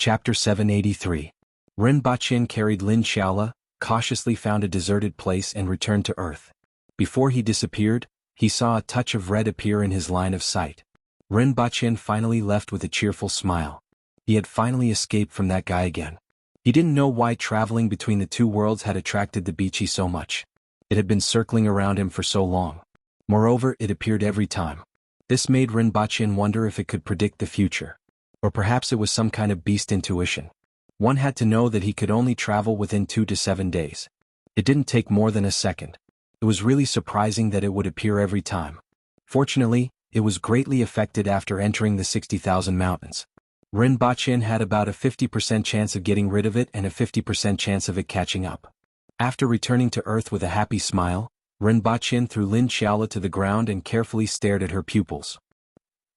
Chapter 783. Rinpoche carried Lin Xiaola, cautiously found a deserted place and returned to Earth. Before he disappeared, he saw a touch of red appear in his line of sight. Rinpoche finally left with a cheerful smile. He had finally escaped from that guy again. He didn't know why traveling between the two worlds had attracted the Bichi so much. It had been circling around him for so long. Moreover, it appeared every time. This made Rinpoche wonder if it could predict the future. Or perhaps it was some kind of beast intuition. One had to know that he could only travel within 2 to 7 days. It didn't take more than a second. It was really surprising that it would appear every time. Fortunately, it was greatly affected after entering the 60,000 mountains. Rinpoche had about a 50% chance of getting rid of it and a 50% chance of it catching up. After returning to Earth with a happy smile, Rinpoche threw Lin Xiaola to the ground and carefully stared at her pupils.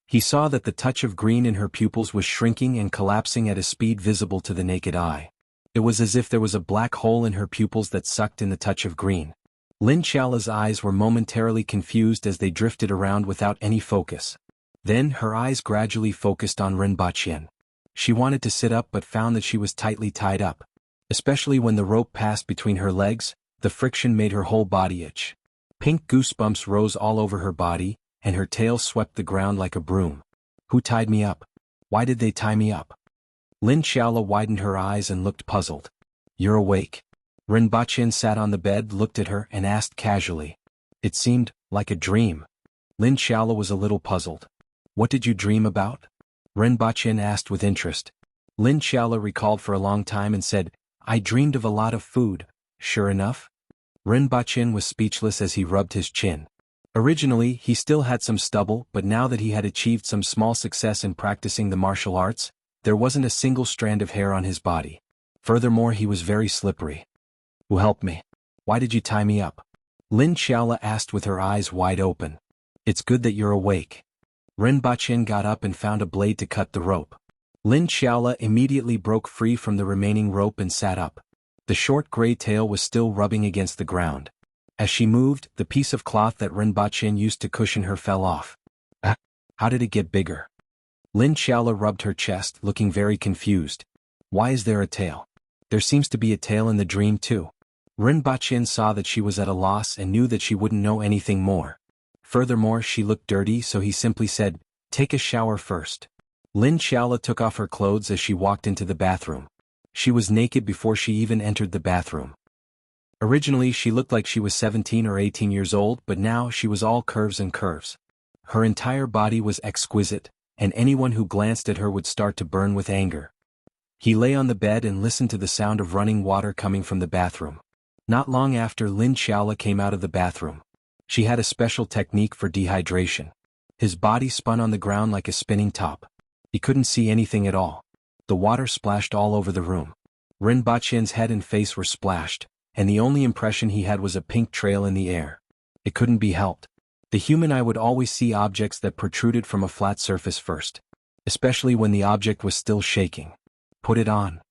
He saw that the touch of green in her pupils was shrinking and collapsing at a speed visible to the naked eye. It was as if there was a black hole in her pupils that sucked in the touch of green. Lin Xiaola's eyes were momentarily confused as they drifted around without any focus. Then her eyes gradually focused on Rinpoche. She wanted to sit up but found that she was tightly tied up. Especially when the rope passed between her legs, the friction made her whole body itch. Pink goosebumps rose all over her body, and her tail swept the ground like a broom. Who tied me up? Why did they tie me up? Lin Xiaola widened her eyes and looked puzzled. You're awake. Rinpoche sat on the bed, looked at her, and asked casually. It seemed like a dream. Lin Xiaola was a little puzzled. What did you dream about? Rinpoche asked with interest. Lin Xiaola recalled for a long time and said, I dreamed of a lot of food. Sure enough? Rinpoche was speechless as he rubbed his chin. Originally, he still had some stubble, but now that he had achieved some small success in practicing the martial arts, there wasn't a single strand of hair on his body. Furthermore, he was very slippery. Who helped me? Why did you tie me up? Lin Xiaola asked with her eyes wide open. It's good that you're awake. Rinpoche got up and found a blade to cut the rope. Lin Xiaola immediately broke free from the remaining rope and sat up. The short gray tail was still rubbing against the ground. As she moved, the piece of cloth that Rinpoche used to cushion her fell off. How did it get bigger? Lin Xiaola rubbed her chest, looking very confused. Why is there a tail? There seems to be a tail in the dream too. Rinpoche saw that she was at a loss and knew that she wouldn't know anything more. Furthermore, she looked dirty, so he simply said, take a shower first. Lin Xiaola took off her clothes as she walked into the bathroom. She was naked before she even entered the bathroom. Originally, she looked like she was 17 or 18 years old, but now she was all curves and curves. Her entire body was exquisite, and anyone who glanced at her would start to burn with anger. He lay on the bed and listened to the sound of running water coming from the bathroom. Not long after, Lin Xiaola came out of the bathroom. She had a special technique for dehydration. His body spun on the ground like a spinning top. He couldn't see anything at all. The water splashed all over the room. Rinpoche's head and face were splashed, and the only impression he had was a pink trail in the air. It couldn't be helped. The human eye would always see objects that protruded from a flat surface first, especially when the object was still shaking. Put it on.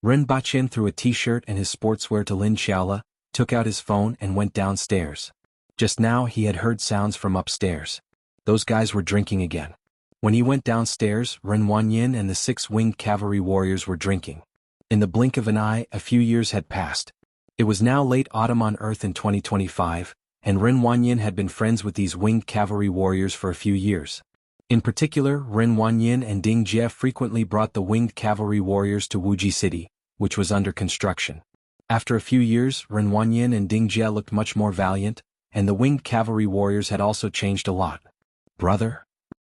Rinpoche threw a t-shirt and his sportswear to Lin Xiaola, took out his phone and went downstairs. Just now he had heard sounds from upstairs. Those guys were drinking again. When he went downstairs, Ren Wanyin and the 6 winged cavalry warriors were drinking. In the blink of an eye, a few years had passed. It was now late autumn on Earth in 2025, and Ren Wanyin had been friends with these winged cavalry warriors for a few years. In particular, Ren Wanyin and Ding Jie frequently brought the winged cavalry warriors to Wuxia City, which was under construction. After a few years, Ren Wanyin and Ding Jie looked much more valiant, and the winged cavalry warriors had also changed a lot. Brother?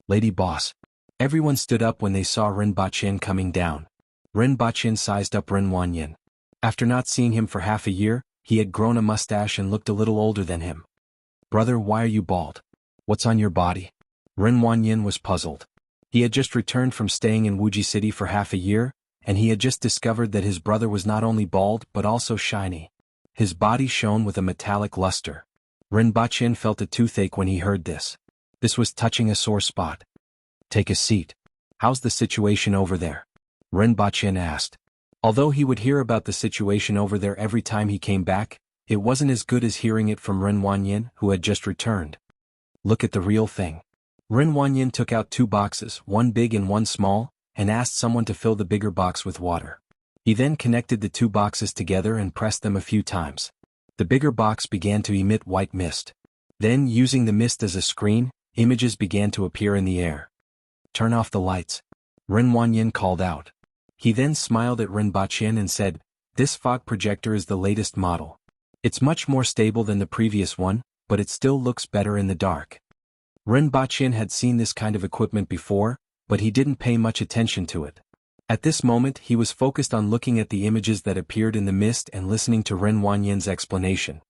Lady boss. Everyone stood up when they saw Rinpoche coming down. Rinpoche sized up Ren Wanyin. After not seeing him for half a year, he had grown a mustache and looked a little older than him. Brother, why are you bald? What's on your body? Ren Wanyin was puzzled. He had just returned from staying in Wuxia City for half a year, and he had just discovered that his brother was not only bald but also shiny. His body shone with a metallic luster. Rinpoche felt a toothache when he heard this. This was touching a sore spot. Take a seat. How's the situation over there? Rinpoche asked. Although he would hear about the situation over there every time he came back, it wasn't as good as hearing it from Ren Wanyin, who had just returned. Look at the real thing. Ren Wanyin took out 2 boxes, one big and one small, and asked someone to fill the bigger box with water. He then connected the two boxes together and pressed them a few times. The bigger box began to emit white mist. Then, using the mist as a screen, images began to appear in the air. "Turn off the lights," Ren Wanyin called out. He then smiled at Rinpochen and said, "This fog projector is the latest model. It's much more stable than the previous one, but it still looks better in the dark." Rinpochen had seen this kind of equipment before, but he didn't pay much attention to it. At this moment he was focused on looking at the images that appeared in the mist and listening to Ren Wanyin's explanation.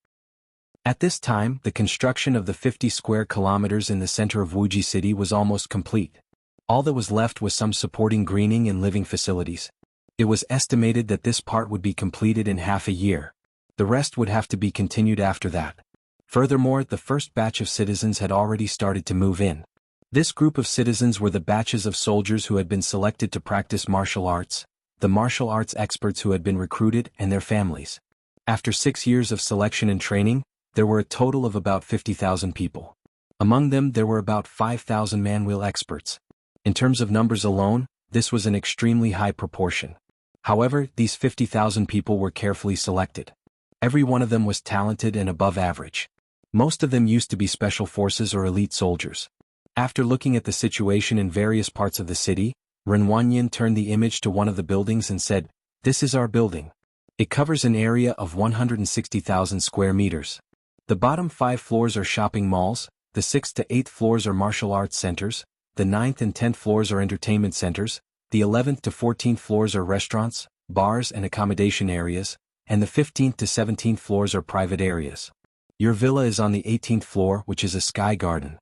At this time, the construction of the 50 square kilometers in the center of Wuxia City was almost complete. All that was left was some supporting greening and living facilities. It was estimated that this part would be completed in half a year. The rest would have to be continued after that. Furthermore, the first batch of citizens had already started to move in. This group of citizens were the batches of soldiers who had been selected to practice martial arts, the martial arts experts who had been recruited, and their families. After 6 years of selection and training, there were a total of about 50,000 people. Among them there were about 5,000 manual experts. In terms of numbers alone, this was an extremely high proportion. However, these 50,000 people were carefully selected. Every one of them was talented and above average. Most of them used to be special forces or elite soldiers. After looking at the situation in various parts of the city, Ren Wanyin turned the image to one of the buildings and said, "This is our building. It covers an area of 160,000 square meters. The bottom 5 floors are shopping malls, the 6th to 8th floors are martial arts centers, the 9th and 10th floors are entertainment centers, the 11th to 14th floors are restaurants, bars and accommodation areas, and the 15th to 17th floors are private areas. Your villa is on the 18th floor, which is a sky garden.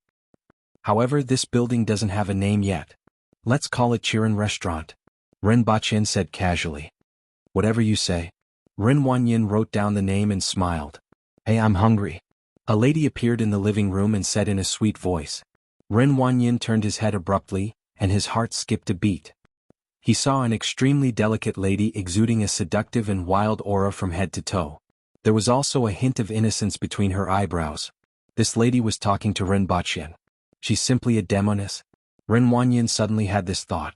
However, this building doesn't have a name yet. Let's call it Chirin Restaurant," Rinpochen said casually. "Whatever you say." Ren Wanyin wrote down the name and smiled. "Hey, I'm hungry." A lady appeared in the living room and said in a sweet voice. Ren Wanyin turned his head abruptly, and his heart skipped a beat. He saw an extremely delicate lady exuding a seductive and wild aura from head to toe. There was also a hint of innocence between her eyebrows. This lady was talking to Rinpochen. She's simply a demoness. Ren Wanyin suddenly had this thought.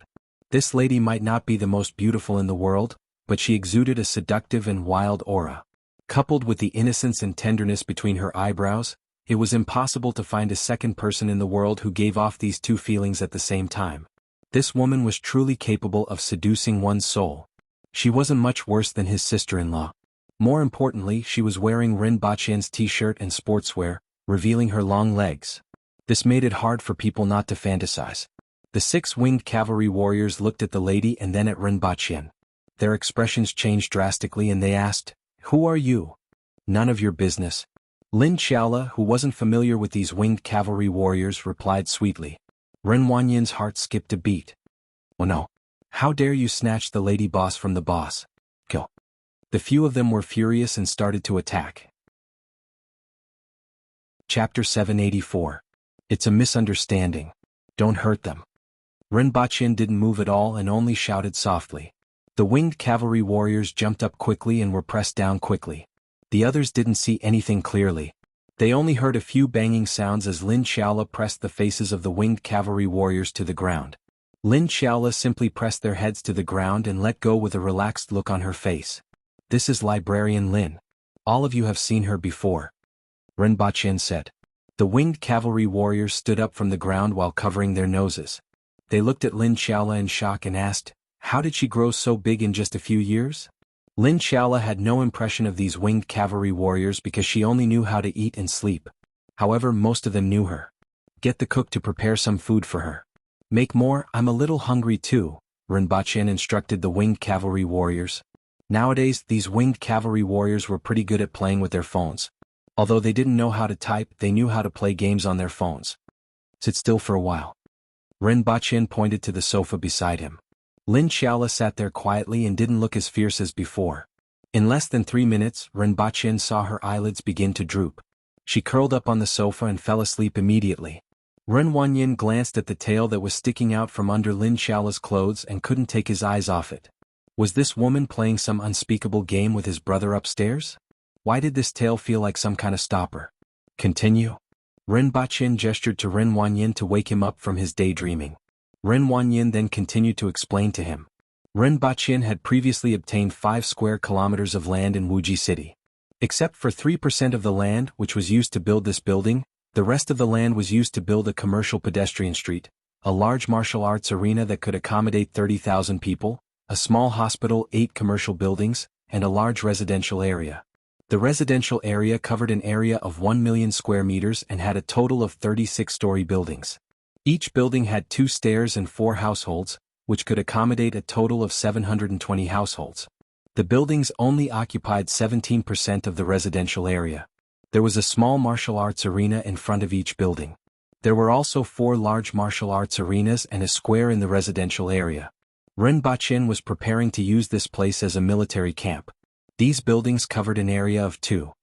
This lady might not be the most beautiful in the world, but she exuded a seductive and wild aura. Coupled with the innocence and tenderness between her eyebrows, it was impossible to find a second person in the world who gave off these two feelings at the same time. This woman was truly capable of seducing one's soul. She wasn't much worse than his sister-in-law. More importantly, she was wearing Rinpochen's t-shirt and sportswear, revealing her long legs. This made it hard for people not to fantasize. The 6 winged cavalry warriors looked at the lady and then at Rinpochen. Their expressions changed drastically and they asked, "Who are you?" "None of your business." Lin Xiaola, who wasn't familiar with these winged cavalry warriors, replied sweetly. Ren Wanyin's heart skipped a beat. "Oh no. How dare you snatch the lady boss from the boss? Kill." The few of them were furious and started to attack. Chapter 784. It's a misunderstanding. Don't hurt them. Rinpochen didn't move at all and only shouted softly. The winged cavalry warriors jumped up quickly and were pressed down quickly. The others didn't see anything clearly. They only heard a few banging sounds as Lin Xiaola pressed the faces of the winged cavalry warriors to the ground. Lin Xiaola simply pressed their heads to the ground and let go with a relaxed look on her face. "This is Librarian Lin. All of you have seen her before," Rinpochen said. The winged cavalry warriors stood up from the ground while covering their noses. They looked at Lin Xiaola in shock and asked, "How did she grow so big in just a few years?" Lin Xiaola had no impression of these winged cavalry warriors because she only knew how to eat and sleep. However, most of them knew her. "Get the cook to prepare some food for her. Make more, I'm a little hungry too," Rinpochen instructed the winged cavalry warriors. Nowadays, these winged cavalry warriors were pretty good at playing with their phones. Although they didn't know how to type, they knew how to play games on their phones. "Sit still for a while." Rinpochen pointed to the sofa beside him. Lin Xiaola sat there quietly and didn't look as fierce as before. In less than 3 minutes, Rinpochen saw her eyelids begin to droop. She curled up on the sofa and fell asleep immediately. Ren Wanyin glanced at the tail that was sticking out from under Lin Xiaola's clothes and couldn't take his eyes off it. Was this woman playing some unspeakable game with his brother upstairs? Why did this tail feel like some kind of stopper? "Continue." Rinpochen gestured to Ren Wanyin to wake him up from his daydreaming. Ren Wanyin then continued to explain to him. Ren Baqian had previously obtained 5 square kilometers of land in Wuji City. Except for 3% of the land which was used to build this building, the rest of the land was used to build a commercial pedestrian street, a large martial arts arena that could accommodate 30,000 people, a small hospital, 8 commercial buildings, and a large residential area. The residential area covered an area of 1 million square meters and had a total of 36-story buildings. Each building had 2 stairs and 4 households, which could accommodate a total of 720 households. The buildings only occupied 17% of the residential area. There was a small martial arts arena in front of each building. There were also 4 large martial arts arenas and a square in the residential area. Ren Baqian was preparing to use this place as a military camp. These buildings covered an area of 2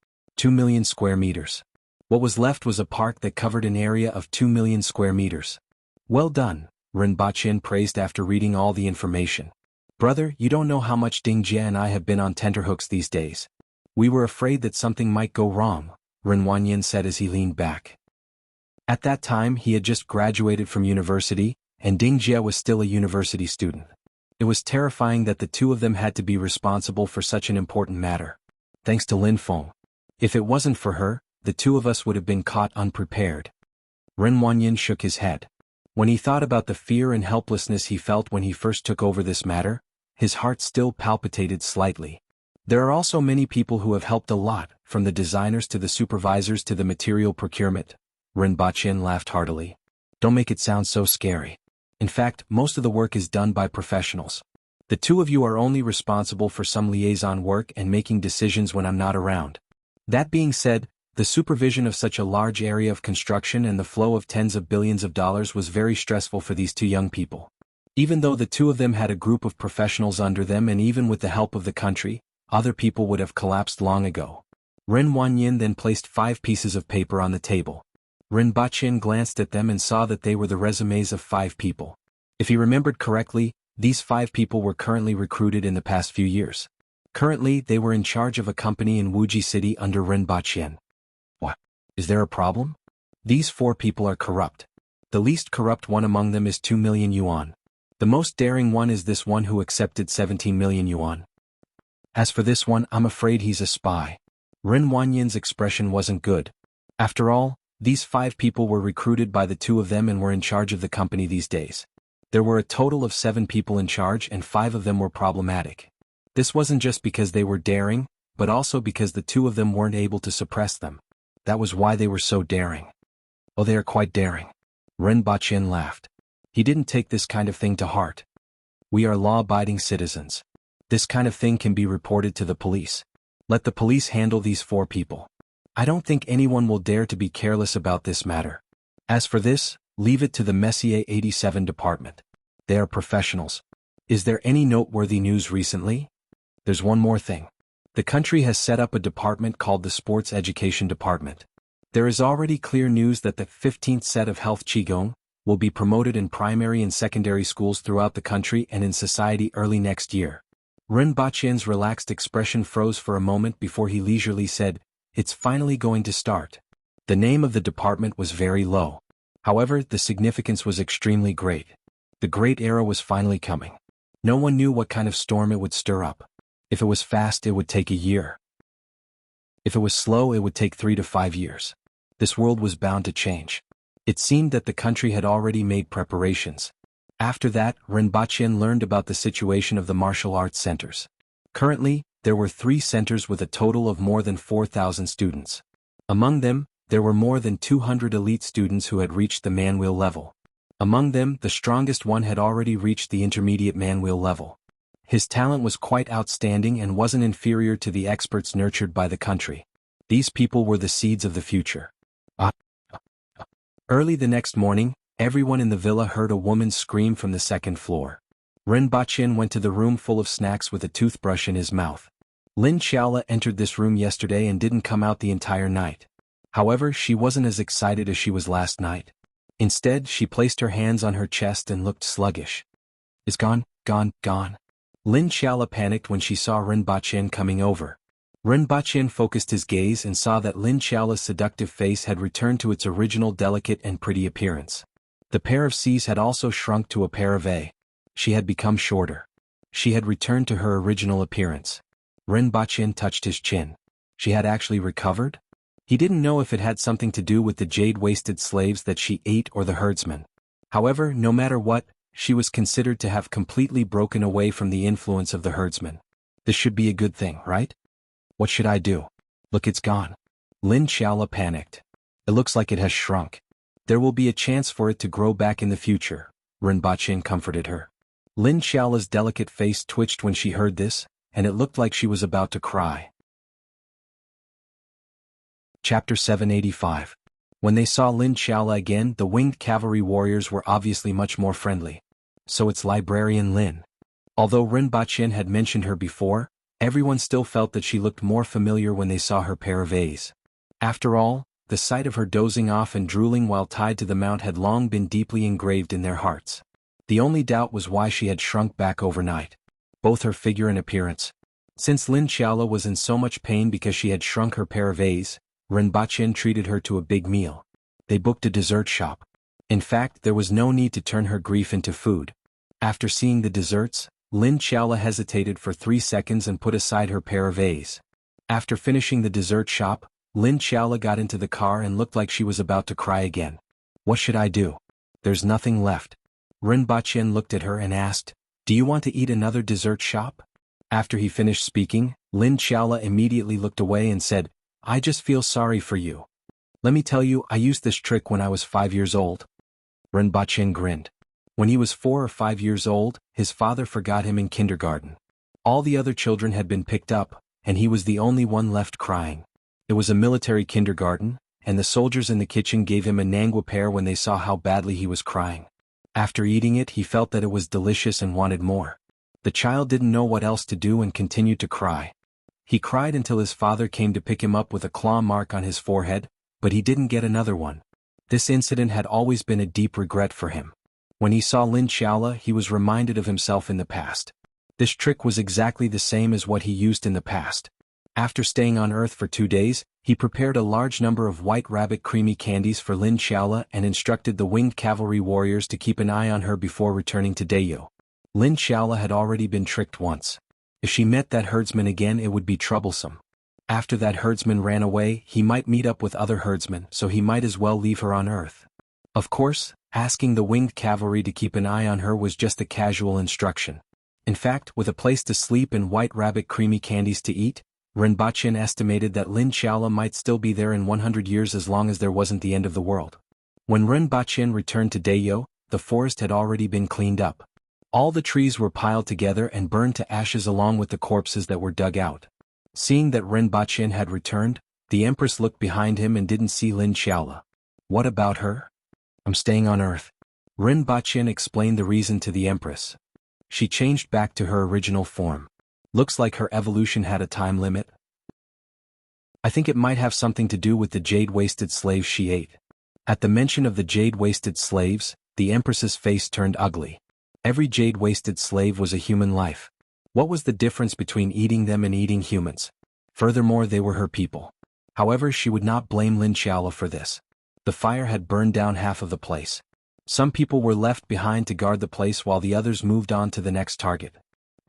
million square meters. What was left was a park that covered an area of 2 million square meters. Well done, Ren Baqian praised after reading all the information. Brother, you don't know how much Ding Jie and I have been on tenterhooks these days. We were afraid that something might go wrong, Ren Wanyin said as he leaned back. At that time he had just graduated from university, and Ding Jie was still a university student. It was terrifying that the two of them had to be responsible for such an important matter. Thanks to Lin Feng. If it wasn't for her, the two of us would have been caught unprepared. Ren Wanyin shook his head. When he thought about the fear and helplessness he felt when he first took over this matter, his heart still palpitated slightly. There are also many people who have helped a lot, from the designers to the supervisors to the material procurement. Ren Baqian laughed heartily. Don't make it sound so scary. In fact, most of the work is done by professionals. The two of you are only responsible for some liaison work and making decisions when I'm not around. That being said, the supervision of such a large area of construction and the flow of tens of billions of dollars was very stressful for these two young people. Even though the two of them had a group of professionals under them and even with the help of the country, other people would have collapsed long ago. Ren Wanyin then placed 5 pieces of paper on the table. Ren Baqian glanced at them and saw that they were the resumes of 5 people. If he remembered correctly, these 5 people were currently recruited in the past few years. Currently, they were in charge of a company in Wuji City under Ren Baqian. What? Is there a problem? These 4 people are corrupt. The least corrupt one among them is 2 million yuan. The most daring one is this one who accepted 17 million yuan. As for this one, I'm afraid he's a spy. Ren Wanyin's expression wasn't good. After all, these 5 people were recruited by the two of them and were in charge of the company these days. There were a total of 7 people in charge and 5 of them were problematic. This wasn't just because they were daring, but also because the two of them weren't able to suppress them. That was why they were so daring. Oh, they are quite daring. Ren Baqian laughed. He didn't take this kind of thing to heart. We are law-abiding citizens. This kind of thing can be reported to the police. Let the police handle these 4 people. I don't think anyone will dare to be careless about this matter. As for this, leave it to the Messier 87 department. They are professionals. Is there any noteworthy news recently? There's one more thing. The country has set up a department called the Sports Education Department. There is already clear news that the 15th set of Health Qigong will be promoted in primary and secondary schools throughout the country and in society early next year. Ren Baqian's relaxed expression froze for a moment before he leisurely said, "It's finally going to start." The name of the department was very low. However, the significance was extremely great. The great era was finally coming. No one knew what kind of storm it would stir up. If it was fast, it would take a year. If it was slow, it would take 3 to 5 years. This world was bound to change. It seemed that the country had already made preparations. After that, Ren Baqian learned about the situation of the martial arts centers. Currently, there were 3 centers with a total of more than 4,000 students. Among them, there were more than 200 elite students who had reached the manwheel level. Among them, the strongest one had already reached the intermediate manwheel level. His talent was quite outstanding and wasn't inferior to the experts nurtured by the country. These people were the seeds of the future. Early the next morning, everyone in the villa heard a woman scream from the 2nd floor. Ren Baqian went to the room full of snacks with a toothbrush in his mouth. Lin Xiaola entered this room yesterday and didn't come out the entire night. However, she wasn't as excited as she was last night. Instead, she placed her hands on her chest and looked sluggish. It's gone, gone, gone. Lin Xiaola panicked when she saw Ren Baqian coming over. Ren Baqian focused his gaze and saw that Lin Xiaola's seductive face had returned to its original delicate and pretty appearance. The pair of C's had also shrunk to a pair of A. She had become shorter. She had returned to her original appearance. Rinpoche touched his chin. She had actually recovered? He didn't know if it had something to do with the jade-waisted slaves that she ate or the herdsman. However, no matter what, she was considered to have completely broken away from the influence of the herdsman. This should be a good thing, right? What should I do? Look, it's gone. Lin Xiaola panicked. It looks like it has shrunk. There will be a chance for it to grow back in the future, Rinpoche comforted her. Lin Xiaola's delicate face twitched when she heard this, and it looked like she was about to cry. Chapter 785. When they saw Lin Xiaola again, the winged cavalry warriors were obviously much more friendly. So it's Librarian Lin. Although Rinpoche had mentioned her before, everyone still felt that she looked more familiar when they saw her pair of A's. After all, the sight of her dozing off and drooling while tied to the mount had long been deeply engraved in their hearts. The only doubt was why she had shrunk back overnight. Both her figure and appearance. Since Lin Xiaola was in so much pain because she had shrunk her pair of A's, Rinpoche treated her to a big meal. They booked a dessert shop. In fact, there was no need to turn her grief into food. After seeing the desserts, Lin Xiaola hesitated for 3 seconds and put aside her pair of A's. After finishing the dessert shop, Lin Xiaola got into the car and looked like she was about to cry again. What should I do? There's nothing left. Rinpoche looked at her and asked, Do you want to eat another dessert shop? After he finished speaking, Lin Xiaola immediately looked away and said, I just feel sorry for you. Let me tell you, I used this trick when I was 5 years old. Rinpoche grinned. When he was 4 or 5 years old, his father forgot him in kindergarten. All the other children had been picked up, and he was the only one left crying. It was a military kindergarten, and the soldiers in the kitchen gave him a nangua pear when they saw how badly he was crying. After eating it, he felt that it was delicious and wanted more. The child didn't know what else to do and continued to cry. He cried until his father came to pick him up with a claw mark on his forehead, but he didn't get another one. This incident had always been a deep regret for him. When he saw Lin Xiaola, he was reminded of himself in the past. This trick was exactly the same as what he used in the past. After staying on Earth for 2 days, he prepared a large number of white rabbit creamy candies for Lin Xiaola and instructed the winged cavalry warriors to keep an eye on her before returning to Dayo. Lin Xiaola had already been tricked once. If she met that herdsman again, it would be troublesome. After that herdsman ran away, he might meet up with other herdsmen, so he might as well leave her on Earth. Of course, asking the winged cavalry to keep an eye on her was just a casual instruction. In fact, with a place to sleep and white rabbit creamy candies to eat, Rinpoche estimated that Lin Xiaola might still be there in 100 years as long as there wasn't the end of the world. When Rinpoche returned to Dayo, the forest had already been cleaned up. All the trees were piled together and burned to ashes along with the corpses that were dug out. Seeing that Rinpoche had returned, the Empress looked behind him and didn't see Lin Xiaola. What about her? I'm staying on Earth. Rinpoche explained the reason to the Empress. She changed back to her original form. Looks like her evolution had a time limit. I think it might have something to do with the jade-waisted slaves she ate. At the mention of the jade-waisted slaves, the Empress's face turned ugly. Every jade-waisted slave was a human life. What was the difference between eating them and eating humans? Furthermore, they were her people. However, she would not blame Lin Xiaola for this. The fire had burned down half of the place. Some people were left behind to guard the place while the others moved on to the next target.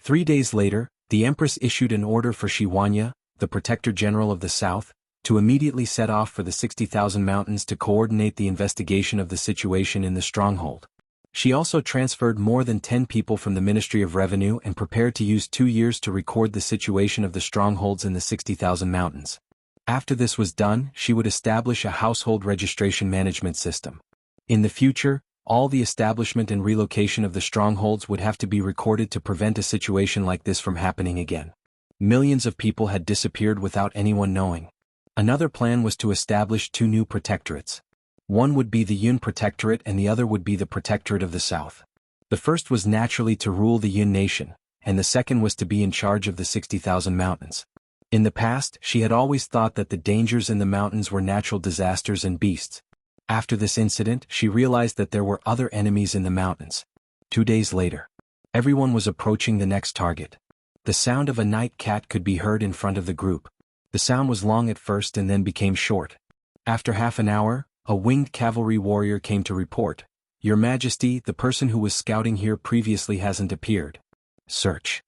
3 days later, the Empress issued an order for Shiwanya, the Protector General of the South, to immediately set off for the 60,000 mountains to coordinate the investigation of the situation in the stronghold. She also transferred more than 10 people from the Ministry of Revenue and prepared to use 2 years to record the situation of the strongholds in the 60,000 mountains. After this was done, she would establish a household registration management system. In the future, all the establishment and relocation of the strongholds would have to be recorded to prevent a situation like this from happening again. Millions of people had disappeared without anyone knowing. Another plan was to establish 2 new protectorates. One would be the Yun Protectorate and the other would be the Protectorate of the South. The first was naturally to rule the Yun nation, and the second was to be in charge of the 60,000 mountains. In the past, she had always thought that the dangers in the mountains were natural disasters and beasts. After this incident, she realized that there were other enemies in the mountains. 2 days later, everyone was approaching the next target. The sound of a night cat could be heard in front of the group. The sound was long at first and then became short. After half an hour, a winged cavalry warrior came to report, Your Majesty, the person who was scouting here previously hasn't appeared. Search.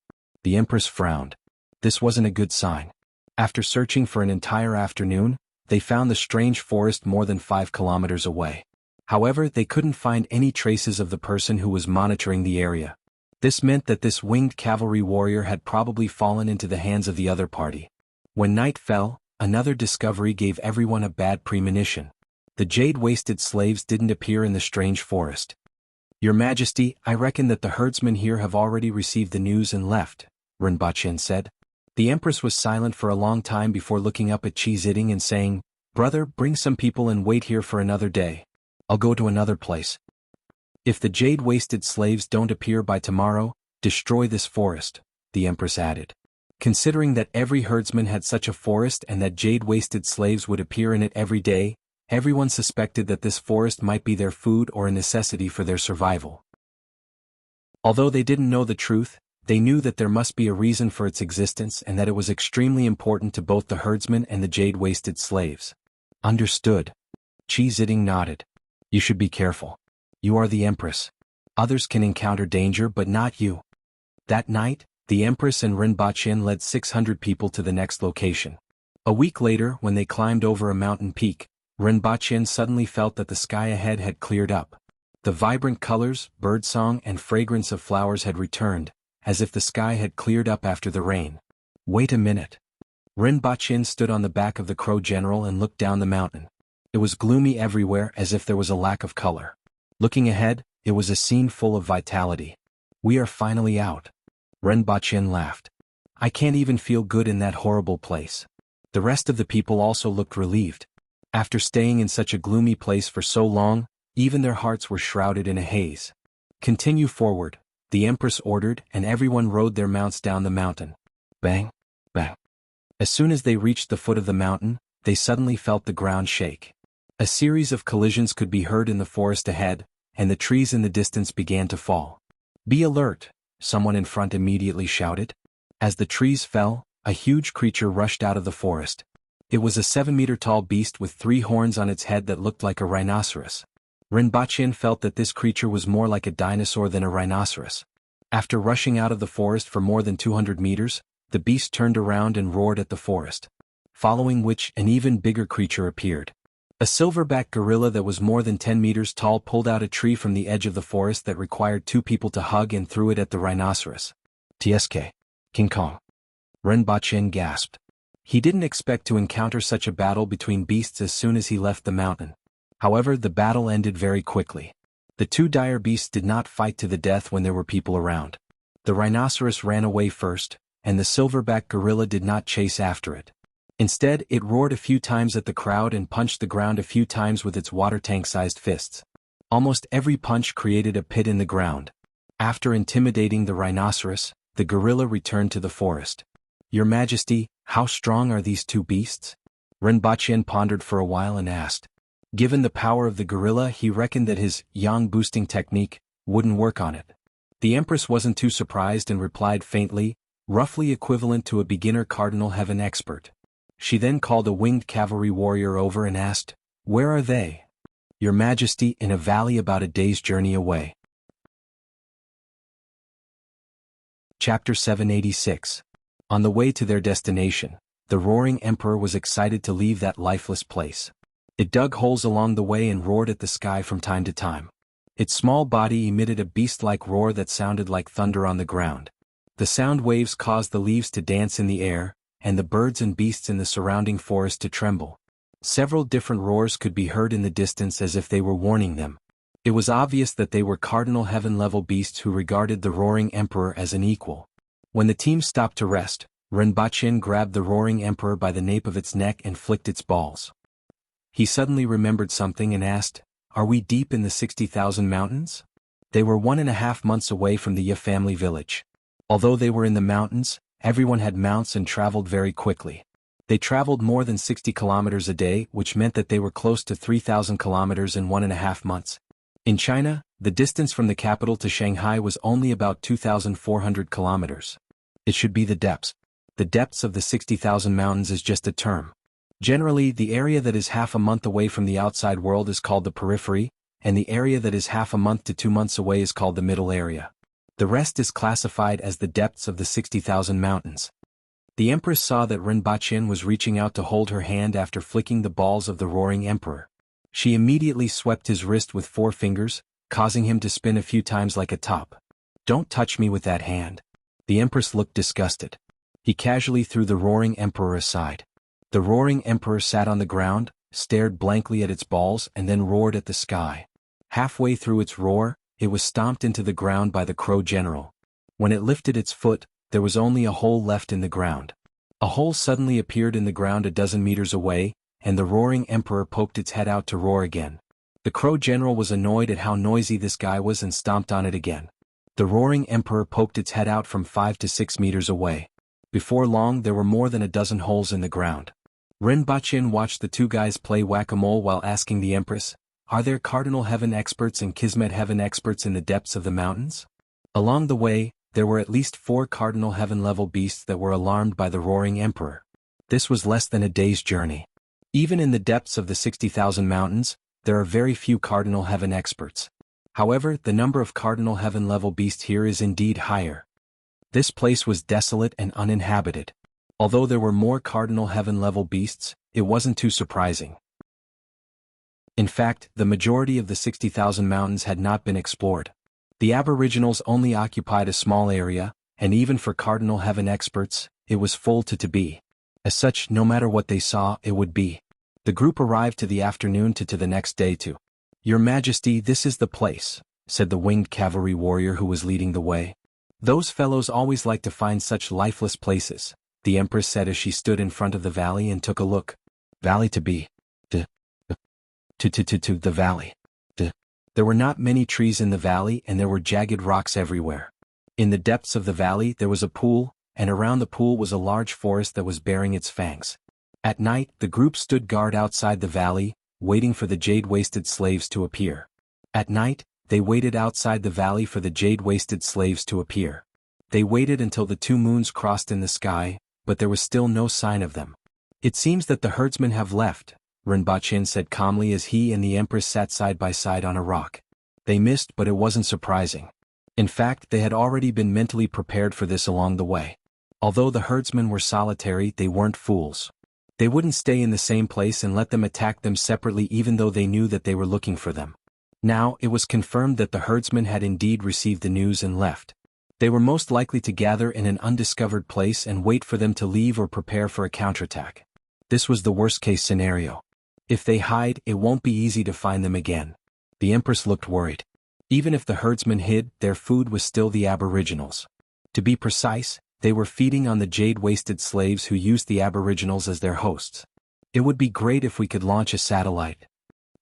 The Empress frowned. This wasn't a good sign. After searching for an entire afternoon, they found the strange forest more than 5 kilometers away. However, they couldn't find any traces of the person who was monitoring the area. This meant that this winged cavalry warrior had probably fallen into the hands of the other party. When night fell, another discovery gave everyone a bad premonition. The jade-waisted slaves didn't appear in the strange forest. Your Majesty, I reckon that the herdsmen here have already received the news and left, Rinpoche said. The Empress was silent for a long time before looking up at Qi Ziding and saying, Brother, bring some people and wait here for another day. I'll go to another place. If the jade-waisted slaves don't appear by tomorrow, destroy this forest, the Empress added. Considering that every herdsman had such a forest and that jade-waisted slaves would appear in it every day, everyone suspected that this forest might be their food or a necessity for their survival. Although they didn't know the truth, they knew that there must be a reason for its existence and that it was extremely important to both the herdsmen and the jade-waisted slaves. Understood. Qi Ziding nodded. You should be careful. You are the Empress. Others can encounter danger but not you. That night, the Empress and Rinpoche led 600 people to the next location. A week later, when they climbed over a mountain peak, Rinpoche suddenly felt that the sky ahead had cleared up. The vibrant colors, birdsong and fragrance of flowers had returned, as if the sky had cleared up after the rain. Wait a minute. Rinpoche stood on the back of the Crow General and looked down the mountain. It was gloomy everywhere as if there was a lack of color. Looking ahead, it was a scene full of vitality. We are finally out. Rinpoche laughed. I can't even feel good in that horrible place. The rest of the people also looked relieved. After staying in such a gloomy place for so long, even their hearts were shrouded in a haze. Continue forward, the Empress ordered, and everyone rode their mounts down the mountain. Bang, bang. As soon as they reached the foot of the mountain, they suddenly felt the ground shake. A series of collisions could be heard in the forest ahead, and the trees in the distance began to fall. Be alert, someone in front immediately shouted. As the trees fell, a huge creature rushed out of the forest. It was a 7-meter-tall beast with 3 horns on its head that looked like a rhinoceros. Rinpoche felt that this creature was more like a dinosaur than a rhinoceros. After rushing out of the forest for more than 200 meters, the beast turned around and roared at the forest. Following which, an even bigger creature appeared. A silverback gorilla that was more than 10 meters tall pulled out a tree from the edge of the forest that required 2 people to hug and threw it at the rhinoceros. TSK. King Kong. Rinpoche gasped. He didn't expect to encounter such a battle between beasts as soon as he left the mountain. However, the battle ended very quickly. The 2 dire beasts did not fight to the death when there were people around. The rhinoceros ran away first, and the silverback gorilla did not chase after it. Instead, it roared a few times at the crowd and punched the ground a few times with its water tank-sized fists. Almost every punch created a pit in the ground. After intimidating the rhinoceros, the gorilla returned to the forest. Your Majesty, how strong are these 2 beasts? Rinpoche pondered for a while and asked. Given the power of the gorilla, he reckoned that his yang boosting technique wouldn't work on it. The Empress wasn't too surprised and replied faintly, roughly equivalent to a beginner Cardinal Heaven expert. She then called a winged cavalry warrior over and asked, Where are they? Your Majesty, in a valley about a day's journey away. Chapter 786. On the way to their destination, the roaring emperor was excited to leave that lifeless place. It dug holes along the way and roared at the sky from time to time. Its small body emitted a beast-like roar that sounded like thunder on the ground. The sound waves caused the leaves to dance in the air, and the birds and beasts in the surrounding forest to tremble. Several different roars could be heard in the distance as if they were warning them. It was obvious that they were Cardinal Heaven-level beasts who regarded the roaring emperor as an equal. When the team stopped to rest, Rinpoche grabbed the roaring emperor by the nape of its neck and flicked its balls. He suddenly remembered something and asked, Are we deep in the 60,000 mountains? They were 1.5 months away from the Ya family village. Although they were in the mountains, everyone had mounts and traveled very quickly. They traveled more than 60 kilometers a day, which meant that they were close to 3,000 kilometers in 1.5 months. In China, the distance from the capital to Shanghai was only about 2,400 kilometers. It should be the depths. The depths of the 60,000 mountains is just a term. Generally, the area that is half a month away from the outside world is called the periphery, and the area that is half a month to 2 months away is called the middle area. The rest is classified as the depths of the 60,000 mountains. The Empress saw that Rinpochen was reaching out to hold her hand after flicking the balls of the roaring emperor. She immediately swept his wrist with 4 fingers, causing him to spin a few times like a top. "Don't touch me with that hand." The Empress looked disgusted. He casually threw the roaring emperor aside. The roaring emperor sat on the ground, stared blankly at its balls and then roared at the sky. Halfway through its roar, it was stomped into the ground by the Crow General. When it lifted its foot, there was only a hole left in the ground. A hole suddenly appeared in the ground a dozen meters away, and the roaring emperor poked its head out to roar again. The Crow General was annoyed at how noisy this guy was and stomped on it again. The roaring emperor poked its head out from 5 to 6 meters away. Before long there were more than a dozen holes in the ground. Rinpochen watched the 2 guys play whack-a-mole while asking the Empress, "Are there Cardinal Heaven experts and Kismet Heaven experts in the depths of the mountains?" Along the way, there were at least 4 Cardinal Heaven level beasts that were alarmed by the roaring emperor. This was less than a day's journey. Even in the depths of the 60,000 mountains, there are very few Cardinal Heaven experts. However, the number of Cardinal Heaven level beasts here is indeed higher. This place was desolate and uninhabited. Although there were more Cardinal Heaven level beasts, it wasn't too surprising. In fact, the majority of the 60,000 mountains had not been explored. The Aboriginals only occupied a small area, and even for Cardinal Heaven experts, it was full to be. As such, no matter what they saw, it would be. The group arrived to the afternoon to the next day to. "Your Majesty, this is the place," said the winged cavalry warrior who was leading the way. "Those fellows always like to find such lifeless places," the Empress said as she stood in front of the valley and took a look. "Valley to be. To the valley. There were not many trees in the valley and there were jagged rocks everywhere. In the depths of the valley there was a pool, and around the pool was a large forest that was bearing its fangs. At night, the group stood guard outside the valley, waiting for the jade-waisted slaves to appear. At night, they waited outside the valley for the jade-waisted slaves to appear. They waited until the 2 moons crossed in the sky, but there was still no sign of them. "It seems that the herdsmen have left," Rinpochen said calmly as he and the Empress sat side by side on a rock. They missed, but it wasn't surprising. In fact, they had already been mentally prepared for this along the way. Although the herdsmen were solitary, they weren't fools. They wouldn't stay in the same place and let them attack them separately even though they knew that they were looking for them. Now, it was confirmed that the herdsmen had indeed received the news and left. They were most likely to gather in an undiscovered place and wait for them to leave or prepare for a counterattack. This was the worst-case scenario. If they hide, it won't be easy to find them again. The Empress looked worried. Even if the herdsmen hid, their food was still the Aboriginals. To be precise, they were feeding on the jade-waisted slaves who used the Aboriginals as their hosts. It would be great if we could launch a satellite.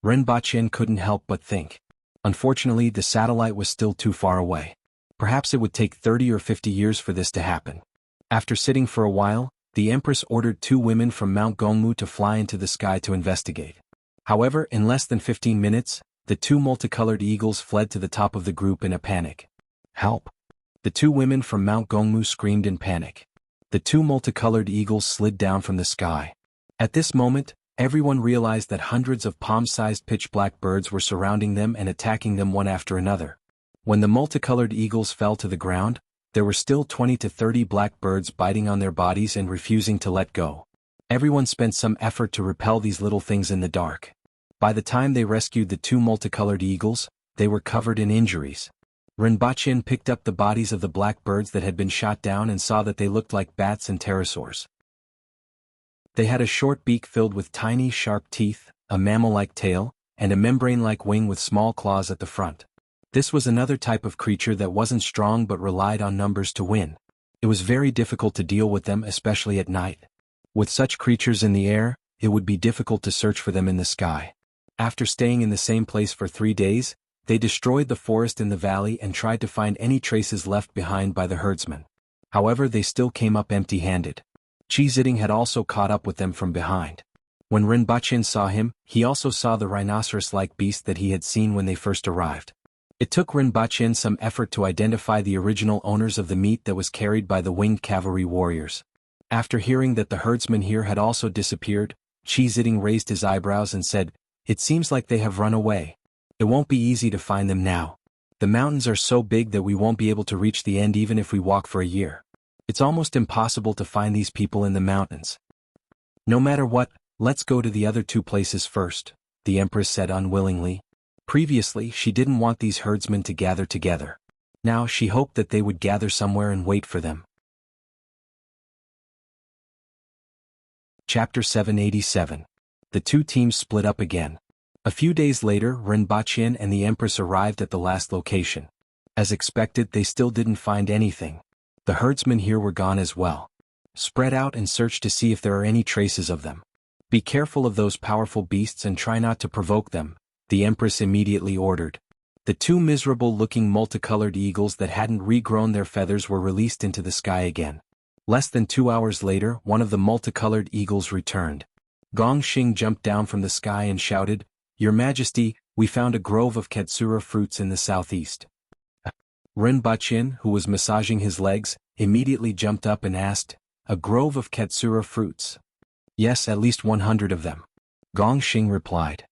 Rinpochen couldn't help but think. Unfortunately, the satellite was still too far away. Perhaps it would take 30 or 50 years for this to happen. After sitting for a while, the Empress ordered 2 women from Mount Gongmu to fly into the sky to investigate. However, in less than 15 minutes, the 2 multicolored eagles fled to the top of the group in a panic. "Help!" The 2 women from Mount Gongmu screamed in panic. The 2 multicolored eagles slid down from the sky. At this moment, everyone realized that hundreds of palm-sized pitch-black birds were surrounding them and attacking them one after another. When the multicolored eagles fell to the ground, there were still 20 to 30 black birds biting on their bodies and refusing to let go. Everyone spent some effort to repel these little things in the dark. By the time they rescued the 2 multicolored eagles, they were covered in injuries. Rinpochen picked up the bodies of the black birds that had been shot down and saw that they looked like bats and pterosaurs. They had a short beak filled with tiny, sharp teeth, a mammal-like tail, and a membrane-like wing with small claws at the front. This was another type of creature that wasn't strong but relied on numbers to win. It was very difficult to deal with them, especially at night. With such creatures in the air, it would be difficult to search for them in the sky. After staying in the same place for 3 days, they destroyed the forest in the valley and tried to find any traces left behind by the herdsmen. However, they still came up empty-handed. Chiziding had also caught up with them from behind. When Rinpochen saw him, he also saw the rhinoceros-like beast that he had seen when they first arrived. It took Rinpochen some effort to identify the original owners of the meat that was carried by the winged cavalry warriors. After hearing that the herdsmen here had also disappeared, Chiziding raised his eyebrows and said, "It seems like they have run away." It won't be easy to find them now. The mountains are so big that we won't be able to reach the end even if we walk for a year. It's almost impossible to find these people in the mountains. No matter what, let's go to the other two places first, the Empress said unwillingly. Previously, she didn't want these herdsmen to gather together. Now she hoped that they would gather somewhere and wait for them. Chapter 787. The two teams split up again. A few days later, Rinpoche and the Empress arrived at the last location. As expected, they still didn't find anything. The herdsmen here were gone as well. Spread out and search to see if there are any traces of them. Be careful of those powerful beasts and try not to provoke them, the Empress immediately ordered. The two miserable-looking multicolored eagles that hadn't regrown their feathers were released into the sky again. Less than 2 hours later, one of the multicolored eagles returned. Gong Xing jumped down from the sky and shouted, "Your Majesty, we found a grove of Katsura fruits in the southeast." Rinpoche, who was massaging his legs, immediately jumped up and asked, "A grove of Katsura fruits?" "Yes, at least 100 of them," Gong Xing replied.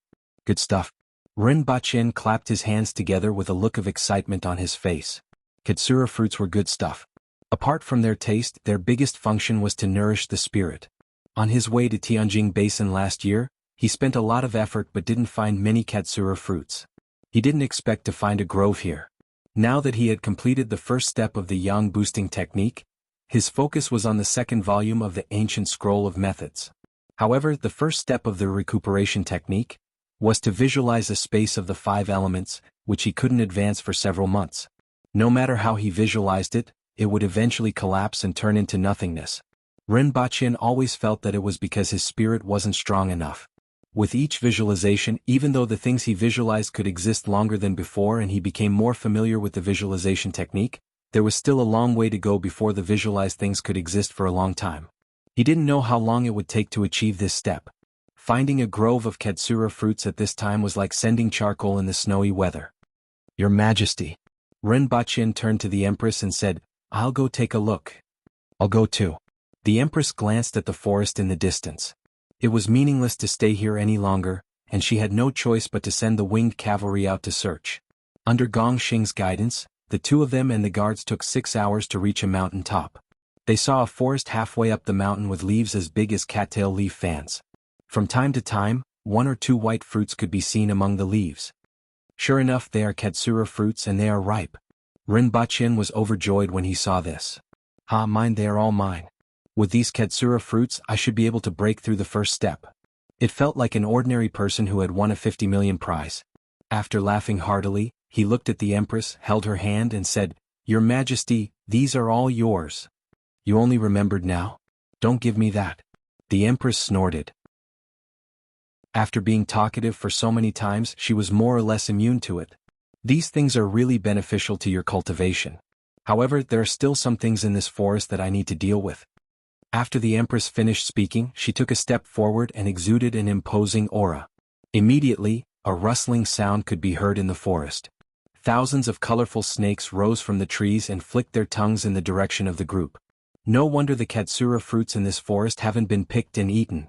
"Good stuff." Rinpoche clapped his hands together with a look of excitement on his face. Katsura fruits were good stuff. Apart from their taste, their biggest function was to nourish the spirit. On his way to Tianjing Basin last year, he spent a lot of effort but didn't find many Katsura fruits. He didn't expect to find a grove here. Now that he had completed the first step of the yang boosting technique, his focus was on the second volume of the ancient scroll of methods. However, the first step of the recuperation technique was to visualize a space of the 5 elements, which he couldn't advance for several months. No matter how he visualized it, it would eventually collapse and turn into nothingness. Rinpoche always felt that it was because his spirit wasn't strong enough. With each visualization, even though the things he visualized could exist longer than before and he became more familiar with the visualization technique, there was still a long way to go before the visualized things could exist for a long time. He didn't know how long it would take to achieve this step. Finding a grove of Katsura fruits at this time was like sending charcoal in the snowy weather. "Your Majesty." Rinpoche turned to the Empress and said, "I'll go take a look." "I'll go too." The Empress glanced at the forest in the distance. It was meaningless to stay here any longer, and she had no choice but to send the winged cavalry out to search. Under Gong Xing's guidance, the two of them and the guards took 6 hours to reach a mountain top. They saw a forest halfway up the mountain with leaves as big as cattail leaf fans. From time to time, 1 or 2 white fruits could be seen among the leaves. Sure enough, they are Katsura fruits and they are ripe. Rinpoche was overjoyed when he saw this. "Ah, mine, they are all mine. With these Katsura fruits, I should be able to break through the first step." It felt like an ordinary person who had won a 50 million prize. After laughing heartily, he looked at the Empress, held her hand and said, "Your Majesty, these are all yours." "You only remembered now? Don't give me that." The Empress snorted. After being talkative for so many times, she was more or less immune to it. "These things are really beneficial to your cultivation. However, there are still some things in this forest that I need to deal with." After the Empress finished speaking, she took a step forward and exuded an imposing aura. Immediately, a rustling sound could be heard in the forest. Thousands of colorful snakes rose from the trees and flicked their tongues in the direction of the group. No wonder the Katsura fruits in this forest haven't been picked and eaten.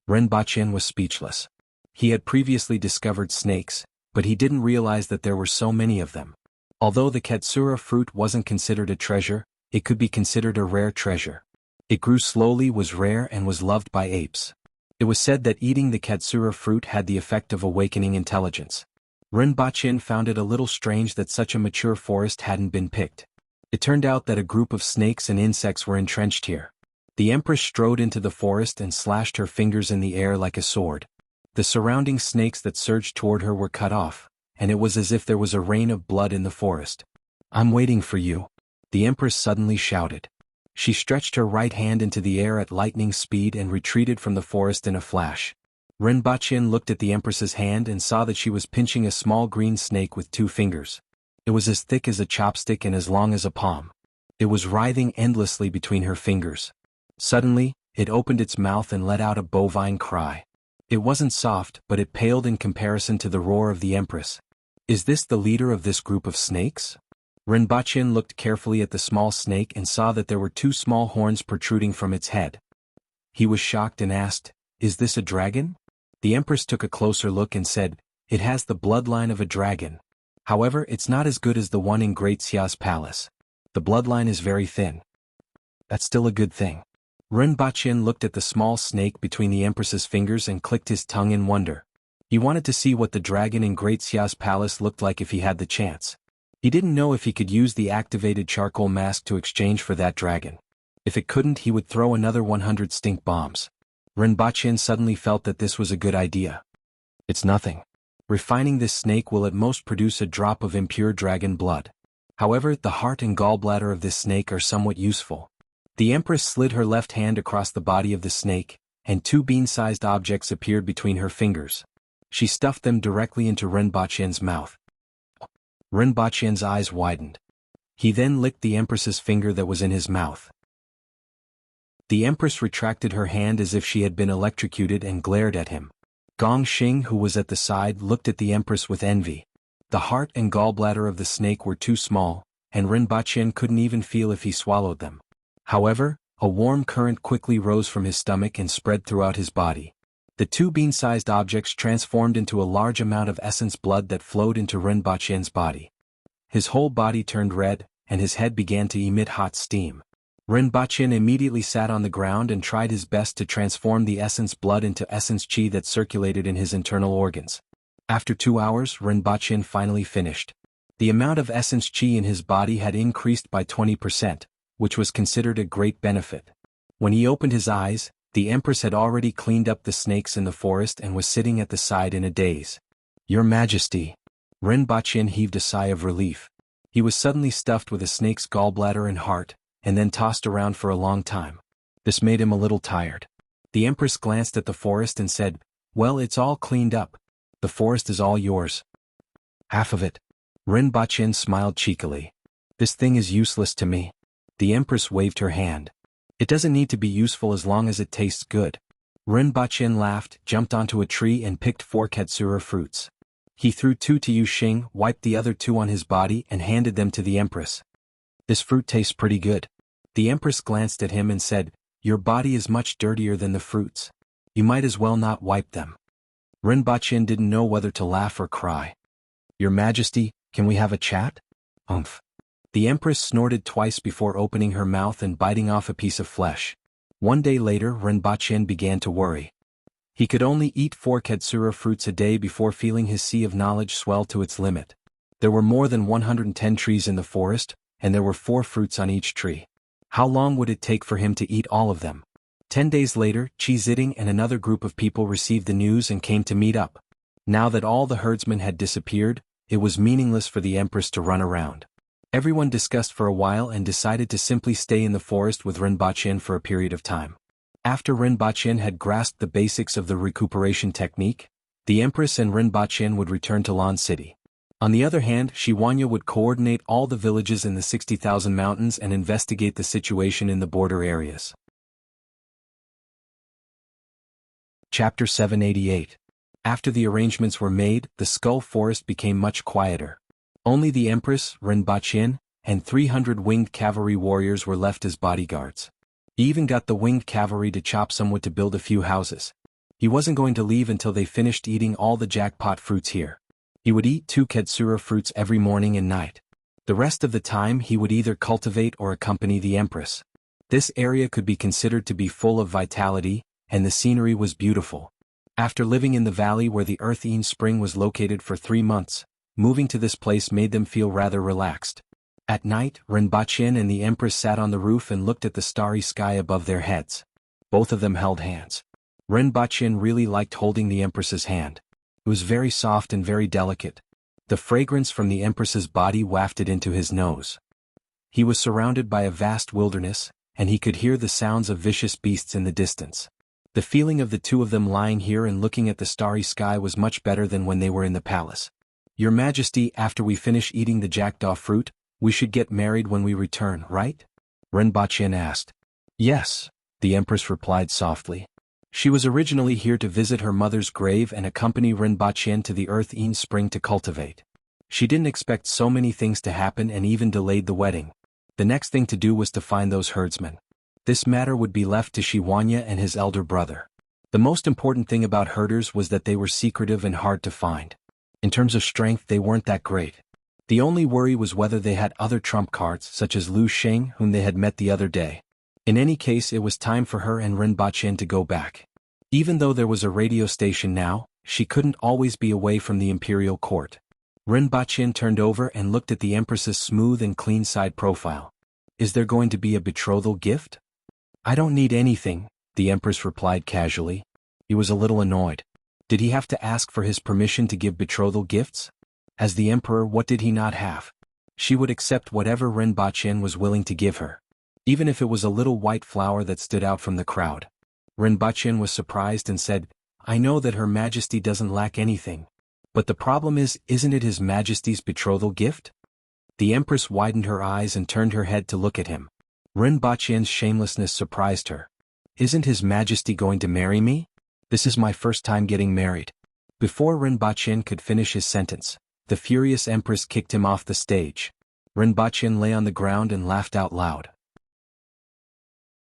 Rinpoche was speechless. He had previously discovered snakes, but he didn't realize that there were so many of them. Although the Katsura fruit wasn't considered a treasure, it could be considered a rare treasure. It grew slowly, was rare and was loved by apes. It was said that eating the Katsura fruit had the effect of awakening intelligence. Rinpoche found it a little strange that such a mature forest hadn't been picked. It turned out that a group of snakes and insects were entrenched here. The Empress strode into the forest and slashed her fingers in the air like a sword. The surrounding snakes that surged toward her were cut off, and it was as if there was a rain of blood in the forest. "I'm waiting for you," the Empress suddenly shouted. She stretched her right hand into the air at lightning speed and retreated from the forest in a flash. Rinpoche looked at the Empress's hand and saw that she was pinching a small green snake with 2 fingers. It was as thick as a chopstick and as long as a palm. It was writhing endlessly between her fingers. Suddenly, it opened its mouth and let out a bovine cry. It wasn't soft, but it paled in comparison to the roar of the Empress. "Is this the leader of this group of snakes?" Rinpoche looked carefully at the small snake and saw that there were 2 small horns protruding from its head. He was shocked and asked, "Is this a dragon?" The Empress took a closer look and said, It has the bloodline of a dragon. However, it's not as good as the one in Great Xia's palace. The bloodline is very thin. That's still a good thing. Rinpoche looked at the small snake between the Empress's fingers and clicked his tongue in wonder. He wanted to see what the dragon in Great Xia's palace looked like if he had the chance. He didn't know if he could use the activated charcoal mask to exchange for that dragon. If it couldn't, he would throw another 100 stink bombs. Rinpoche suddenly felt that this was a good idea. It's nothing. Refining this snake will at most produce a drop of impure dragon blood. However, the heart and gallbladder of this snake are somewhat useful. The Empress slid her left hand across the body of the snake, and two bean-sized objects appeared between her fingers. She stuffed them directly into Rinpoche's mouth. Rinpoche's eyes widened. He then licked the Empress's finger that was in his mouth. The Empress retracted her hand as if she had been electrocuted and glared at him. Gong Xing, who was at the side, looked at the Empress with envy. The heart and gallbladder of the snake were too small, and Rinpoche couldn't even feel if he swallowed them. However, a warm current quickly rose from his stomach and spread throughout his body. The two bean-sized objects transformed into a large amount of essence blood that flowed into Rinpoche's body. His whole body turned red, and his head began to emit hot steam. Rinpoche immediately sat on the ground and tried his best to transform the essence blood into essence qi that circulated in his internal organs. After 2 hours, Rinpoche finally finished. The amount of essence qi in his body had increased by 20%, which was considered a great benefit. When he opened his eyes, the Empress had already cleaned up the snakes in the forest and was sitting at the side in a daze. "Your Majesty." Rinpoche heaved a sigh of relief. He was suddenly stuffed with a snake's gallbladder and heart, and then tossed around for a long time. This made him a little tired. The Empress glanced at the forest and said, "Well, it's all cleaned up. The forest is all yours." "Half of it." Rinpoche smiled cheekily. "This thing is useless to me." The Empress waved her hand. "It doesn't need to be useful as long as it tastes good." Rinpoche laughed, jumped onto a tree and picked 4 katsura fruits. He threw 2 to Yu Xing, wiped the other 2 on his body and handed them to the Empress. "This fruit tastes pretty good." The Empress glanced at him and said, "Your body is much dirtier than the fruits. You might as well not wipe them." Rinpoche didn't know whether to laugh or cry. "Your Majesty, can we have a chat?" "Umph." The Empress snorted twice before opening her mouth and biting off a piece of flesh. One day later, Rinpoche began to worry. He could only eat 4 katsura fruits a day before feeling his sea of knowledge swell to its limit. There were more than 110 trees in the forest, and there were 4 fruits on each tree. How long would it take for him to eat all of them? 10 days later, Chi Zitting and another group of people received the news and came to meet up. Now that all the herdsmen had disappeared, it was meaningless for the Empress to run around. Everyone discussed for a while and decided to simply stay in the forest with Rinpoche for a period of time. After Rinpoche had grasped the basics of the recuperation technique, the Empress and Rinpoche would return to Lan City. On the other hand, Xiwanya would coordinate all the villages in the 60,000 mountains and investigate the situation in the border areas. Chapter 788. After the arrangements were made, the Skull Forest became much quieter. Only the Empress, Rinpoche, and 300 winged cavalry warriors were left as bodyguards. He even got the winged cavalry to chop some wood to build a few houses. He wasn't going to leave until they finished eating all the jackpot fruits here. He would eat 2 katsura fruits every morning and night. The rest of the time he would either cultivate or accompany the Empress. This area could be considered to be full of vitality, and the scenery was beautiful. After living in the valley where the Earth-Een spring was located for 3 months, moving to this place made them feel rather relaxed. At night, Rinpoche and the Empress sat on the roof and looked at the starry sky above their heads. Both of them held hands. Rinpoche really liked holding the Empress's hand. It was very soft and very delicate. The fragrance from the Empress's body wafted into his nose. He was surrounded by a vast wilderness, and he could hear the sounds of vicious beasts in the distance. The feeling of the two of them lying here and looking at the starry sky was much better than when they were in the palace. "Your Majesty, after we finish eating the jackdaw fruit, we should get married when we return, right?" Rinpoche asked. "Yes," the Empress replied softly. She was originally here to visit her mother's grave and accompany Rinpoche to the Earth-Een spring to cultivate. She didn't expect so many things to happen and even delayed the wedding. The next thing to do was to find those herdsmen. This matter would be left to Xiwanya and his elder brother. The most important thing about herders was that they were secretive and hard to find. In terms of strength they weren't that great. The only worry was whether they had other trump cards such as Lu Sheng whom they had met the other day. In any case it was time for her and Rinpoche to go back. Even though there was a radio station now, she couldn't always be away from the imperial court. Rinpoche turned over and looked at the Empress's smooth and clean side profile. Is there going to be a betrothal gift? I don't need anything, the Empress replied casually. He was a little annoyed. Did he have to ask for his permission to give betrothal gifts? As the Emperor, what did he not have? She would accept whatever Rinpoche was willing to give her. Even if it was a little white flower that stood out from the crowd. Rinpoche was surprised and said, I know that Her Majesty doesn't lack anything. But the problem is, isn't it His Majesty's betrothal gift? The Empress widened her eyes and turned her head to look at him. Rinpoche's shamelessness surprised her. Isn't His Majesty going to marry me? This is my first time getting married. Before Rinpoche could finish his sentence, the furious Empress kicked him off the stage. Rinpoche lay on the ground and laughed out loud.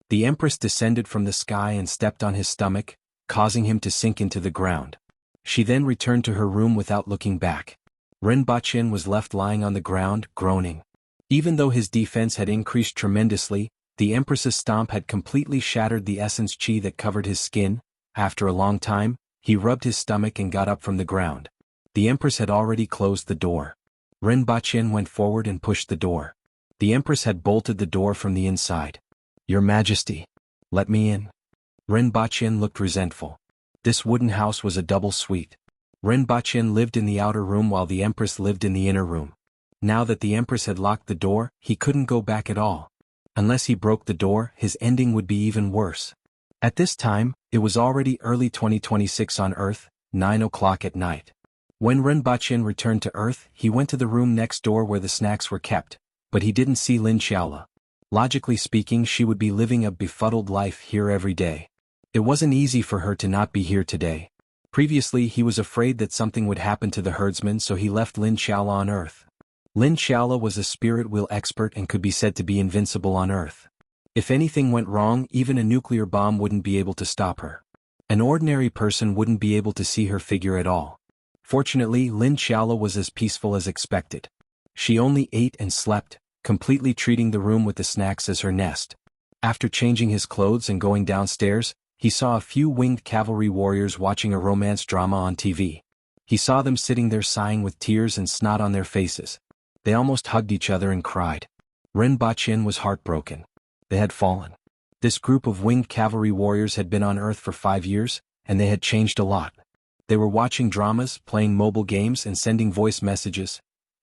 The Empress descended from the sky and stepped on his stomach, causing him to sink into the ground. She then returned to her room without looking back. Rinpoche was left lying on the ground, groaning. Even though his defense had increased tremendously, the Empress's stomp had completely shattered the essence chi that covered his skin. After a long time, he rubbed his stomach and got up from the ground. The Empress had already closed the door. Rinpoche went forward and pushed the door. The Empress had bolted the door from the inside. Your Majesty, let me in. Rinpoche looked resentful. This wooden house was a double suite. Rinpoche lived in the outer room while the Empress lived in the inner room. Now that the Empress had locked the door, he couldn't go back at all. Unless he broke the door, his ending would be even worse. At this time, it was already early 2026 on Earth, 9 o'clock at night. When Rinpoche returned to Earth, he went to the room next door where the snacks were kept, but he didn't see Lin Xiaola. Logically speaking, she would be living a befuddled life here every day. It wasn't easy for her to not be here today. Previously he was afraid that something would happen to the herdsman, so he left Lin Xiaola on Earth. Lin Xiaola was a spirit wheel expert and could be said to be invincible on Earth. If anything went wrong, even a nuclear bomb wouldn't be able to stop her. An ordinary person wouldn't be able to see her figure at all. Fortunately, Lin Xiaola was as peaceful as expected. She only ate and slept, completely treating the room with the snacks as her nest. After changing his clothes and going downstairs, he saw a few winged cavalry warriors watching a romance drama on TV. He saw them sitting there sighing with tears and snot on their faces. They almost hugged each other and cried. Rinpoche was heartbroken. They had fallen. This group of winged cavalry warriors had been on Earth for 5 years, and they had changed a lot. They were watching dramas, playing mobile games and sending voice messages.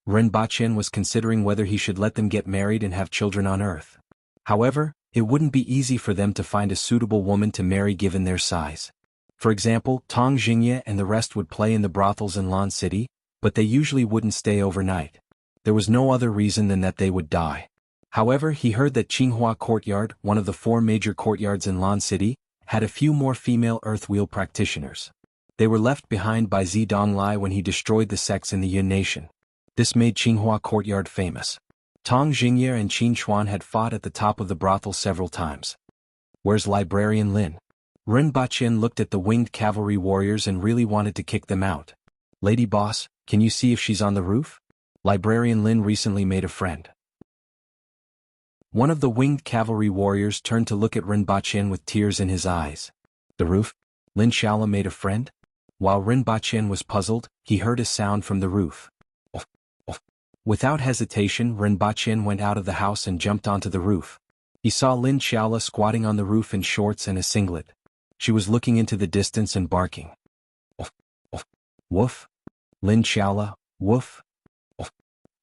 Rinpoche was considering whether he should let them get married and have children on Earth. However, it wouldn't be easy for them to find a suitable woman to marry given their size. For example, Tong Jingye and the rest would play in the brothels in Lan City, but they usually wouldn't stay overnight. There was no other reason than that they would die. However, he heard that Qinghua Courtyard, one of the 4 major courtyards in Lan City, had a few more female earth wheel practitioners. They were left behind by Zidonglai when he destroyed the sects in the Yun Nation. This made Qinghua Courtyard famous. Tong Jingye and Qin Chuan had fought at the top of the brothel several times. Where's Librarian Lin? Rinpoche looked at the winged cavalry warriors and really wanted to kick them out. Lady boss, can you see if she's on the roof? Librarian Lin recently made a friend. One of the winged cavalry warriors turned to look at Rinpoche with tears in his eyes. The roof? Lin Xiaola made a friend? While Rinpoche was puzzled, he heard a sound from the roof. Without hesitation, Rinpoche went out of the house and jumped onto the roof. He saw Lin Xiaola squatting on the roof in shorts and a singlet. She was looking into the distance and barking. Woof. Lin Xiaola, woof.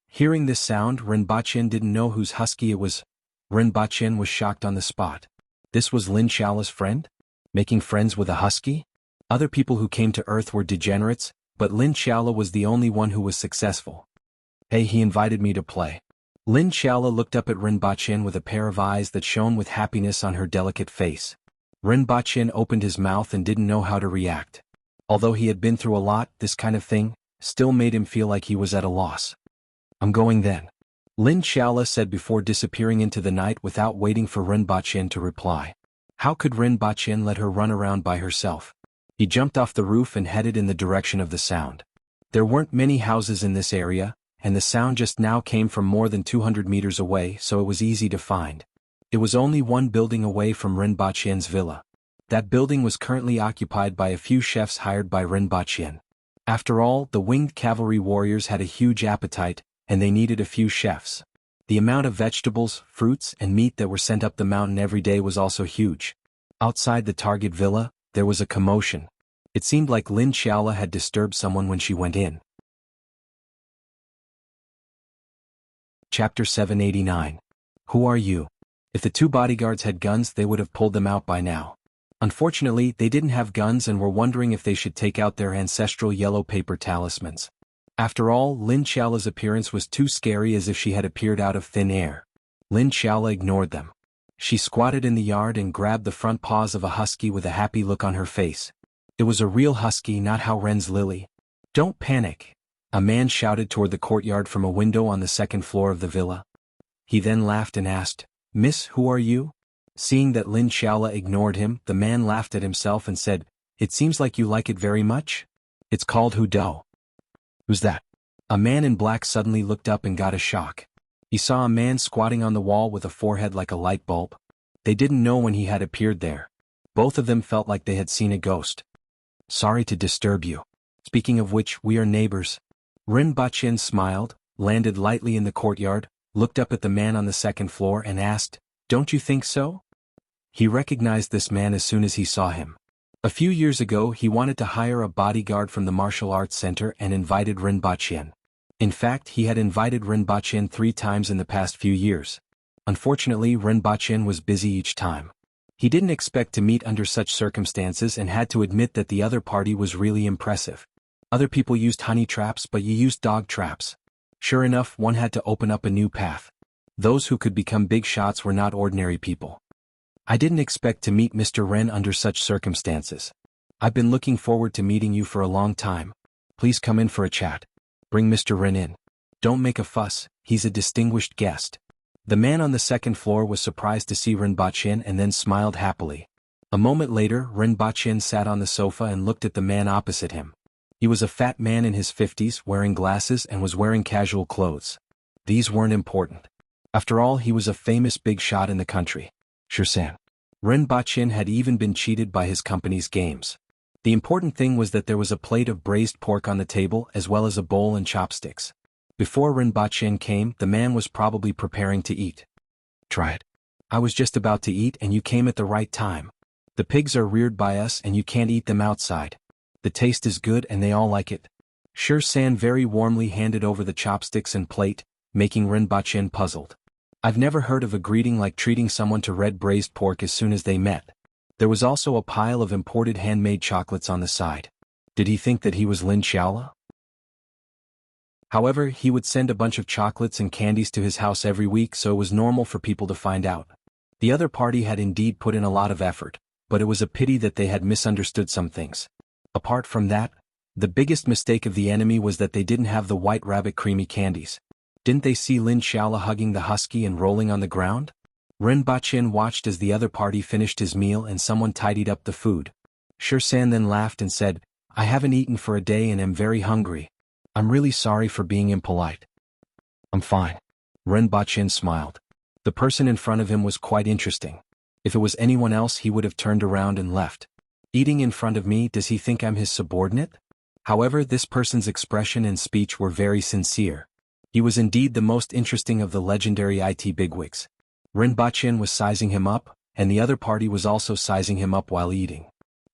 Hearing this sound, Rinpoche didn't know whose husky it was. Rinpoche was shocked on the spot. This was Lin Xiaola's friend? Making friends with a husky? Other people who came to Earth were degenerates, but Lin Xiaola was the only one who was successful. Hey, he invited me to play. Lin Xiaola looked up at Rinpoche with a pair of eyes that shone with happiness on her delicate face. Rinpoche opened his mouth and didn't know how to react. Although he had been through a lot, this kind of thing still made him feel like he was at a loss. I'm going then. Lin Xiaola said before disappearing into the night without waiting for Rinpoche to reply. How could Rinpoche let her run around by herself? He jumped off the roof and headed in the direction of the sound. There weren't many houses in this area, and the sound just now came from more than 200 meters away, so it was easy to find. It was only one building away from Rinpoche's villa. That building was currently occupied by a few chefs hired by Rinpoche. After all, the winged cavalry warriors had a huge appetite, and they needed a few chefs. The amount of vegetables, fruits, and meat that were sent up the mountain every day was also huge. Outside the target villa, there was a commotion. It seemed like Lin Xiaola had disturbed someone when she went in. Chapter 789. Who are you? If the two bodyguards had guns, they would have pulled them out by now. Unfortunately, they didn't have guns and were wondering if they should take out their ancestral yellow paper talismans. After all, Lin Xiaola's appearance was too scary, as if she had appeared out of thin air. Lin Xiaola ignored them. She squatted in the yard and grabbed the front paws of a husky with a happy look on her face. It was a real husky, not Hao Ren's Lily. "Don't panic," a man shouted toward the courtyard from a window on the second floor of the villa. He then laughed and asked, "Miss, who are you?" Seeing that Lin Xiaola ignored him, the man laughed at himself and said, "It seems like you like it very much? It's called Hudo." "Who's that?" A man in black suddenly looked up and got a shock. He saw a man squatting on the wall with a forehead like a light bulb. They didn't know when he had appeared there. Both of them felt like they had seen a ghost. "Sorry to disturb you. Speaking of which, we are neighbors." Rinpoche smiled, landed lightly in the courtyard, looked up at the man on the second floor and asked, "Don't you think so?" He recognized this man as soon as he saw him. A few years ago he wanted to hire a bodyguard from the martial arts center and invited Rinpoche. In fact, he had invited Rinpoche 3 times in the past few years. Unfortunately, Rinpoche was busy each time. He didn't expect to meet under such circumstances and had to admit that the other party was really impressive. Other people used honey traps, but you used dog traps. Sure enough, one had to open up a new path. Those who could become big shots were not ordinary people. "I didn't expect to meet Mr. Ren under such circumstances. I've been looking forward to meeting you for a long time. Please come in for a chat. Bring Mr. Ren in. Don't make a fuss, he's a distinguished guest." The man on the second floor was surprised to see Rinpoche and then smiled happily. A moment later, Rinpoche sat on the sofa and looked at the man opposite him. He was a fat man in his 50s, wearing glasses and was wearing casual clothes. These weren't important. After all, he was a famous big shot in the country. Sure. Rinpoche had even been cheated by his company's games. The important thing was that there was a plate of braised pork on the table as well as a bowl and chopsticks. Before Rinpoche came, the man was probably preparing to eat. "Try it. I was just about to eat and you came at the right time. The pigs are reared by us and you can't eat them outside. The taste is good and they all like it." San very warmly handed over the chopsticks and plate, making Rinpoche puzzled. "I've never heard of a greeting like treating someone to red braised pork as soon as they met." There was also a pile of imported handmade chocolates on the side. Did he think that he was Lin Xiaola? However, he would send a bunch of chocolates and candies to his house every week, so it was normal for people to find out. The other party had indeed put in a lot of effort, but it was a pity that they had misunderstood some things. Apart from that, the biggest mistake of the enemy was that they didn't have the white rabbit creamy candies. Didn't they see Lin Xiaola hugging the husky and rolling on the ground? Rinpoche watched as the other party finished his meal and someone tidied up the food. San then laughed and said, "I haven't eaten for a day and am very hungry. I'm really sorry for being impolite." "I'm fine." Rinpoche smiled. The person in front of him was quite interesting. If it was anyone else, he would have turned around and left. "Eating in front of me, does he think I'm his subordinate?" However, this person's expression and speech were very sincere. He was indeed the most interesting of the legendary IT bigwigs. Rinpoche was sizing him up, and the other party was also sizing him up while eating.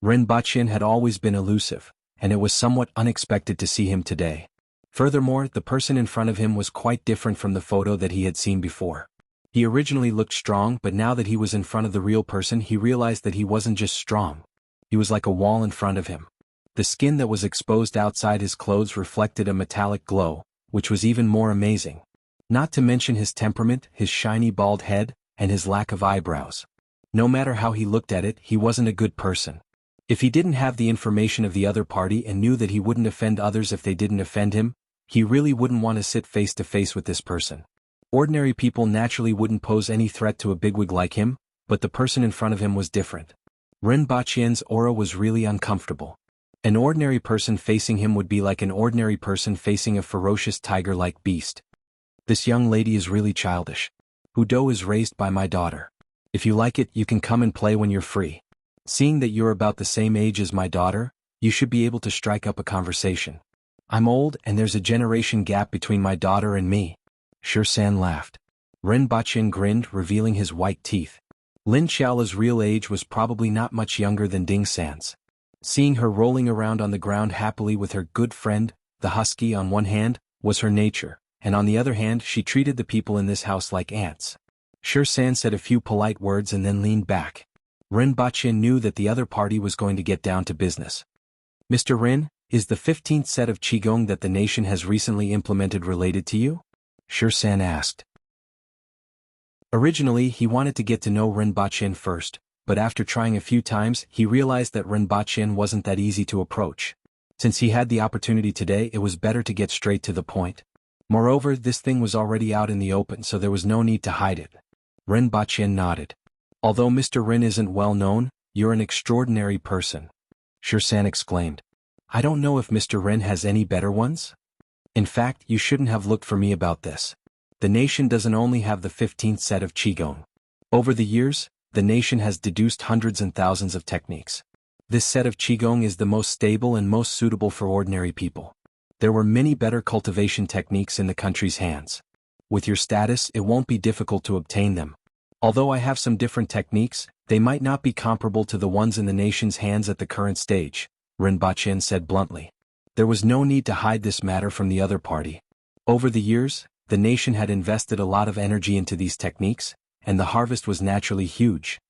Rinpoche had always been elusive, and it was somewhat unexpected to see him today. Furthermore, the person in front of him was quite different from the photo that he had seen before. He originally looked strong, but now that he was in front of the real person, he realized that he wasn't just strong. He was like a wall in front of him. The skin that was exposed outside his clothes reflected a metallic glow, which was even more amazing. Not to mention his temperament, his shiny bald head, and his lack of eyebrows. No matter how he looked at it, he wasn't a good person. If he didn't have the information of the other party and knew that he wouldn't offend others if they didn't offend him, he really wouldn't want to sit face to face with this person. Ordinary people naturally wouldn't pose any threat to a bigwig like him, but the person in front of him was different. Rinpoche's aura was really uncomfortable. An ordinary person facing him would be like an ordinary person facing a ferocious tiger-like beast. This young lady is really childish. Hudo is raised by my daughter. If you like it, you can come and play when you're free. Seeing that you're about the same age as my daughter, you should be able to strike up a conversation. I'm old and there's a generation gap between my daughter and me. Shirsan laughed. Rinpoche grinned, revealing his white teeth. Lin Xiaola's real age was probably not much younger than Ding San's. Seeing her rolling around on the ground happily with her good friend, the husky on one hand, was her nature, and on the other hand she treated the people in this house like ants. Shirsan said a few polite words and then leaned back. Rinpoche knew that the other party was going to get down to business. Mr. Rin, is the 15th set of Qigong that the nation has recently implemented related to you? Shirsan asked. Originally he wanted to get to know Rinpoche first, but after trying a few times he realized that Rinpoche wasn't that easy to approach. Since he had the opportunity today, it was better to get straight to the point. Moreover, this thing was already out in the open, so there was no need to hide it. Rinpoche nodded. Although Mr. Rin isn't well known, you're an extraordinary person. Shirsan exclaimed. I don't know if Mr. Rin has any better ones? In fact, you shouldn't have looked for me about this. The nation doesn't only have the 15th set of Qigong. Over the years, the nation has deduced hundreds and thousands of techniques. This set of Qigong is the most stable and most suitable for ordinary people. There were many better cultivation techniques in the country's hands. With your status, it won't be difficult to obtain them. Although I have some different techniques, they might not be comparable to the ones in the nation's hands at the current stage, Rinpoche said bluntly. There was no need to hide this matter from the other party. Over the years, the nation had invested a lot of energy into these techniques, and the harvest was naturally huge.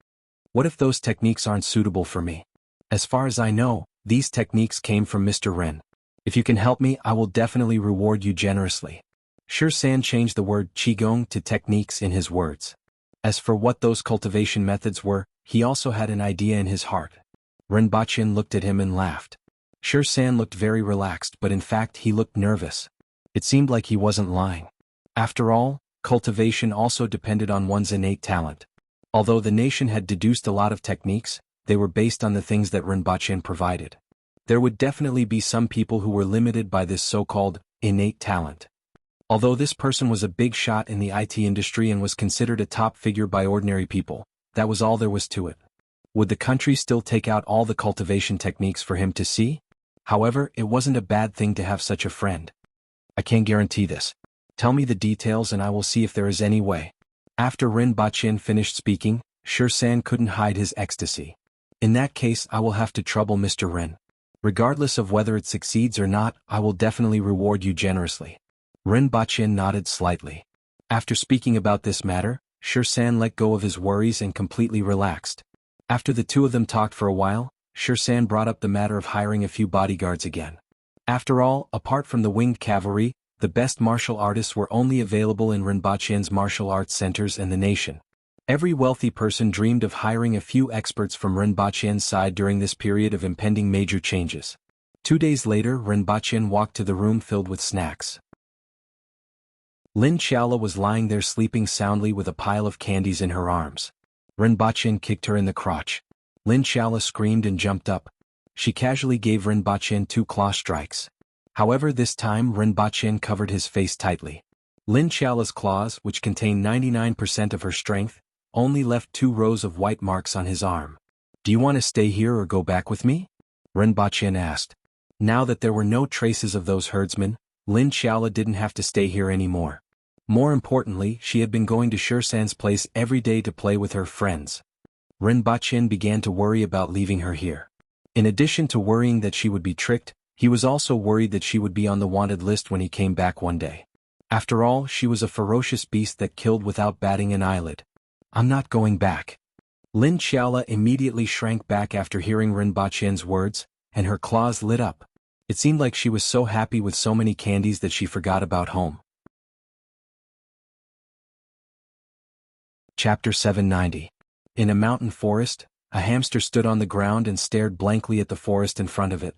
What if those techniques aren't suitable for me? As far as I know, these techniques came from Mr. Ren. If you can help me, I will definitely reward you generously. Shirsan changed the word Qigong to techniques in his words. As for what those cultivation methods were, he also had an idea in his heart. Rinpoche looked at him and laughed. Shirsan looked very relaxed, but in fact he looked nervous. It seemed like he wasn't lying. After all, cultivation also depended on one's innate talent. Although the nation had deduced a lot of techniques, they were based on the things that Rinpoche provided. There would definitely be some people who were limited by this so-called innate talent. Although this person was a big shot in the IT industry and was considered a top figure by ordinary people, that was all there was to it. Would the country still take out all the cultivation techniques for him to see? However, it wasn't a bad thing to have such a friend. I can't guarantee this. Tell me the details and I will see if there is any way. After Rinpoche finished speaking, Shirsan couldn't hide his ecstasy. In that case, I will have to trouble Mr. Ren. Regardless of whether it succeeds or not, I will definitely reward you generously. Rinpoche nodded slightly. After speaking about this matter, Shirsan let go of his worries and completely relaxed. After the two of them talked for a while, Shirsan brought up the matter of hiring a few bodyguards again. After all, apart from the winged cavalry, the best martial artists were only available in Rinpoche's martial arts centers in the nation. Every wealthy person dreamed of hiring a few experts from Rinpoche's side during this period of impending major changes. 2 days later, Rinpoche walked to the room filled with snacks. Lin Xiaola was lying there sleeping soundly with a pile of candies in her arms. Rinpoche kicked her in the crotch. Lin Xiaola screamed and jumped up. She casually gave Rinpoche 2 claw strikes. However, this time Rinpoche covered his face tightly. Lin Xiaola's claws, which contained 99% of her strength, only left 2 rows of white marks on his arm. Do you want to stay here or go back with me? Rinpoche asked. Now that there were no traces of those herdsmen, Lin Xiaola didn't have to stay here anymore. More importantly, she had been going to Shirsan's place every day to play with her friends. Rinpoche began to worry about leaving her here. In addition to worrying that she would be tricked, he was also worried that she would be on the wanted list when he came back one day. After all, she was a ferocious beast that killed without batting an eyelid. I'm not going back. Lin Xiaola immediately shrank back after hearing Rinpoche's words, and her claws lit up. It seemed like she was so happy with so many candies that she forgot about home. Chapter 790. In a mountain forest, a hamster stood on the ground and stared blankly at the forest in front of it.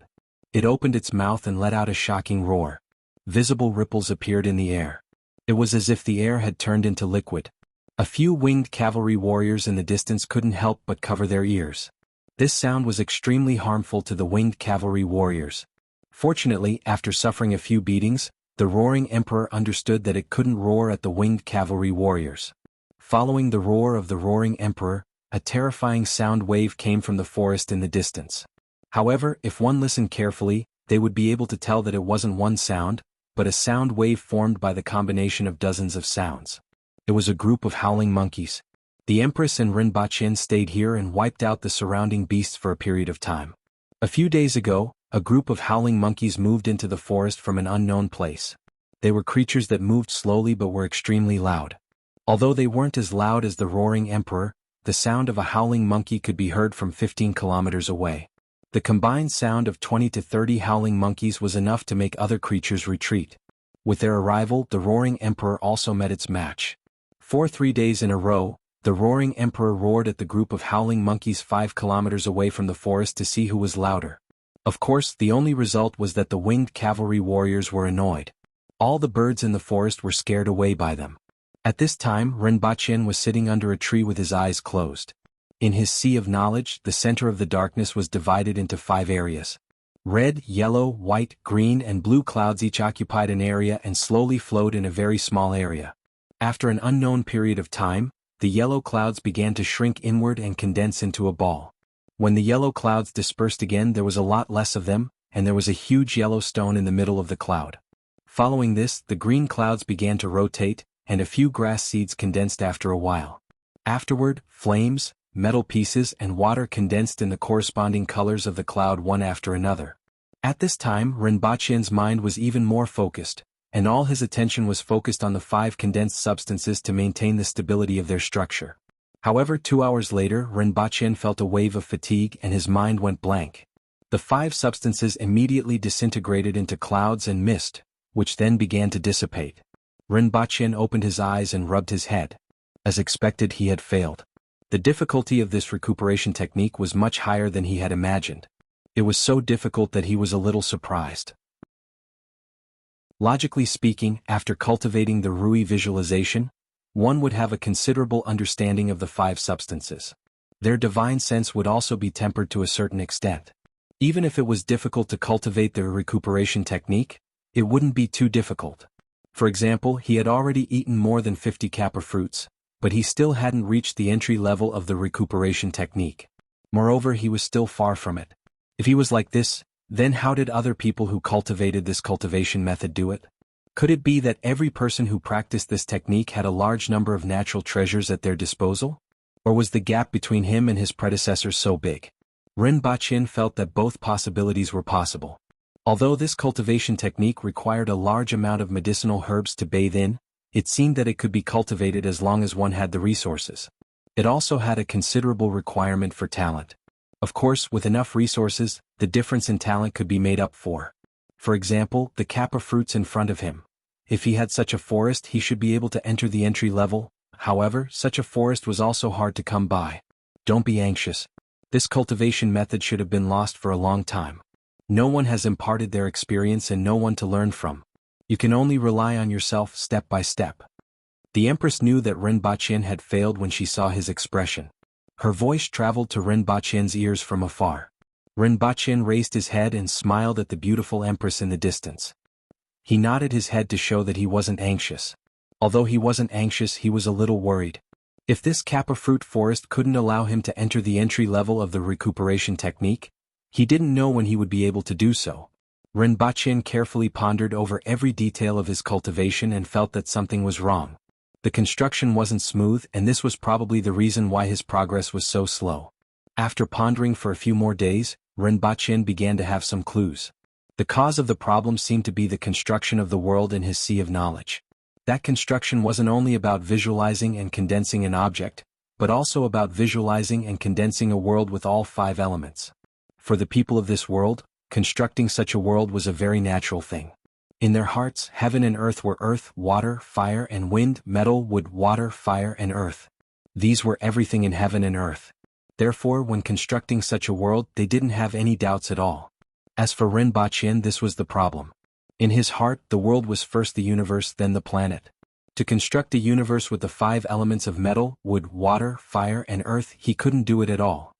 It opened its mouth and let out a shocking roar. Visible ripples appeared in the air. It was as if the air had turned into liquid. A few winged cavalry warriors in the distance couldn't help but cover their ears. This sound was extremely harmful to the winged cavalry warriors. Fortunately, after suffering a few beatings, the roaring emperor understood that it couldn't roar at the winged cavalry warriors. Following the roar of the roaring emperor, a terrifying sound wave came from the forest in the distance. However, if one listened carefully, they would be able to tell that it wasn't one sound, but a sound wave formed by the combination of dozens of sounds. It was a group of howling monkeys. The Empress and Rinpoche stayed here and wiped out the surrounding beasts for a period of time. A few days ago, a group of howling monkeys moved into the forest from an unknown place. They were creatures that moved slowly but were extremely loud. Although they weren't as loud as the roaring emperor, the sound of a howling monkey could be heard from 15 kilometers away. The combined sound of 20 to 30 howling monkeys was enough to make other creatures retreat. With their arrival, the roaring emperor also met its match. For 3 days in a row, the roaring emperor roared at the group of howling monkeys 5 kilometers away from the forest to see who was louder. Of course, the only result was that the winged cavalry warriors were annoyed. All the birds in the forest were scared away by them. At this time, Rinpoche was sitting under a tree with his eyes closed. In his sea of knowledge, the center of the darkness was divided into 5 areas. Red, yellow, white, green, and blue clouds each occupied an area and slowly flowed in a very small area. After an unknown period of time, the yellow clouds began to shrink inward and condense into a ball. When the yellow clouds dispersed again, there was a lot less of them, and there was a huge yellow stone in the middle of the cloud. Following this, the green clouds began to rotate, and a few grass seeds condensed after a while. Afterward, flames, metal pieces, and water condensed in the corresponding colors of the cloud one after another. At this time, Rinpoche's mind was even more focused, and all his attention was focused on the 5 condensed substances to maintain the stability of their structure. However, 2 hours later, Rinpoche felt a wave of fatigue and his mind went blank. The 5 substances immediately disintegrated into clouds and mist, which then began to dissipate. Rinpoche opened his eyes and rubbed his head. As expected, he had failed. The difficulty of this recuperation technique was much higher than he had imagined. It was so difficult that he was a little surprised. Logically speaking, after cultivating the Rui visualization, one would have a considerable understanding of the 5 substances. Their divine sense would also be tempered to a certain extent. Even if it was difficult to cultivate the recuperation technique, it wouldn't be too difficult. For example, he had already eaten more than 50 kappa fruits, but he still hadn't reached the entry level of the recuperation technique. Moreover, he was still far from it. If he was like this, then how did other people who cultivated this cultivation method do it? Could it be that every person who practiced this technique had a large number of natural treasures at their disposal? Or was the gap between him and his predecessors so big? Rinpoche felt that both possibilities were possible. Although this cultivation technique required a large amount of medicinal herbs to bathe in, it seemed that it could be cultivated as long as one had the resources. It also had a considerable requirement for talent. Of course, with enough resources, the difference in talent could be made up for. For example, the kappa fruits in front of him. If he had such a forest, he should be able to enter the entry level. However, such a forest was also hard to come by. Don't be anxious. This cultivation method should have been lost for a long time. No one has imparted their experience and no one to learn from. You can only rely on yourself step by step. The Empress knew that Rinpoche had failed when she saw his expression. Her voice traveled to Rinpoche's ears from afar. Rinpoche raised his head and smiled at the beautiful Empress in the distance. He nodded his head to show that he wasn't anxious. Although he wasn't anxious, he was a little worried. If this kappa fruit forest couldn't allow him to enter the entry level of the recuperation technique, he didn't know when he would be able to do so. Rinpoche carefully pondered over every detail of his cultivation and felt that something was wrong. The construction wasn't smooth, and this was probably the reason why his progress was so slow. After pondering for a few more days, Rinpoche began to have some clues. The cause of the problem seemed to be the construction of the world in his sea of knowledge. That construction wasn't only about visualizing and condensing an object, but also about visualizing and condensing a world with all 5 elements. For the people of this world, constructing such a world was a very natural thing. In their hearts, heaven and earth were earth, water, fire and wind, metal, wood, water, fire and earth. These were everything in heaven and earth. Therefore, when constructing such a world, they didn't have any doubts at all. As for Rinpoche, this was the problem. In his heart, the world was first the universe, then the planet. To construct a universe with the 5 elements of metal, wood, water, fire and earth, he couldn't do it at all.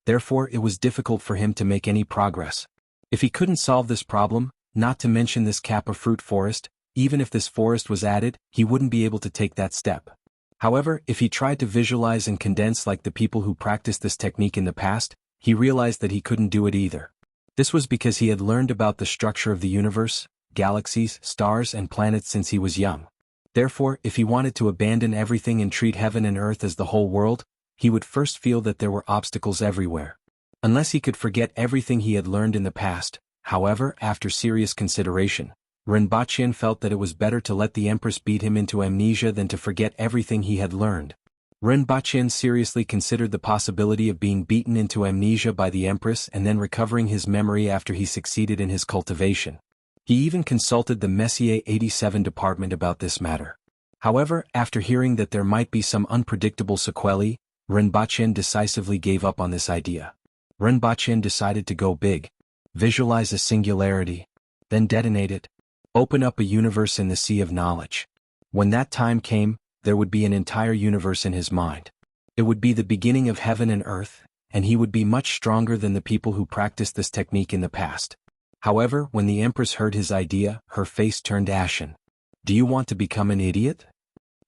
Therefore it was difficult for him to make any progress. If he couldn't solve this problem, not to mention this Kappa fruit forest, even if this forest was added, he wouldn't be able to take that step. However, if he tried to visualize and condense like the people who practiced this technique in the past, he realized that he couldn't do it either. This was because he had learned about the structure of the universe, galaxies, stars and planets since he was young. Therefore, if he wanted to abandon everything and treat heaven and earth as the whole world, he would first feel that there were obstacles everywhere. Unless he could forget everything he had learned in the past. However, after serious consideration, Rinpoche felt that it was better to let the Empress beat him into amnesia than to forget everything he had learned. Rinpoche seriously considered the possibility of being beaten into amnesia by the Empress and then recovering his memory after he succeeded in his cultivation. He even consulted the Messier 87 department about this matter. However, after hearing that there might be some unpredictable sequelae, Rinpoche decisively gave up on this idea. Rinpoche decided to go big. Visualize a singularity. Then detonate it. Open up a universe in the sea of knowledge. When that time came, there would be an entire universe in his mind. It would be the beginning of heaven and earth, and he would be much stronger than the people who practiced this technique in the past. However, when the Empress heard his idea, her face turned ashen. Do you want to become an idiot?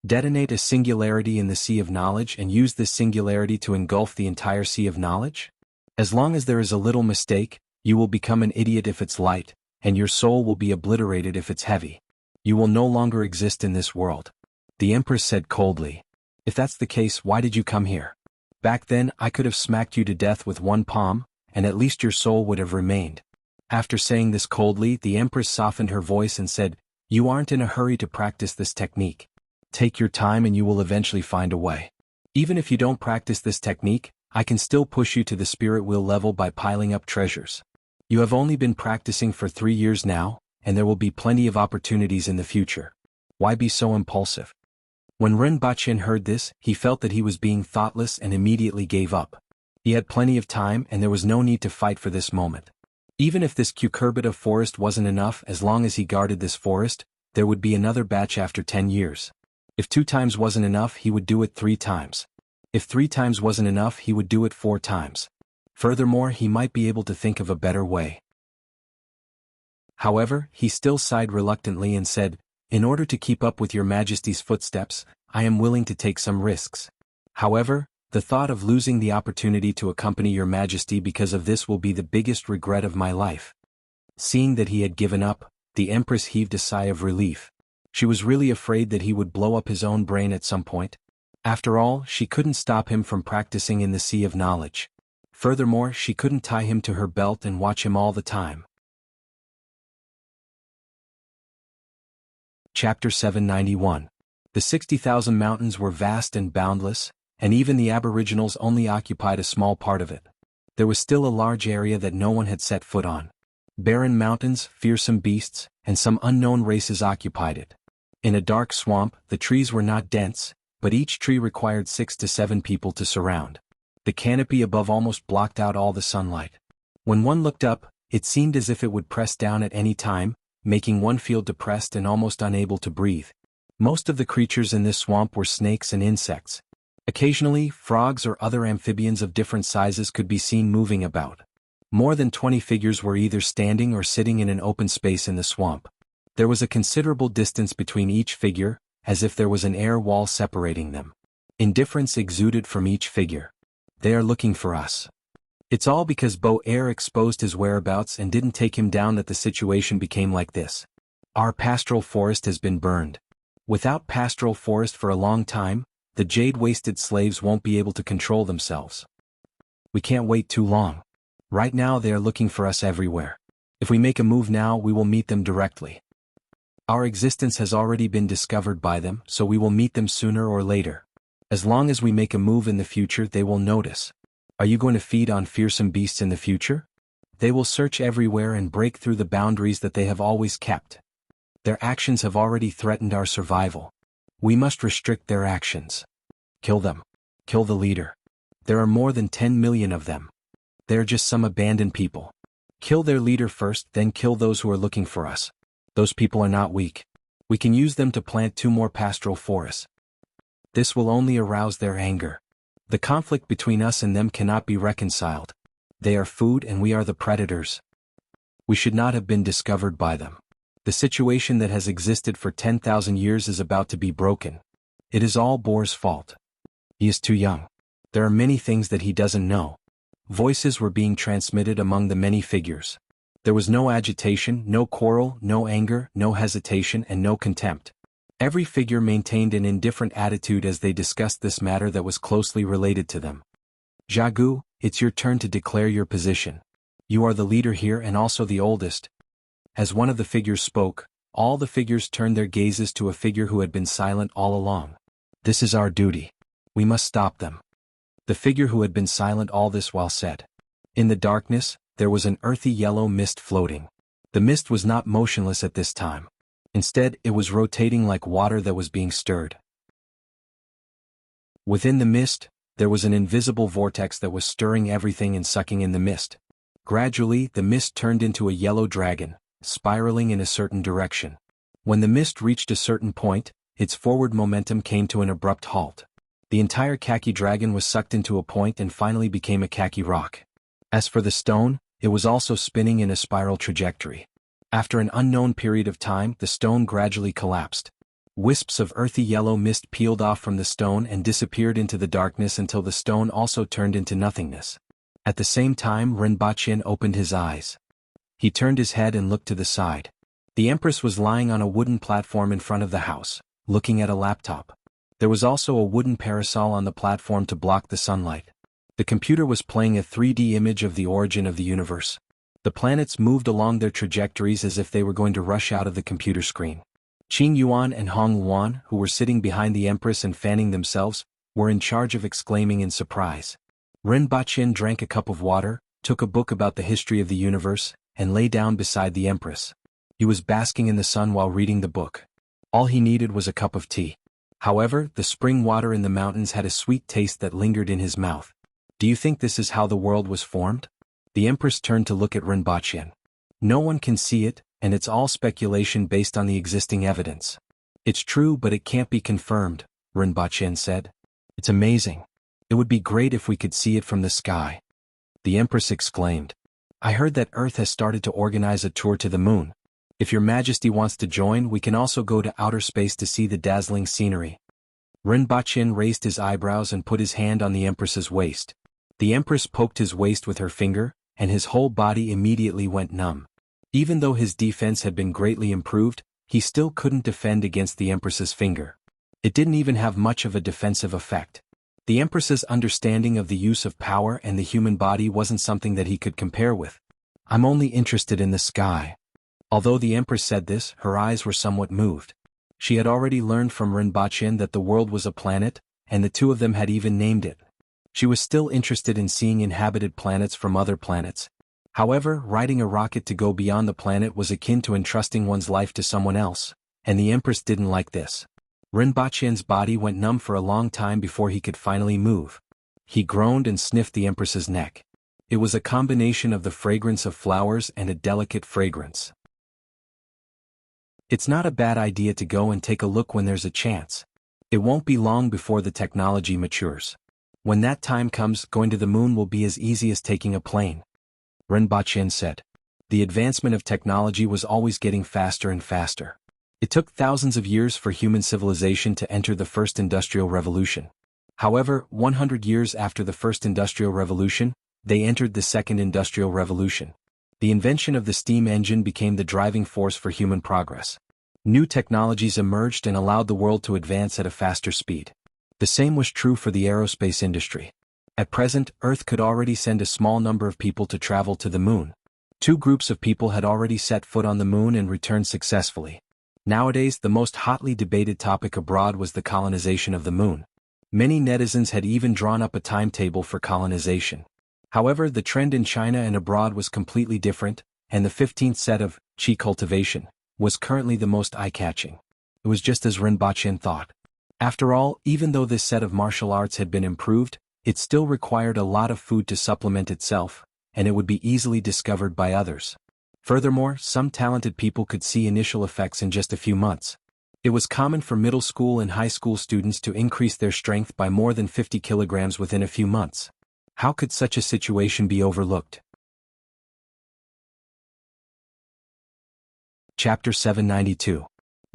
Detonate a singularity in the sea of knowledge and use this singularity to engulf the entire sea of knowledge? As long as there is a little mistake, you will become an idiot if it's light, and your soul will be obliterated if it's heavy. You will no longer exist in this world. The Empress said coldly. If that's the case, why did you come here? Back then, I could have smacked you to death with one palm, and at least your soul would have remained. After saying this coldly, the Empress softened her voice and said, You aren't in a hurry to practice this technique. Take your time and you will eventually find a way. Even if you don't practice this technique, I can still push you to the spirit wheel level by piling up treasures. You have only been practicing for 3 years now, and there will be plenty of opportunities in the future. Why be so impulsive? When Rinpoche heard this, he felt that he was being thoughtless and immediately gave up. He had plenty of time and there was no need to fight for this moment. Even if this cucurbita forest wasn't enough, as long as he guarded this forest, there would be another batch after 10 years. If 2 times wasn't enough, he would do it 3 times. If 3 times wasn't enough, he would do it 4 times. Furthermore, he might be able to think of a better way. However, he still sighed reluctantly and said, In order to keep up with your Majesty's footsteps, I am willing to take some risks. However, the thought of losing the opportunity to accompany your Majesty because of this will be the biggest regret of my life. Seeing that he had given up, the Empress heaved a sigh of relief. She was really afraid that he would blow up his own brain at some point. After all, she couldn't stop him from practicing in the sea of knowledge. Furthermore, she couldn't tie him to her belt and watch him all the time. Chapter 791. The 60,000 mountains were vast and boundless, and even the aboriginals only occupied a small part of it. There was still a large area that no one had set foot on. Barren mountains, fearsome beasts, and some unknown races occupied it. In a dark swamp, the trees were not dense, but each tree required 6 to 7 people to surround. The canopy above almost blocked out all the sunlight. When one looked up, it seemed as if it would press down at any time, making one feel depressed and almost unable to breathe. Most of the creatures in this swamp were snakes and insects. Occasionally, frogs or other amphibians of different sizes could be seen moving about. More than 20 figures were either standing or sitting in an open space in the swamp. There was a considerable distance between each figure, as if there was an air wall separating them. Indifference exuded from each figure. They are looking for us. It's all because Bo Air exposed his whereabouts and didn't take him down that the situation became like this. Our pastoral forest has been burned. Without pastoral forest for a long time, the jade-wasted slaves won't be able to control themselves. We can't wait too long. Right now they are looking for us everywhere. If we make a move now, we will meet them directly. Our existence has already been discovered by them, so we will meet them sooner or later. As long as we make a move in the future, they will notice. Are you going to feed on fearsome beasts in the future? They will search everywhere and break through the boundaries that they have always kept. Their actions have already threatened our survival. We must restrict their actions. Kill them. Kill the leader. There are more than 10 million of them. They are just some abandoned people. Kill their leader first, then kill those who are looking for us. Those people are not weak. We can use them to plant 2 more pastoral forests. This will only arouse their anger. The conflict between us and them cannot be reconciled. They are food and we are the predators. We should not have been discovered by them. The situation that has existed for 10,000 years is about to be broken. It is all Boar's fault. He is too young. There are many things that he doesn't know. Voices were being transmitted among the many figures. There was no agitation, no quarrel, no anger, no hesitation, and no contempt. Every figure maintained an indifferent attitude as they discussed this matter that was closely related to them. Jiagu, it's your turn to declare your position. You are the leader here and also the oldest. As one of the figures spoke, all the figures turned their gazes to a figure who had been silent all along. This is our duty. We must stop them. The figure who had been silent all this while said. In the darkness, there was an earthy yellow mist floating. The mist was not motionless at this time. Instead, it was rotating like water that was being stirred. Within the mist, there was an invisible vortex that was stirring everything and sucking in the mist. Gradually, the mist turned into a yellow dragon, spiraling in a certain direction. When the mist reached a certain point, its forward momentum came to an abrupt halt. The entire khaki dragon was sucked into a point and finally became a khaki rock. As for the stone, it was also spinning in a spiral trajectory. After an unknown period of time, the stone gradually collapsed. Wisps of earthy yellow mist peeled off from the stone and disappeared into the darkness until the stone also turned into nothingness. At the same time, Rinpoche opened his eyes. He turned his head and looked to the side. The Empress was lying on a wooden platform in front of the house, looking at a laptop. There was also a wooden parasol on the platform to block the sunlight. The computer was playing a 3D image of the origin of the universe. The planets moved along their trajectories as if they were going to rush out of the computer screen. Qing Yuan and Hong Luan, who were sitting behind the Empress and fanning themselves, were in charge of exclaiming in surprise. Rinpoche drank a cup of water, took a book about the history of the universe, and lay down beside the Empress. He was basking in the sun while reading the book. All he needed was a cup of tea. However, the spring water in the mountains had a sweet taste that lingered in his mouth. Do you think this is how the world was formed? The Empress turned to look at Rinpoche. No one can see it, and it's all speculation based on the existing evidence. It's true, but it can't be confirmed, Rinpoche said. It's amazing. It would be great if we could see it from the sky. The Empress exclaimed. I heard that Earth has started to organize a tour to the moon. If your Majesty wants to join, we can also go to outer space to see the dazzling scenery. Rinpoche raised his eyebrows and put his hand on the Empress's waist. The Empress poked his waist with her finger, and his whole body immediately went numb. Even though his defense had been greatly improved, he still couldn't defend against the Empress's finger. It didn't even have much of a defensive effect. The Empress's understanding of the use of power and the human body wasn't something that he could compare with. I'm only interested in the sky. Although the Empress said this, her eyes were somewhat moved. She had already learned from Rinpoche that the world was a planet, and the two of them had even named it. She was still interested in seeing inhabited planets from other planets. However, riding a rocket to go beyond the planet was akin to entrusting one's life to someone else, and the Empress didn't like this. Rinpoche's body went numb for a long time before he could finally move. He groaned and sniffed the Empress's neck. It was a combination of the fragrance of flowers and a delicate fragrance. It's not a bad idea to go and take a look when there's a chance. It won't be long before the technology matures. When that time comes, going to the moon will be as easy as taking a plane. Rinpoche said. The advancement of technology was always getting faster and faster. It took thousands of years for human civilization to enter the first industrial revolution. However, 100 years after the first industrial revolution, they entered the second industrial revolution. The invention of the steam engine became the driving force for human progress. New technologies emerged and allowed the world to advance at a faster speed. The same was true for the aerospace industry. At present, Earth could already send a small number of people to travel to the moon. 2 groups of people had already set foot on the moon and returned successfully. Nowadays, the most hotly debated topic abroad was the colonization of the moon. Many netizens had even drawn up a timetable for colonization. However, the trend in China and abroad was completely different, and the 15th set of qi cultivation was currently the most eye-catching. It was just as Rinpoche thought. After all, even though this set of martial arts had been improved, it still required a lot of food to supplement itself, and it would be easily discovered by others. Furthermore, some talented people could see initial effects in just a few months. It was common for middle school and high school students to increase their strength by more than 50 kilograms within a few months. How could such a situation be overlooked? Chapter 792.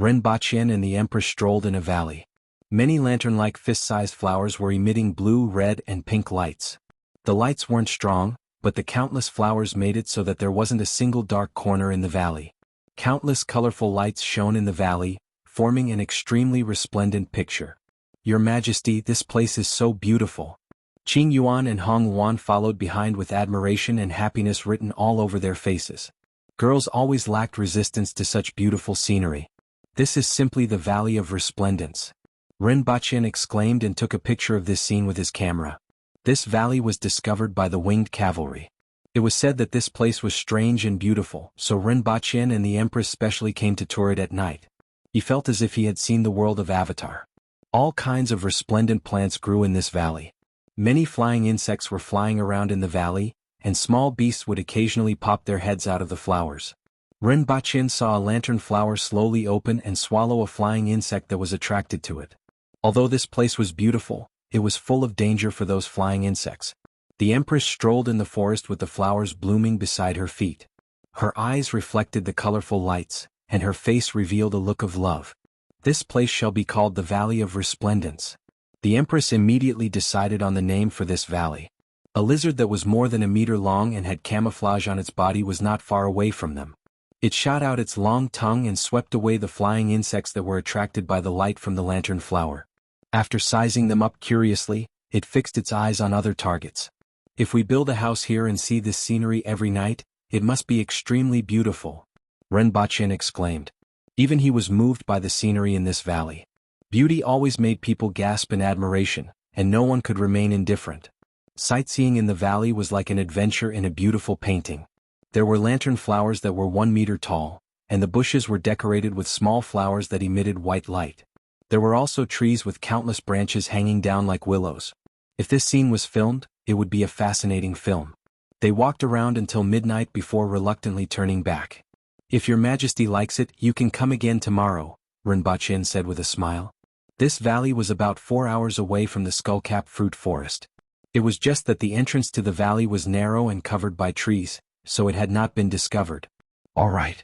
Rinpoche and the Empress strolled in a valley. Many lantern-like fist-sized flowers were emitting blue, red, and pink lights. The lights weren't strong, but the countless flowers made it so that there wasn't a single dark corner in the valley. Countless colorful lights shone in the valley, forming an extremely resplendent picture. Your Majesty, this place is so beautiful. Qing Yuan and Hong Yuan followed behind with admiration and happiness written all over their faces. Girls always lacked resistance to such beautiful scenery. This is simply the Valley of Resplendence. Rinpoche exclaimed and took a picture of this scene with his camera. This valley was discovered by the winged cavalry. It was said that this place was strange and beautiful, so Rinpoche and the Empress specially came to tour it at night. He felt as if he had seen the world of Avatar. All kinds of resplendent plants grew in this valley. Many flying insects were flying around in the valley, and small beasts would occasionally pop their heads out of the flowers. Rinpoche saw a lantern flower slowly open and swallow a flying insect that was attracted to it. Although this place was beautiful, it was full of danger for those flying insects. The Empress strolled in the forest with the flowers blooming beside her feet. Her eyes reflected the colorful lights, and her face revealed a look of love. This place shall be called the Valley of Resplendence. The Empress immediately decided on the name for this valley. A lizard that was more than a meter long and had camouflage on its body was not far away from them. It shot out its long tongue and swept away the flying insects that were attracted by the light from the lantern flower. After sizing them up curiously, it fixed its eyes on other targets. If we build a house here and see this scenery every night, it must be extremely beautiful, Rinpoche exclaimed. Even he was moved by the scenery in this valley. Beauty always made people gasp in admiration, and no one could remain indifferent. Sightseeing in the valley was like an adventure in a beautiful painting. There were lantern flowers that were 1 meter tall, and the bushes were decorated with small flowers that emitted white light. There were also trees with countless branches hanging down like willows. If this scene was filmed, it would be a fascinating film. They walked around until midnight before reluctantly turning back. If your Majesty likes it, you can come again tomorrow, Rinpoche said with a smile. This valley was about 4 hours away from the skullcap fruit forest. It was just that the entrance to the valley was narrow and covered by trees, so it had not been discovered. All right.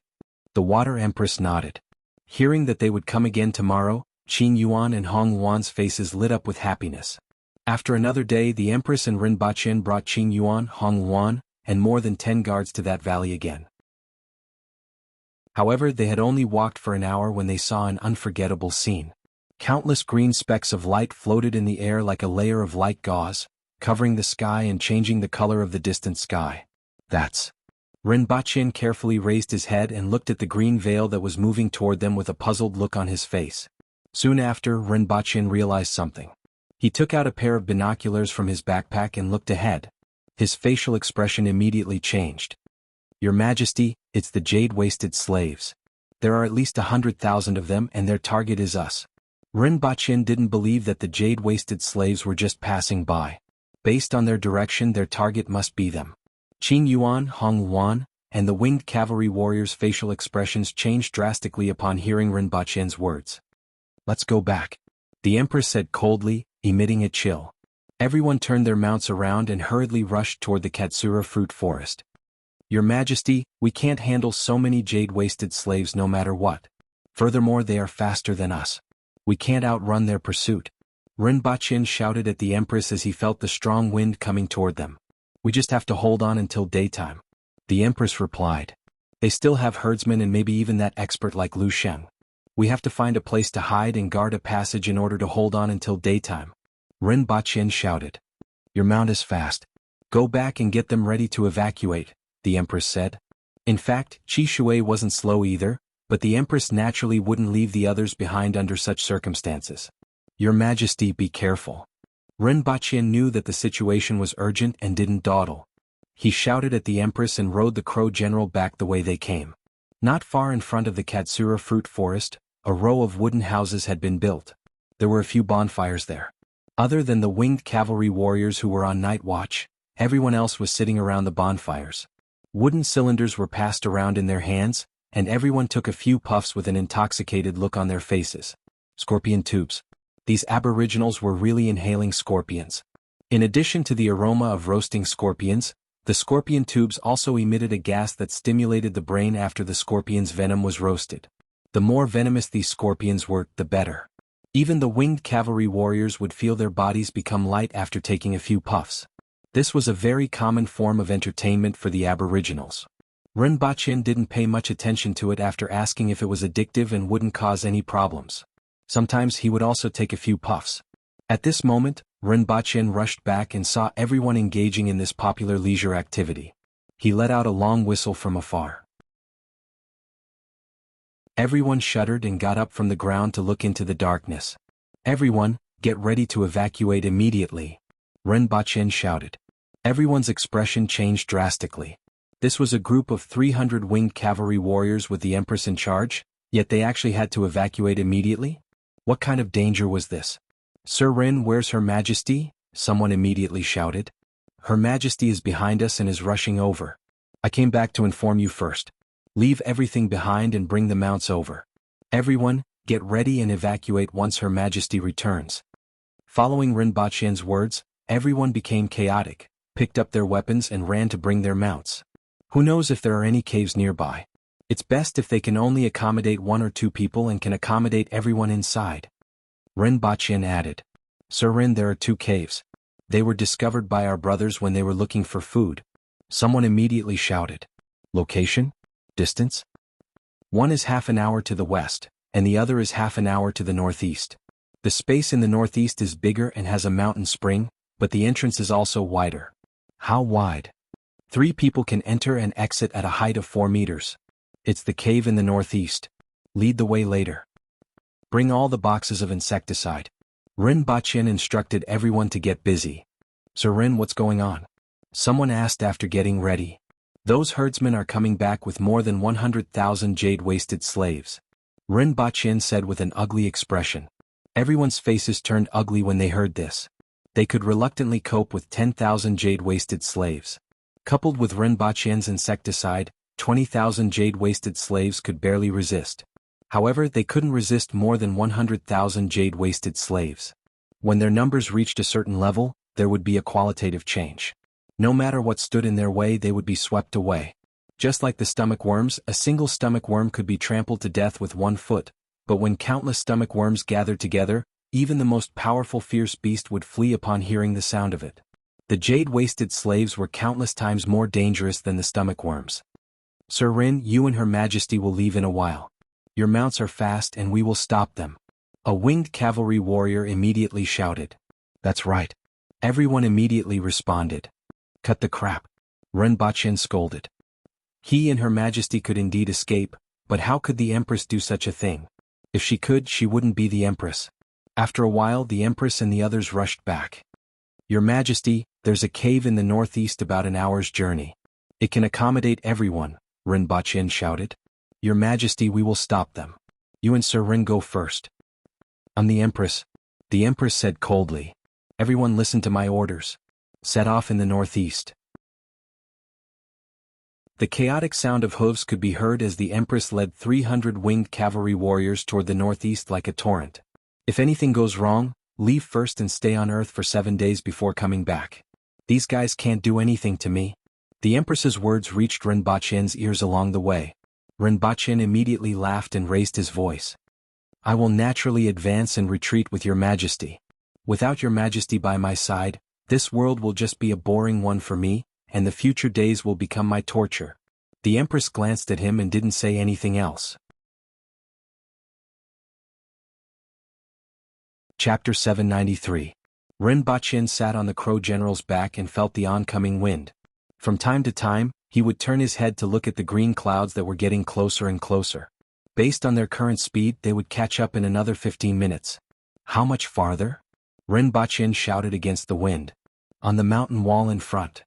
The Water Empress nodded. Hearing that they would come again tomorrow, Qing Yuan and Hong Yuan's faces lit up with happiness. After another day, the Empress and Rinpoche brought Qing Yuan, Hong Yuan, and more than 10 guards to that valley again. However, they had only walked for an hour when they saw an unforgettable scene. Countless green specks of light floated in the air like a layer of light gauze, covering the sky and changing the color of the distant sky. That's... Rinpoche carefully raised his head and looked at the green veil that was moving toward them with a puzzled look on his face. Soon after, Rinpoche realized something. He took out a pair of binoculars from his backpack and looked ahead. His facial expression immediately changed. Your Majesty, it's the jade-waisted slaves. There are at least 100,000 of them and their target is us. Rinpoche didn't believe that the jade-waisted slaves were just passing by. Based on their direction, their target must be them. Qing Yuan, Hong Yuan, and the winged cavalry warriors' facial expressions changed drastically upon hearing Rinpoche's words. Let's go back, the Empress said coldly, emitting a chill. Everyone turned their mounts around and hurriedly rushed toward the Katsura fruit forest. Your Majesty, we can't handle so many jade-waisted slaves no matter what. Furthermore, they are faster than us. We can't outrun their pursuit. Rinpoche shouted at the Empress as he felt the strong wind coming toward them. We just have to hold on until daytime. The Empress replied. They still have herdsmen and maybe even that expert like Lu Sheng. We have to find a place to hide and guard a passage in order to hold on until daytime. Rinpoche shouted. Your mount is fast. Go back and get them ready to evacuate, the Empress said. In fact, Qi Shui wasn't slow either, but the Empress naturally wouldn't leave the others behind under such circumstances. Your Majesty, be careful. Rinpoche knew that the situation was urgent and didn't dawdle. He shouted at the Empress and rode the Crow General back the way they came. Not far in front of the Katsura fruit forest, a row of wooden houses had been built. There were a few bonfires there. Other than the winged cavalry warriors who were on night watch, everyone else was sitting around the bonfires. Wooden cylinders were passed around in their hands, and everyone took a few puffs with an intoxicated look on their faces. Scorpion tubes. These aboriginals were really inhaling scorpions. In addition to the aroma of roasting scorpions, the scorpion tubes also emitted a gas that stimulated the brain after the scorpion's venom was roasted. The more venomous these scorpions were, the better. Even the winged cavalry warriors would feel their bodies become light after taking a few puffs. This was a very common form of entertainment for the aboriginals. Rinpoche didn't pay much attention to it after asking if it was addictive and wouldn't cause any problems. Sometimes he would also take a few puffs. At this moment, Rinpoche rushed back and saw everyone engaging in this popular leisure activity. He let out a long whistle from afar. Everyone shuddered and got up from the ground to look into the darkness. "Everyone, get ready to evacuate immediately," Rinpoche shouted. Everyone's expression changed drastically. This was a group of 300 winged cavalry warriors with the Empress in charge, yet they actually had to evacuate immediately? What kind of danger was this? "Sir Rin, where's Her Majesty?" someone immediately shouted. "Her Majesty is behind us and is rushing over. I came back to inform you first. Leave everything behind and bring the mounts over. Everyone, get ready and evacuate once Her Majesty returns." Following Rinpoche's words, everyone became chaotic, picked up their weapons and ran to bring their mounts. Who knows if there are any caves nearby? It's best if they can only accommodate 1 or 2 people and can accommodate everyone inside. Rinpoche added. "Sir Rin, there are 2 caves. They were discovered by our brothers when they were looking for food." Someone immediately shouted. "Location? Distance?" "One is half an hour to the west, and the other is half an hour to the northeast. The space in the northeast is bigger and has a mountain spring, but the entrance is also wider." "How wide?" 3 people can enter and exit at a height of 4 meters. "It's the cave in the northeast. Lead the way later. Bring all the boxes of insecticide." Rinpoche instructed everyone to get busy. "Sir Rin, what's going on?" someone asked after getting ready. "Those herdsmen are coming back with more than 100,000 jade-wasted slaves," Rinpoche said with an ugly expression. Everyone's faces turned ugly when they heard this. They could reluctantly cope with 10,000 jade-wasted slaves. Coupled with Rinpoche's insecticide, 20,000 jade-wasted slaves could barely resist. However, they couldn't resist more than 100,000 jade-wasted slaves. When their numbers reached a certain level, there would be a qualitative change. No matter what stood in their way, they would be swept away. Just like the stomach worms, a single stomach worm could be trampled to death with 1 foot, but when countless stomach worms gathered together, even the most powerful fierce beast would flee upon hearing the sound of it. The jade-wasted slaves were countless times more dangerous than the stomach worms. "Sir Rin, you and Her Majesty will leave in a while. Your mounts are fast and we will stop them," a winged cavalry warrior immediately shouted. "That's right." Everyone immediately responded. "Cut the crap," Rinpoche scolded. He and Her Majesty could indeed escape, but how could the Empress do such a thing? If she could, she wouldn't be the Empress. After a while, the Empress and the others rushed back. "Your Majesty, there's a cave in the northeast about an hour's journey. It can accommodate everyone," Rinpoche shouted. "Your Majesty, we will stop them. You and Sir Rin go first." "I'm the Empress," the Empress said coldly. "Everyone listen to my orders. Set off in the northeast." The chaotic sound of hooves could be heard as the Empress led 300 winged cavalry warriors toward the northeast like a torrent. "If anything goes wrong, leave first and stay on Earth for 7 days before coming back. These guys can't do anything to me." The Empress's words reached Rinpoche's ears along the way. Rinpoche immediately laughed and raised his voice. "I will naturally advance and retreat with Your Majesty. Without Your Majesty by my side, this world will just be a boring one for me, and the future days will become my torture." The Empress glanced at him and didn't say anything else. Chapter 793. Rinpoche sat on the Crow General's back and felt the oncoming wind. From time to time, he would turn his head to look at the green clouds that were getting closer and closer. Based on their current speed, they would catch up in another 15 minutes. "How much farther?" Rinpoche shouted against the wind. "On the mountain wall in front."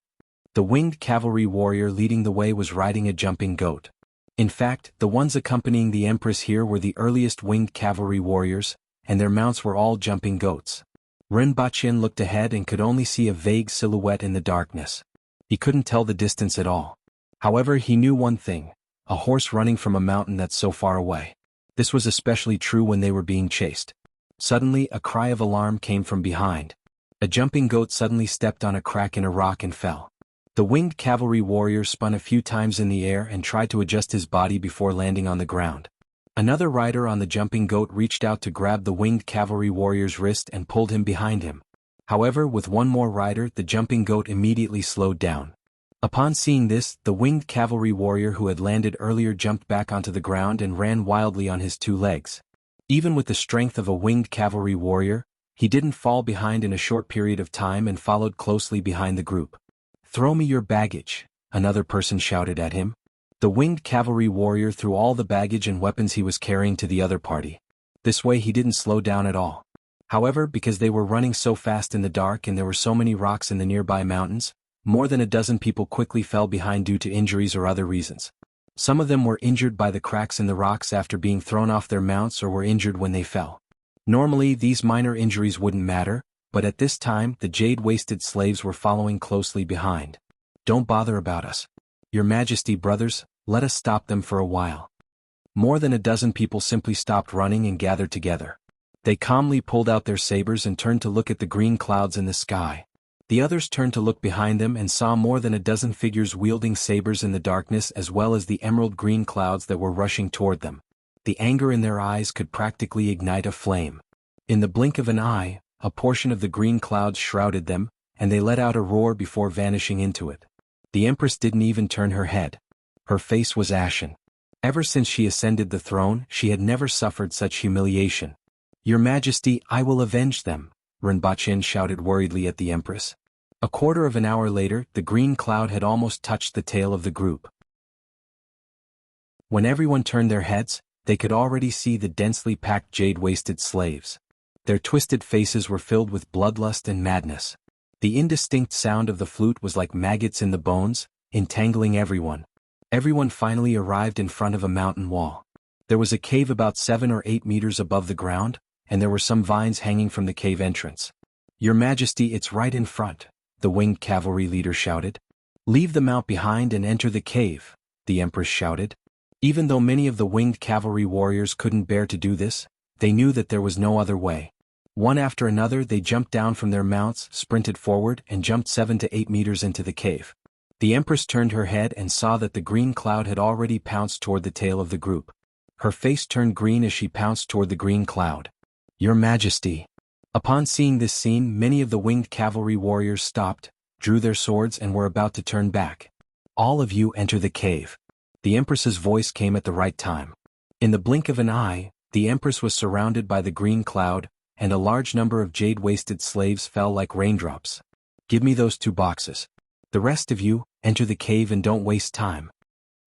The winged cavalry warrior leading the way was riding a jumping goat. In fact, the ones accompanying the Empress here were the earliest winged cavalry warriors, and their mounts were all jumping goats. Rinpoche looked ahead and could only see a vague silhouette in the darkness. He couldn't tell the distance at all. However, he knew one thing. a horse running from a mountain that's so far away. This was especially true when they were being chased. Suddenly, a cry of alarm came from behind. A jumping goat suddenly stepped on a crack in a rock and fell. The winged cavalry warrior spun a few times in the air and tried to adjust his body before landing on the ground. Another rider on the jumping goat reached out to grab the winged cavalry warrior's wrist and pulled him behind him. However, with one more rider, the jumping goat immediately slowed down. Upon seeing this, the winged cavalry warrior who had landed earlier jumped back onto the ground and ran wildly on his two legs. Even with the strength of a winged cavalry warrior, he didn't fall behind in a short period of time and followed closely behind the group. "Throw me your baggage," another person shouted at him. The winged cavalry warrior threw all the baggage and weapons he was carrying to the other party. This way he didn't slow down at all. However, because they were running so fast in the dark and there were so many rocks in the nearby mountains, more than a dozen people quickly fell behind due to injuries or other reasons. Some of them were injured by the cracks in the rocks after being thrown off their mounts or were injured when they fell. Normally, these minor injuries wouldn't matter, but at this time, the jade-waisted slaves were following closely behind. "Don't bother about us. Your Majesty, brothers, let us stop them for a while." More than a dozen people simply stopped running and gathered together. They calmly pulled out their sabers and turned to look at the green clouds in the sky. The others turned to look behind them and saw more than a dozen figures wielding sabers in the darkness as well as the emerald green clouds that were rushing toward them. The anger in their eyes could practically ignite a flame. In the blink of an eye, a portion of the green clouds shrouded them, and they let out a roar before vanishing into it. The Empress didn't even turn her head. Her face was ashen. Ever since she ascended the throne, she had never suffered such humiliation. "Your Majesty, I will avenge them," Rinpoche shouted worriedly at the Empress. A quarter of an hour later, the green cloud had almost touched the tail of the group. When everyone turned their heads, they could already see the densely packed jade-waisted slaves. Their twisted faces were filled with bloodlust and madness. The indistinct sound of the flute was like maggots in the bones, entangling everyone. Everyone finally arrived in front of a mountain wall. There was a cave about 7 or 8 meters above the ground, and there were some vines hanging from the cave entrance. "Your Majesty, it's right in front," the winged cavalry leader shouted. "Leave the mount behind and enter the cave," the Empress shouted. Even though many of the winged cavalry warriors couldn't bear to do this, they knew that there was no other way. One after another they jumped down from their mounts, sprinted forward, and jumped 7 to 8 meters into the cave. The Empress turned her head and saw that the green cloud had already pounced toward the tail of the group. Her face turned green as she pounced toward the green cloud. "Your Majesty." Upon seeing this scene, many of the winged cavalry warriors stopped, drew their swords and were about to turn back. "All of you enter the cave." The Empress's voice came at the right time. In the blink of an eye, the Empress was surrounded by the green cloud, and a large number of jade-waisted slaves fell like raindrops. "Give me those 2 boxes. The rest of you, enter the cave and don't waste time,"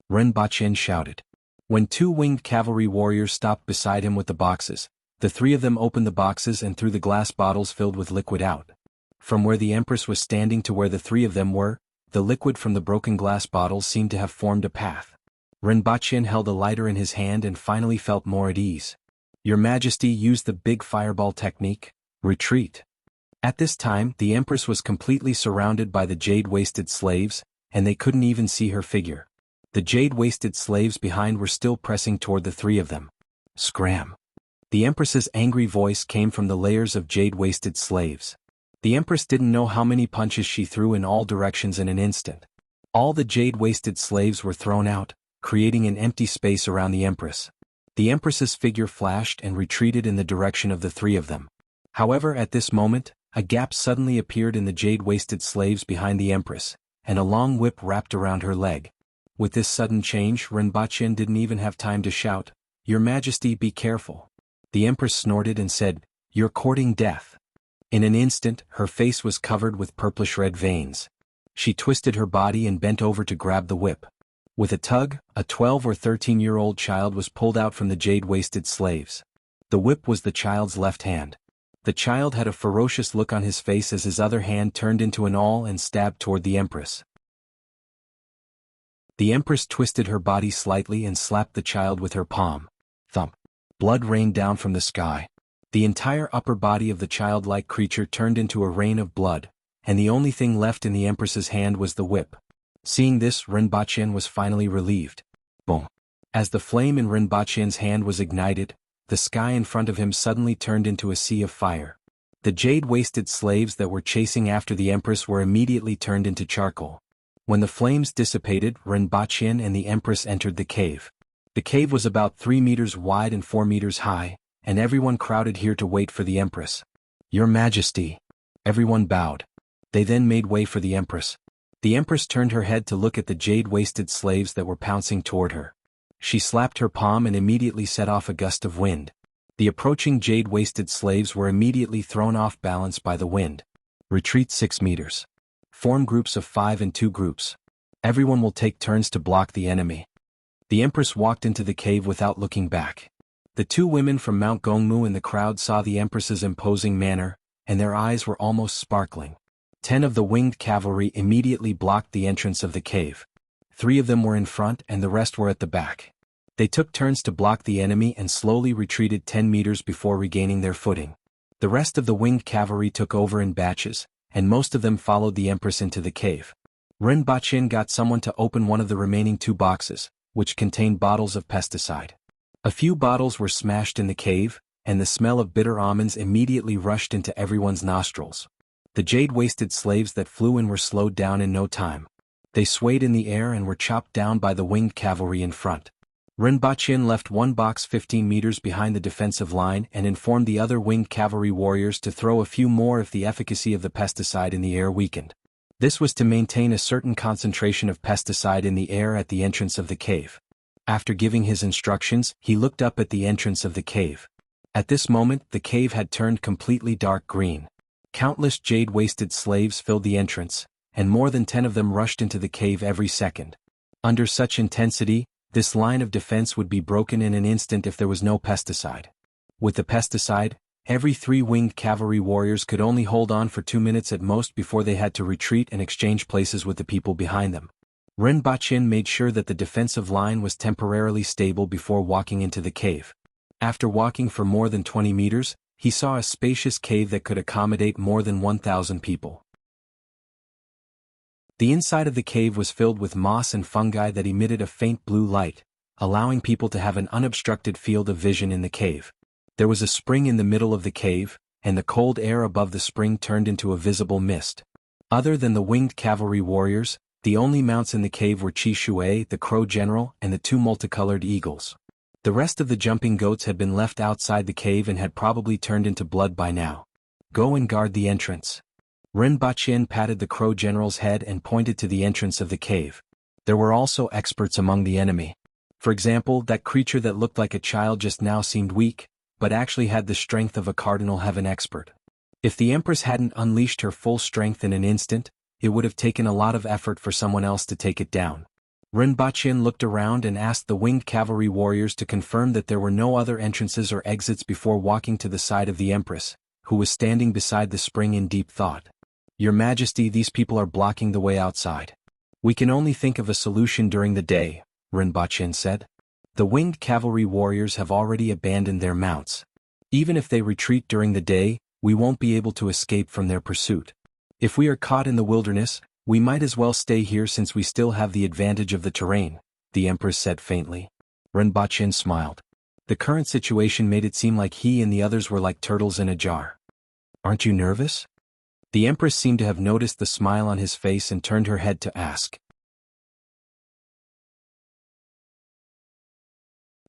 Rinpoche shouted. When 2 winged cavalry warriors stopped beside him with the boxes, the 3 of them opened the boxes and threw the glass bottles filled with liquid out. From where the Empress was standing to where the 3 of them were, the liquid from the broken glass bottles seemed to have formed a path. Rinpoche held a lighter in his hand and finally felt more at ease. "Your Majesty used the big fireball technique. Retreat." At this time, the Empress was completely surrounded by the jade-waisted slaves, and they couldn't even see her figure. The jade-waisted slaves behind were still pressing toward the 3 of them. "Scram." The Empress's angry voice came from the layers of jade-waisted slaves. The Empress didn't know how many punches she threw in all directions in an instant. All the jade-waisted slaves were thrown out, creating an empty space around the Empress. The Empress's figure flashed and retreated in the direction of the 3 of them. However, at this moment, a gap suddenly appeared in the jade-waisted slaves behind the Empress, and a long whip wrapped around her leg. With this sudden change, Rinpoche didn't even have time to shout, "Your Majesty, be careful." The Empress snorted and said, "You're courting death." In an instant, her face was covered with purplish-red veins. She twisted her body and bent over to grab the whip. With a tug, a 12 or 13-year-old child was pulled out from the jade-waisted slaves. The whip was the child's left hand. The child had a ferocious look on his face as his other hand turned into an awl and stabbed toward the Empress. The Empress twisted her body slightly and slapped the child with her palm. Thump. Blood rained down from the sky. The entire upper body of the childlike creature turned into a rain of blood, and the only thing left in the Empress's hand was the whip. Seeing this, Rinpoche was finally relieved. Boom. As the flame in Rinpoche's hand was ignited, the sky in front of him suddenly turned into a sea of fire. The jade-wasted slaves that were chasing after the Empress were immediately turned into charcoal. When the flames dissipated, Rinpoche and the Empress entered the cave. The cave was about 3 meters wide and 4 meters high, and everyone crowded here to wait for the Empress. "Your Majesty." Everyone bowed. They then made way for the Empress. The Empress turned her head to look at the jade-wasted slaves that were pouncing toward her. She slapped her palm and immediately set off a gust of wind. The approaching jade-wasted slaves were immediately thrown off balance by the wind. "Retreat 6 meters. Form groups of 5 and 2 groups. Everyone will take turns to block the enemy." The Empress walked into the cave without looking back. The 2 women from Mount Gongmu in the crowd saw the Empress's imposing manner, and their eyes were almost sparkling. 10 of the winged cavalry immediately blocked the entrance of the cave. 3 of them were in front and the rest were at the back. They took turns to block the enemy and slowly retreated 10 meters before regaining their footing. The rest of the winged cavalry took over in batches, and most of them followed the Empress into the cave. Rinpoche got someone to open one of the remaining 2 boxes, which contained bottles of pesticide. A few bottles were smashed in the cave, and the smell of bitter almonds immediately rushed into everyone's nostrils. The jade-wasted slaves that flew in were slowed down in no time. They swayed in the air and were chopped down by the winged cavalry in front. Rinpoche left one box 15 meters behind the defensive line and informed the other winged cavalry warriors to throw a few more if the efficacy of the pesticide in the air weakened. This was to maintain a certain concentration of pesticide in the air at the entrance of the cave. After giving his instructions, he looked up at the entrance of the cave. At this moment, the cave had turned completely dark green. Countless jade-wasted slaves filled the entrance, and more than 10 of them rushed into the cave every second. Under such intensity, this line of defense would be broken in an instant if there was no pesticide. With the pesticide, every 3 winged cavalry warriors could only hold on for 2 minutes at most before they had to retreat and exchange places with the people behind them. Rinpoche made sure that the defensive line was temporarily stable before walking into the cave. After walking for more than 20 meters, he saw a spacious cave that could accommodate more than 1,000 people. The inside of the cave was filled with moss and fungi that emitted a faint blue light, allowing people to have an unobstructed field of vision in the cave. There was a spring in the middle of the cave, and the cold air above the spring turned into a visible mist. Other than the winged cavalry warriors, the only mounts in the cave were Chi Shui, the crow general, and the 2 multicolored eagles. The rest of the jumping goats had been left outside the cave and had probably turned into blood by now. "Go and guard the entrance." Rinpoche patted the crow general's head and pointed to the entrance of the cave. There were also experts among the enemy. For example, that creature that looked like a child just now seemed weak, but actually had the strength of a cardinal heaven expert. If the Empress hadn't unleashed her full strength in an instant, it would have taken a lot of effort for someone else to take it down. Rinpoche looked around and asked the winged cavalry warriors to confirm that there were no other entrances or exits before walking to the side of the Empress, who was standing beside the spring in deep thought. "Your Majesty, these people are blocking the way outside. We can only think of a solution during the day," Rinpoche said. "The winged cavalry warriors have already abandoned their mounts. Even if they retreat during the day, we won't be able to escape from their pursuit. If we are caught in the wilderness, we might as well stay here since we still have the advantage of the terrain," the Empress said faintly. Rinpoche smiled. The current situation made it seem like he and the others were like turtles in a jar. "Aren't you nervous?" The Empress seemed to have noticed the smile on his face and turned her head to ask.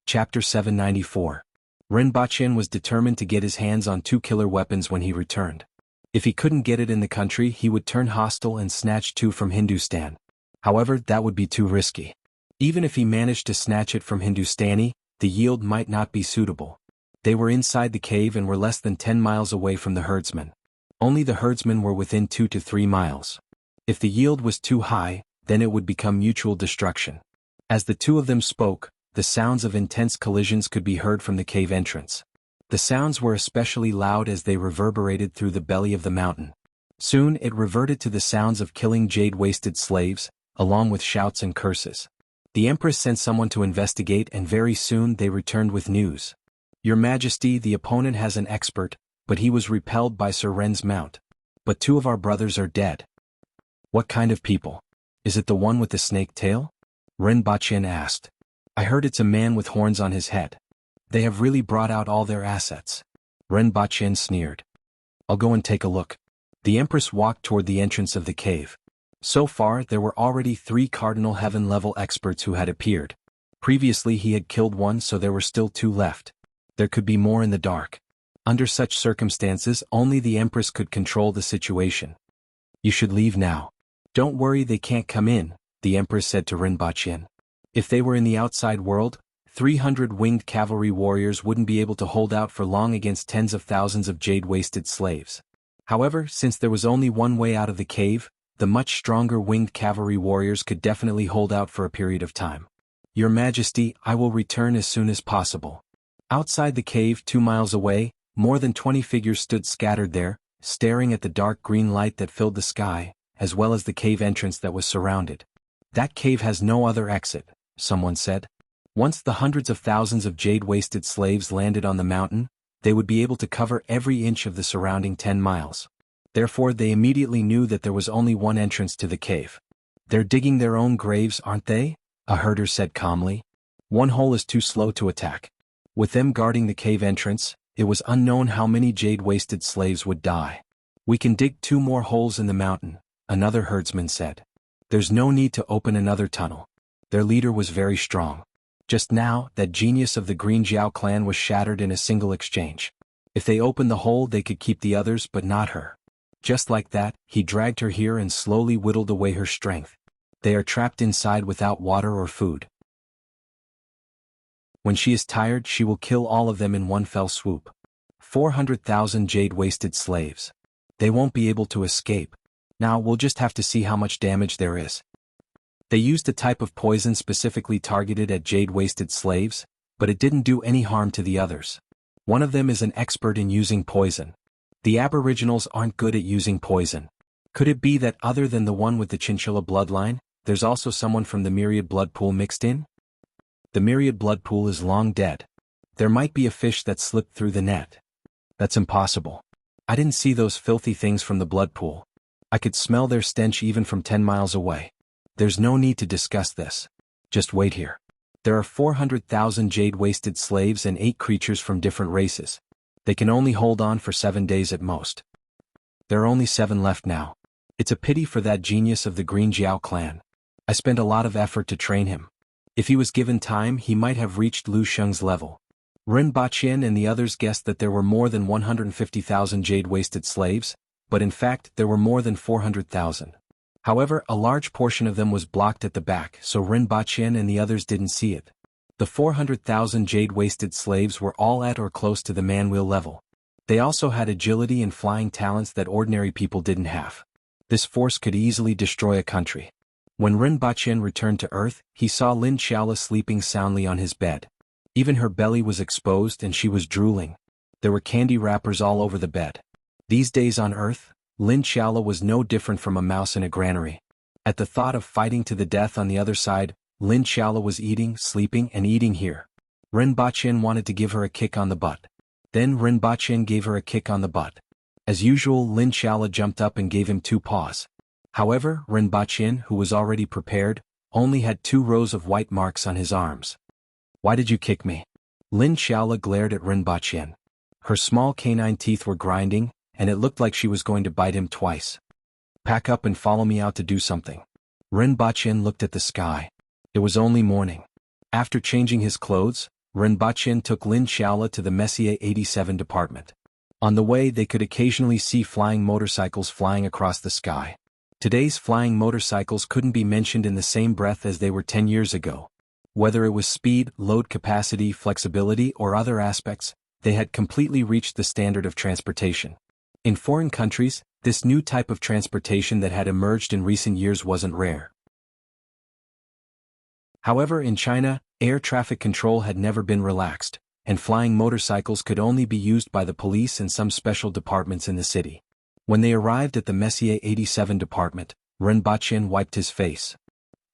Chapter 794. Rinpoche was determined to get his hands on 2 killer weapons when he returned. If he couldn't get it in the country, he would turn hostile and snatch 2 from Hindustan. However, that would be too risky. Even if he managed to snatch it from Hindustani, the yield might not be suitable. They were inside the cave and were less than 10 miles away from the herdsmen. Only the herdsmen were within 2 to 3 miles. If the yield was too high, then it would become mutual destruction. As the 2 of them spoke, the sounds of intense collisions could be heard from the cave entrance. The sounds were especially loud as they reverberated through the belly of the mountain. Soon it reverted to the sounds of killing jade-wasted slaves, along with shouts and curses. The Empress sent someone to investigate and very soon they returned with news. "Your Majesty, the opponent has an expert, but he was repelled by Sir Ren's mount. But 2 of our brothers are dead." "What kind of people? Is it the one with the snake tail?" Rinpoche asked. I heard it's a man with horns on his head. They have really brought out all their assets. Ren Baqin sneered. I'll go and take a look. The Empress walked toward the entrance of the cave. So far, there were already 3 Cardinal Heaven-level experts who had appeared. Previously he had killed one, so there were still 2 left. There could be more in the dark. Under such circumstances, only the Empress could control the situation. You should leave now. Don't worry, they can't come in, the Empress said to Ren Baqin. If they were in the outside world, 300 winged cavalry warriors wouldn't be able to hold out for long against tens of thousands of jade-wasted slaves. However, since there was only one way out of the cave, the much stronger winged cavalry warriors could definitely hold out for a period of time. Your Majesty, I will return as soon as possible. Outside the cave 2 miles away, more than 20 figures stood scattered there, staring at the dark green light that filled the sky, as well as the cave entrance that was surrounded. That cave has no other exit, someone said. Once the hundreds of thousands of jade-wasted slaves landed on the mountain, they would be able to cover every inch of the surrounding 10 miles. Therefore they immediately knew that there was only one entrance to the cave. They're digging their own graves, aren't they? A herder said calmly. One hole is too slow to attack. With them guarding the cave entrance, it was unknown how many jade-wasted slaves would die. We can dig 2 more holes in the mountain, another herdsman said. There's no need to open another tunnel. Their leader was very strong. Just now, that genius of the Green Jiao clan was shattered in a single exchange. If they opened the hole, they could keep the others, but not her. Just like that, he dragged her here and slowly whittled away her strength. They are trapped inside without water or food. When she is tired, she will kill all of them in one fell swoop. 400,000 jade-wasted slaves. They won't be able to escape. Now we'll just have to see how much damage there is. They used a type of poison specifically targeted at jade-wasted slaves, but it didn't do any harm to the others. One of them is an expert in using poison. The Aboriginals aren't good at using poison. Could it be that other than the one with the chinchilla bloodline, there's also someone from the Myriad blood pool mixed in? The Myriad blood pool is long dead. There might be a fish that slipped through the net. That's impossible. I didn't see those filthy things from the blood pool. I could smell their stench even from 10 miles away. There's no need to discuss this. Just wait here. There are 400,000 jade-wasted slaves and 8 creatures from different races. They can only hold on for 7 days at most. There are only 7 left now. It's a pity for that genius of the Green Jiao clan. I spent a lot of effort to train him. If he was given time, he might have reached Lu Sheng's level. Ren Baqin and the others guessed that there were more than 150,000 jade-wasted slaves, but in fact there were more than 400,000. However, a large portion of them was blocked at the back, so Ren Baqin and the others didn't see it. The 400,000 jade-wasted slaves were all at or close to the man-wheel level. They also had agility and flying talents that ordinary people didn't have. This force could easily destroy a country. When Ren Baqin returned to Earth, he saw Lin Xiaola sleeping soundly on his bed. Even her belly was exposed and she was drooling. There were candy wrappers all over the bed. These days on Earth, Lin Xiaola was no different from a mouse in a granary. At the thought of fighting to the death on the other side, Lin Xiaola was eating, sleeping, and eating here. Ren Baqin wanted to give her a kick on the butt. Then Ren Baqin gave her a kick on the butt. As usual, Lin Xiaola jumped up and gave him 2 paws. However, Ren Baqin, who was already prepared, only had 2 rows of white marks on his arms. Why did you kick me? Lin Xiaola glared at Ren Baqin. Her small canine teeth were grinding, and it looked like she was going to bite him twice. Pack up and follow me out to do something. Ren Baqin looked at the sky. It was only morning. After changing his clothes, Ren Baqin took Lin Xiaola to the Messier 87 department. On the way they could occasionally see flying motorcycles flying across the sky. Today's flying motorcycles couldn't be mentioned in the same breath as they were 10 years ago. Whether it was speed, load capacity, flexibility, or other aspects, they had completely reached the standard of transportation. In foreign countries, this new type of transportation that had emerged in recent years wasn't rare. However, in China, air traffic control had never been relaxed, and flying motorcycles could only be used by the police and some special departments in the city. When they arrived at the Messier 87 department, Ren Baqin wiped his face.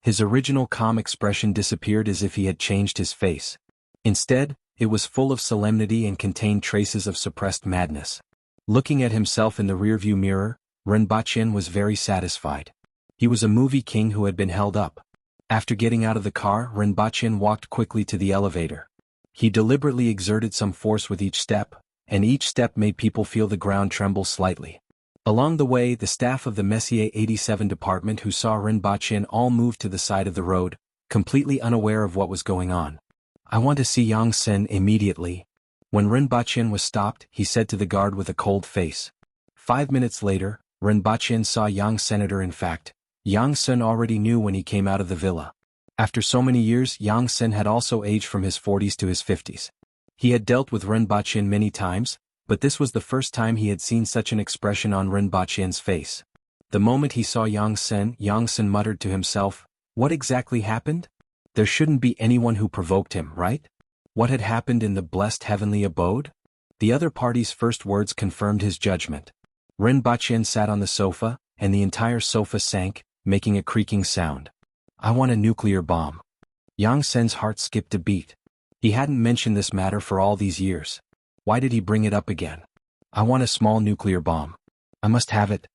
His original calm expression disappeared as if he had changed his face. Instead, it was full of solemnity and contained traces of suppressed madness. Looking at himself in the rearview mirror, Ren Baqin was very satisfied. He was a movie king who had been held up. After getting out of the car, Rinpoche walked quickly to the elevator. He deliberately exerted some force with each step, and each step made people feel the ground tremble slightly. Along the way, the staff of the Messier 87 department who saw Rinpoche all moved to the side of the road, completely unaware of what was going on. "I want to see Yang Sen immediately." When Rinpoche was stopped, he said to the guard with a cold face. 5 minutes later, Rinpoche saw Yang Senator. In fact, Yang Sen already knew when he came out of the villa. After so many years, Yang Sen had also aged from his 40s to his 50s. He had dealt with Rinpoche many times, but this was the first time he had seen such an expression on Rinpoche's face. The moment he saw Yang Sen muttered to himself, "What exactly happened? There shouldn't be anyone who provoked him, right? What had happened in the blessed heavenly abode?" The other party's first words confirmed his judgment. Rinpoche sat on the sofa, and the entire sofa sank, making a creaking sound. "I want a nuclear bomb." Yang Sen's heart skipped a beat. He hadn't mentioned this matter for all these years. Why did he bring it up again? "I want a small nuclear bomb. I must have it."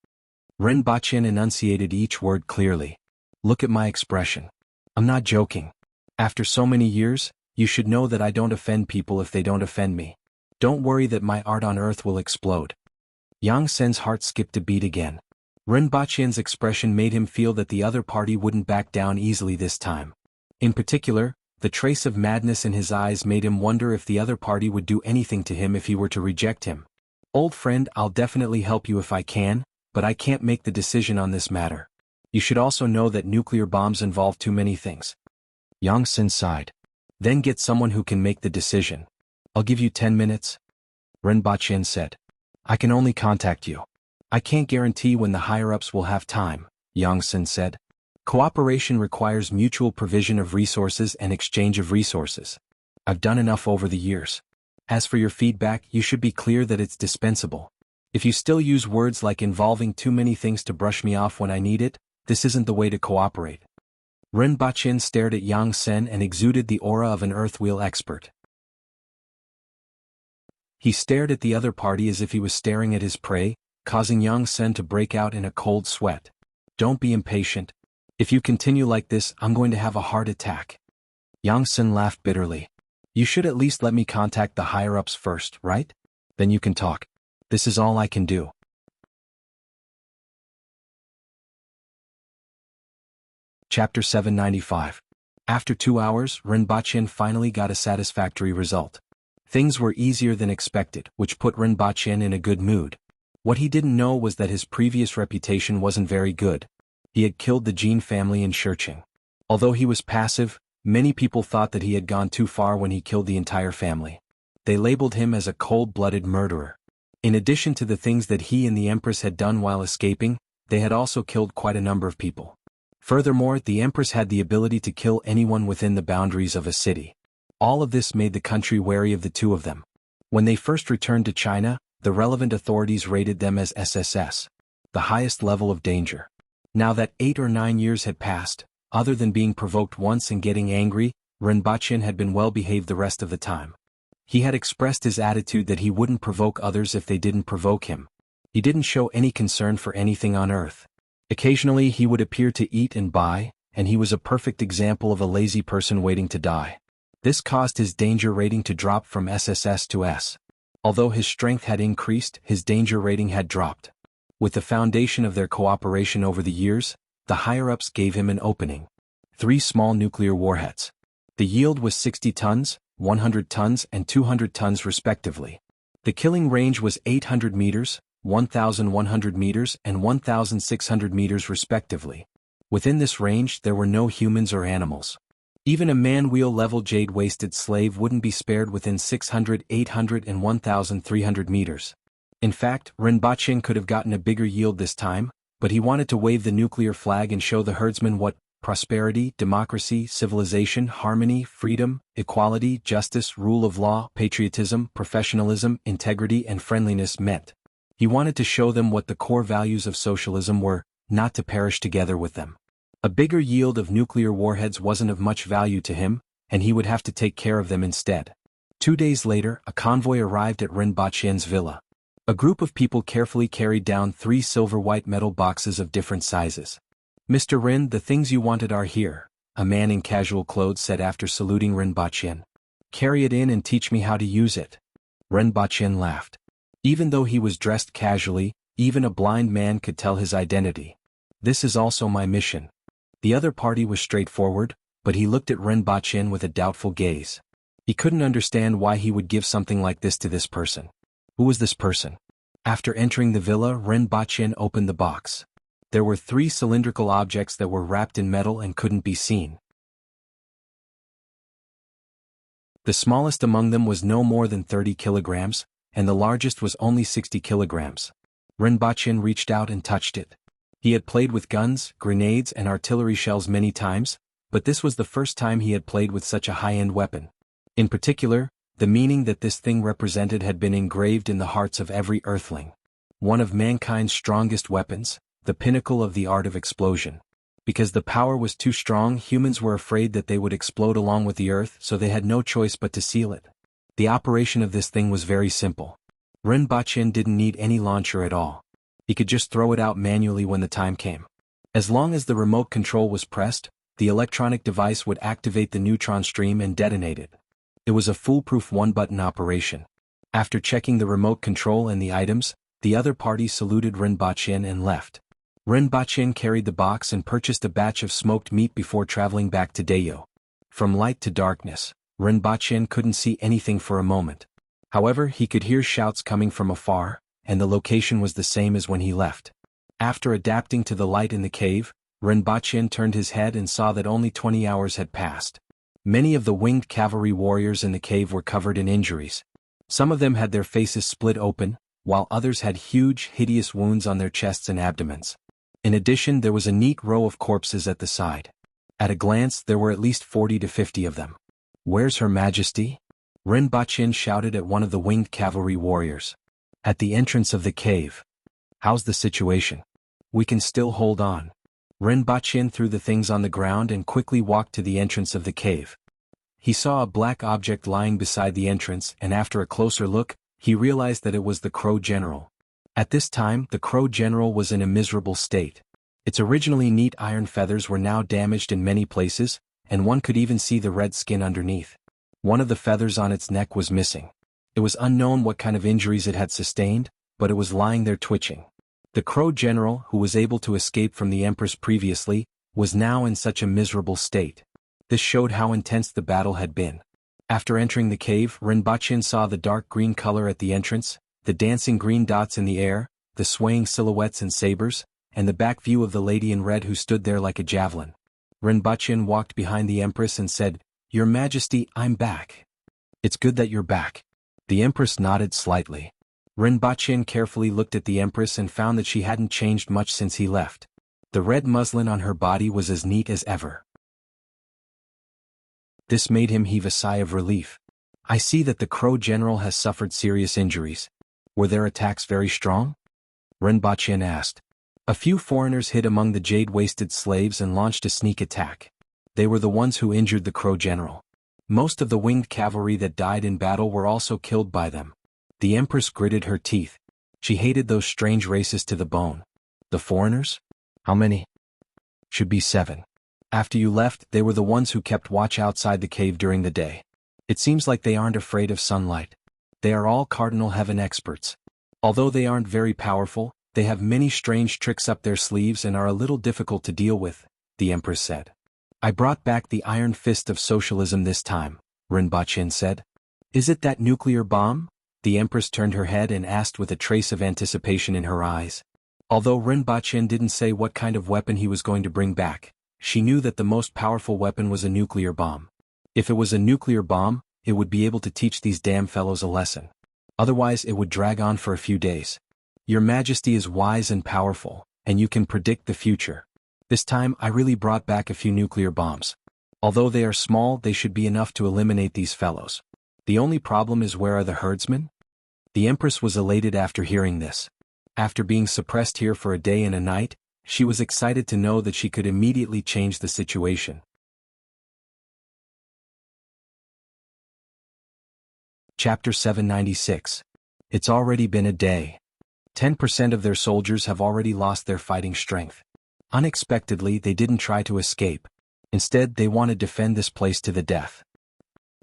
Rinpoche enunciated each word clearly. "Look at my expression. I'm not joking. After so many years, you should know that I don't offend people if they don't offend me. Don't worry that my art on earth will explode." Yang Sen's heart skipped a beat again. Rinpoche's expression made him feel that the other party wouldn't back down easily this time. In particular, the trace of madness in his eyes made him wonder if the other party would do anything to him if he were to reject him. "Old friend, I'll definitely help you if I can, but I can't make the decision on this matter. You should also know that nuclear bombs involve too many things." Yang Sen sighed. "Then get someone who can make the decision. I'll give you 10 minutes. Rinpoche said. "I can only contact you. I can't guarantee when the higher-ups will have time," Yang Sen said. "Cooperation requires mutual provision of resources and exchange of resources. I've done enough over the years. As for your feedback, you should be clear that it's dispensable. If you still use words like involving too many things to brush me off when I need it, this isn't the way to cooperate." Rinpoche stared at Yang Sen and exuded the aura of an earth wheel expert. He stared at the other party as if he was staring at his prey, causing Yang Sen to break out in a cold sweat. "Don't be impatient. If you continue like this, I'm going to have a heart attack." Yang Sen laughed bitterly. "You should at least let me contact the higher-ups first, right? Then you can talk. This is all I can do." Chapter 795. After 2 hours, Rinpoche finally got a satisfactory result. Things were easier than expected, which put Rinpoche in a good mood. What he didn't know was that his previous reputation wasn't very good. He had killed the Jin family in Shurching. Although he was passive, many people thought that he had gone too far when he killed the entire family. They labeled him as a cold-blooded murderer. In addition to the things that he and the Empress had done while escaping, they had also killed quite a number of people. Furthermore, the Empress had the ability to kill anyone within the boundaries of a city. All of this made the country wary of the two of them. When they first returned to China, the relevant authorities rated them as SSS, the highest level of danger. Now that 8 or 9 years had passed, other than being provoked once and getting angry, Rinpoche had been well behaved the rest of the time. He had expressed his attitude that he wouldn't provoke others if they didn't provoke him. He didn't show any concern for anything on earth. Occasionally he would appear to eat and buy, and he was a perfect example of a lazy person waiting to die. This caused his danger rating to drop from SSS to S. Although his strength had increased, his danger rating had dropped. With the foundation of their cooperation over the years, the higher-ups gave him an opening. 3 small nuclear warheads. The yield was 60 tons, 100 tons and 200 tons respectively. The killing range was 800 meters, 1,100 meters and 1,600 meters respectively. Within this range there were no humans or animals. Even a man-wheel-level jade-waisted slave wouldn't be spared within 600, 800 and 1,300 meters. In fact, Rinpoche could have gotten a bigger yield this time, but he wanted to wave the nuclear flag and show the herdsmen what prosperity, democracy, civilization, harmony, freedom, equality, justice, rule of law, patriotism, professionalism, integrity and friendliness meant. He wanted to show them what the core values of socialism were, not to perish together with them. A bigger yield of nuclear warheads wasn't of much value to him, and he would have to take care of them instead. 2 days later, a convoy arrived at Rinpoche's villa. A group of people carefully carried down 3 silver white metal boxes of different sizes. "Mr. Rin, the things you wanted are here," a man in casual clothes said after saluting Rinpoche. Carry it in and teach me how to use it. Rinpoche laughed. Even though he was dressed casually, even a blind man could tell his identity. This is also my mission. The other party was straightforward, but he looked at Rinpoche with a doubtful gaze. He couldn't understand why he would give something like this to this person. Who was this person? After entering the villa, Rinpoche opened the box. There were 3 cylindrical objects that were wrapped in metal and couldn't be seen. The smallest among them was no more than 30 kilograms, and the largest was only 60 kilograms. Rinpoche reached out and touched it. He had played with guns, grenades and artillery shells many times, but this was the first time he had played with such a high-end weapon. In particular, the meaning that this thing represented had been engraved in the hearts of every earthling. One of mankind's strongest weapons, the pinnacle of the art of explosion. Because the power was too strong, humans were afraid that they would explode along with the earth, so they had no choice but to seal it. The operation of this thing was very simple. Rinpoche didn't need any launcher at all. He could just throw it out manually when the time came. As long as the remote control was pressed, the electronic device would activate the neutron stream and detonate it. It was a foolproof one-button operation. After checking the remote control and the items, the other party saluted Rinpoche and left. Rinpoche carried the box and purchased a batch of smoked meat before traveling back to Dayo. From light to darkness, Rinpoche couldn't see anything for a moment. However, he could hear shouts coming from afar, and the location was the same as when he left. After adapting to the light in the cave, Rinpoche turned his head and saw that only 20 hours had passed. Many of the winged cavalry warriors in the cave were covered in injuries. Some of them had their faces split open, while others had huge, hideous wounds on their chests and abdomens. In addition, there was a neat row of corpses at the side. At a glance, there were at least 40 to 50 of them. "Where's Her Majesty?" Rinpoche shouted at one of the winged cavalry warriors. "At the entrance of the cave." "How's the situation?" "We can still hold on." Rinpoche threw the things on the ground and quickly walked to the entrance of the cave. He saw a black object lying beside the entrance, and after a closer look, he realized that it was the Crow General. At this time, the Crow General was in a miserable state. Its originally neat iron feathers were now damaged in many places, and one could even see the red skin underneath. One of the feathers on its neck was missing. It was unknown what kind of injuries it had sustained, but it was lying there twitching. The Crow General, who was able to escape from the Empress previously, was now in such a miserable state. This showed how intense the battle had been. After entering the cave, Rinpoche saw the dark green color at the entrance, the dancing green dots in the air, the swaying silhouettes and sabers, and the back view of the lady in red who stood there like a javelin. Rinpoche walked behind the Empress and said, "Your Majesty, I'm back." "It's good that you're back." The Empress nodded slightly. Rinpoche carefully looked at the Empress and found that she hadn't changed much since he left. The red muslin on her body was as neat as ever. This made him heave a sigh of relief. "I see that the Crow General has suffered serious injuries. Were their attacks very strong?" Rinpoche asked. A few foreigners hid among the jade-waisted slaves and launched a sneak attack. They were the ones who injured the Crow General. Most of the winged cavalry that died in battle were also killed by them. The Empress gritted her teeth. She hated those strange races to the bone. "The foreigners? How many?" "Should be 7. After you left, they were the ones who kept watch outside the cave during the day. It seems like they aren't afraid of sunlight. They are all Cardinal Heaven experts. Although they aren't very powerful, they have many strange tricks up their sleeves and are a little difficult to deal with," the Empress said. "I brought back the iron fist of socialism this time," Rinpoche said. "Is it that nuclear bomb?" The Empress turned her head and asked with a trace of anticipation in her eyes. Although Rinpoche didn't say what kind of weapon he was going to bring back, she knew that the most powerful weapon was a nuclear bomb. If it was a nuclear bomb, it would be able to teach these damn fellows a lesson. Otherwise it would drag on for a few days. "Your Majesty is wise and powerful, and you can predict the future. This time I really brought back a few nuclear bombs. Although they are small, they should be enough to eliminate these fellows. The only problem is, where are the herdsmen?" The Empress was elated after hearing this. After being suppressed here for a day and a night, she was excited to know that she could immediately change the situation. Chapter 796. It's already been a day. 10% of their soldiers have already lost their fighting strength. Unexpectedly, they didn't try to escape. Instead, they want to defend this place to the death.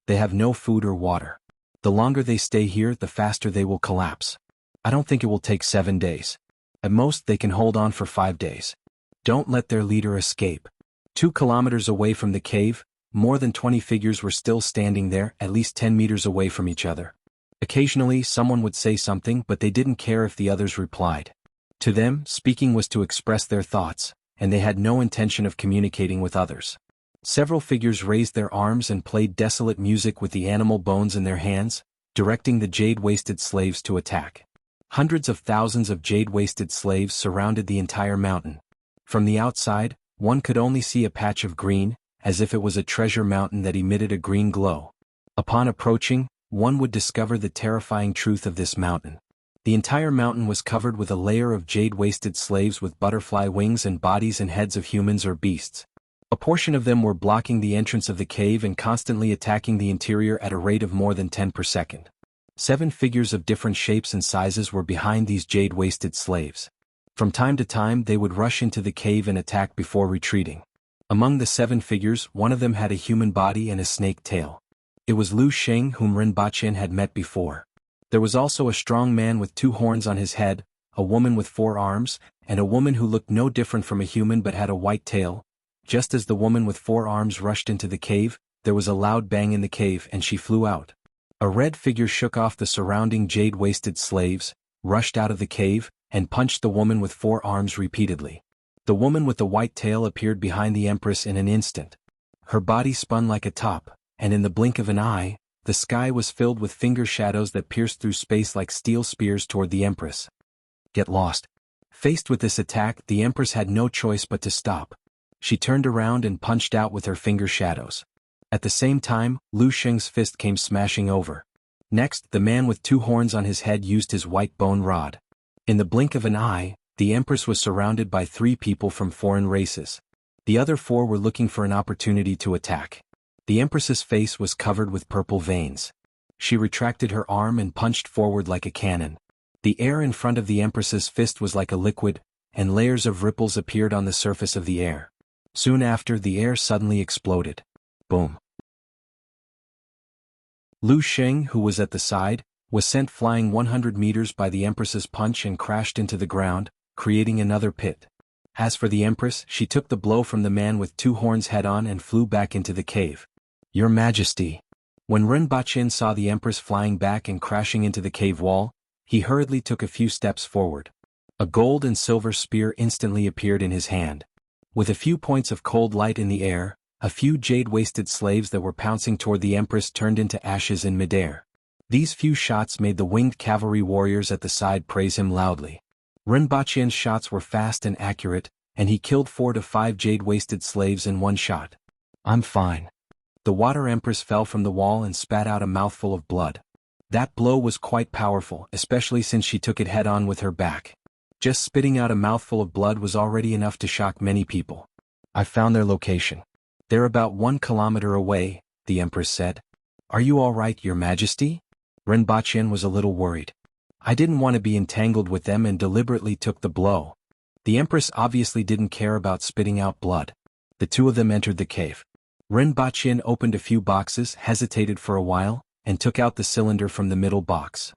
They have no food or water. The longer they stay here, the faster they will collapse. I don't think it will take 7 days. At most, they can hold on for 5 days. Don't let their leader escape. 2 kilometers away from the cave, more than 20 figures were still standing there, at least 10 meters away from each other. Occasionally, someone would say something, but they didn't care if the others replied. To them, speaking was to express their thoughts, and they had no intention of communicating with others. Several figures raised their arms and played desolate music with the animal bones in their hands, directing the jade-wasted slaves to attack. Hundreds of thousands of jade-wasted slaves surrounded the entire mountain. From the outside, one could only see a patch of green, as if it was a treasure mountain that emitted a green glow. Upon approaching, one would discover the terrifying truth of this mountain. The entire mountain was covered with a layer of jade-wasted slaves with butterfly wings and bodies and heads of humans or beasts. A portion of them were blocking the entrance of the cave and constantly attacking the interior at a rate of more than 10 per second. 7 figures of different shapes and sizes were behind these jade-wasted slaves. From time to time they would rush into the cave and attack before retreating. Among the 7 figures, one of them had a human body and a snake tail. It was Lu Sheng, whom Rinpoche had met before. There was also a strong man with 2 horns on his head, a woman with 4 arms, and a woman who looked no different from a human but had a white tail. Just as the woman with 4 arms rushed into the cave, there was a loud bang in the cave and she flew out. A red figure shook off the surrounding jade-wasted slaves, rushed out of the cave, and punched the woman with 4 arms repeatedly. The woman with the white tail appeared behind the Empress in an instant. Her body spun like a top, and in the blink of an eye, the sky was filled with finger shadows that pierced through space like steel spears toward the Empress. Get lost. Faced with this attack, the Empress had no choice but to stop. She turned around and punched out with her finger shadows. At the same time, Lu Sheng's fist came smashing over. Next, the man with 2 horns on his head used his white bone rod. In the blink of an eye, the Empress was surrounded by 3 people from foreign races. The other 4 were looking for an opportunity to attack. The Empress's face was covered with purple veins. She retracted her arm and punched forward like a cannon. The air in front of the Empress's fist was like a liquid, and layers of ripples appeared on the surface of the air. Soon after, the air suddenly exploded. Boom. Lu Sheng, who was at the side, was sent flying 100 meters by the Empress's punch and crashed into the ground, creating another pit. As for the Empress, she took the blow from the man with 2 horns head-on and flew back into the cave. Your Majesty. When Rinpoche saw the Empress flying back and crashing into the cave wall, he hurriedly took a few steps forward. A gold and silver spear instantly appeared in his hand. With a few points of cold light in the air, a few jade-wasted slaves that were pouncing toward the Empress turned into ashes in midair. These few shots made the winged cavalry warriors at the side praise him loudly. Rinpoche's shots were fast and accurate, and he killed 4 to 5 jade-wasted slaves in one shot. I'm fine. The Water Empress fell from the wall and spat out a mouthful of blood. That blow was quite powerful, especially since she took it head-on with her back. Just spitting out a mouthful of blood was already enough to shock many people. I found their location. They're about 1 kilometer away, the Empress said. Are you all right, Your Majesty? Rinpoche was a little worried. I didn't want to be entangled with them and deliberately took the blow. The Empress obviously didn't care about spitting out blood. The 2 of them entered the cave. Rinpoche opened a few boxes, hesitated for a while, and took out the cylinder from the middle box.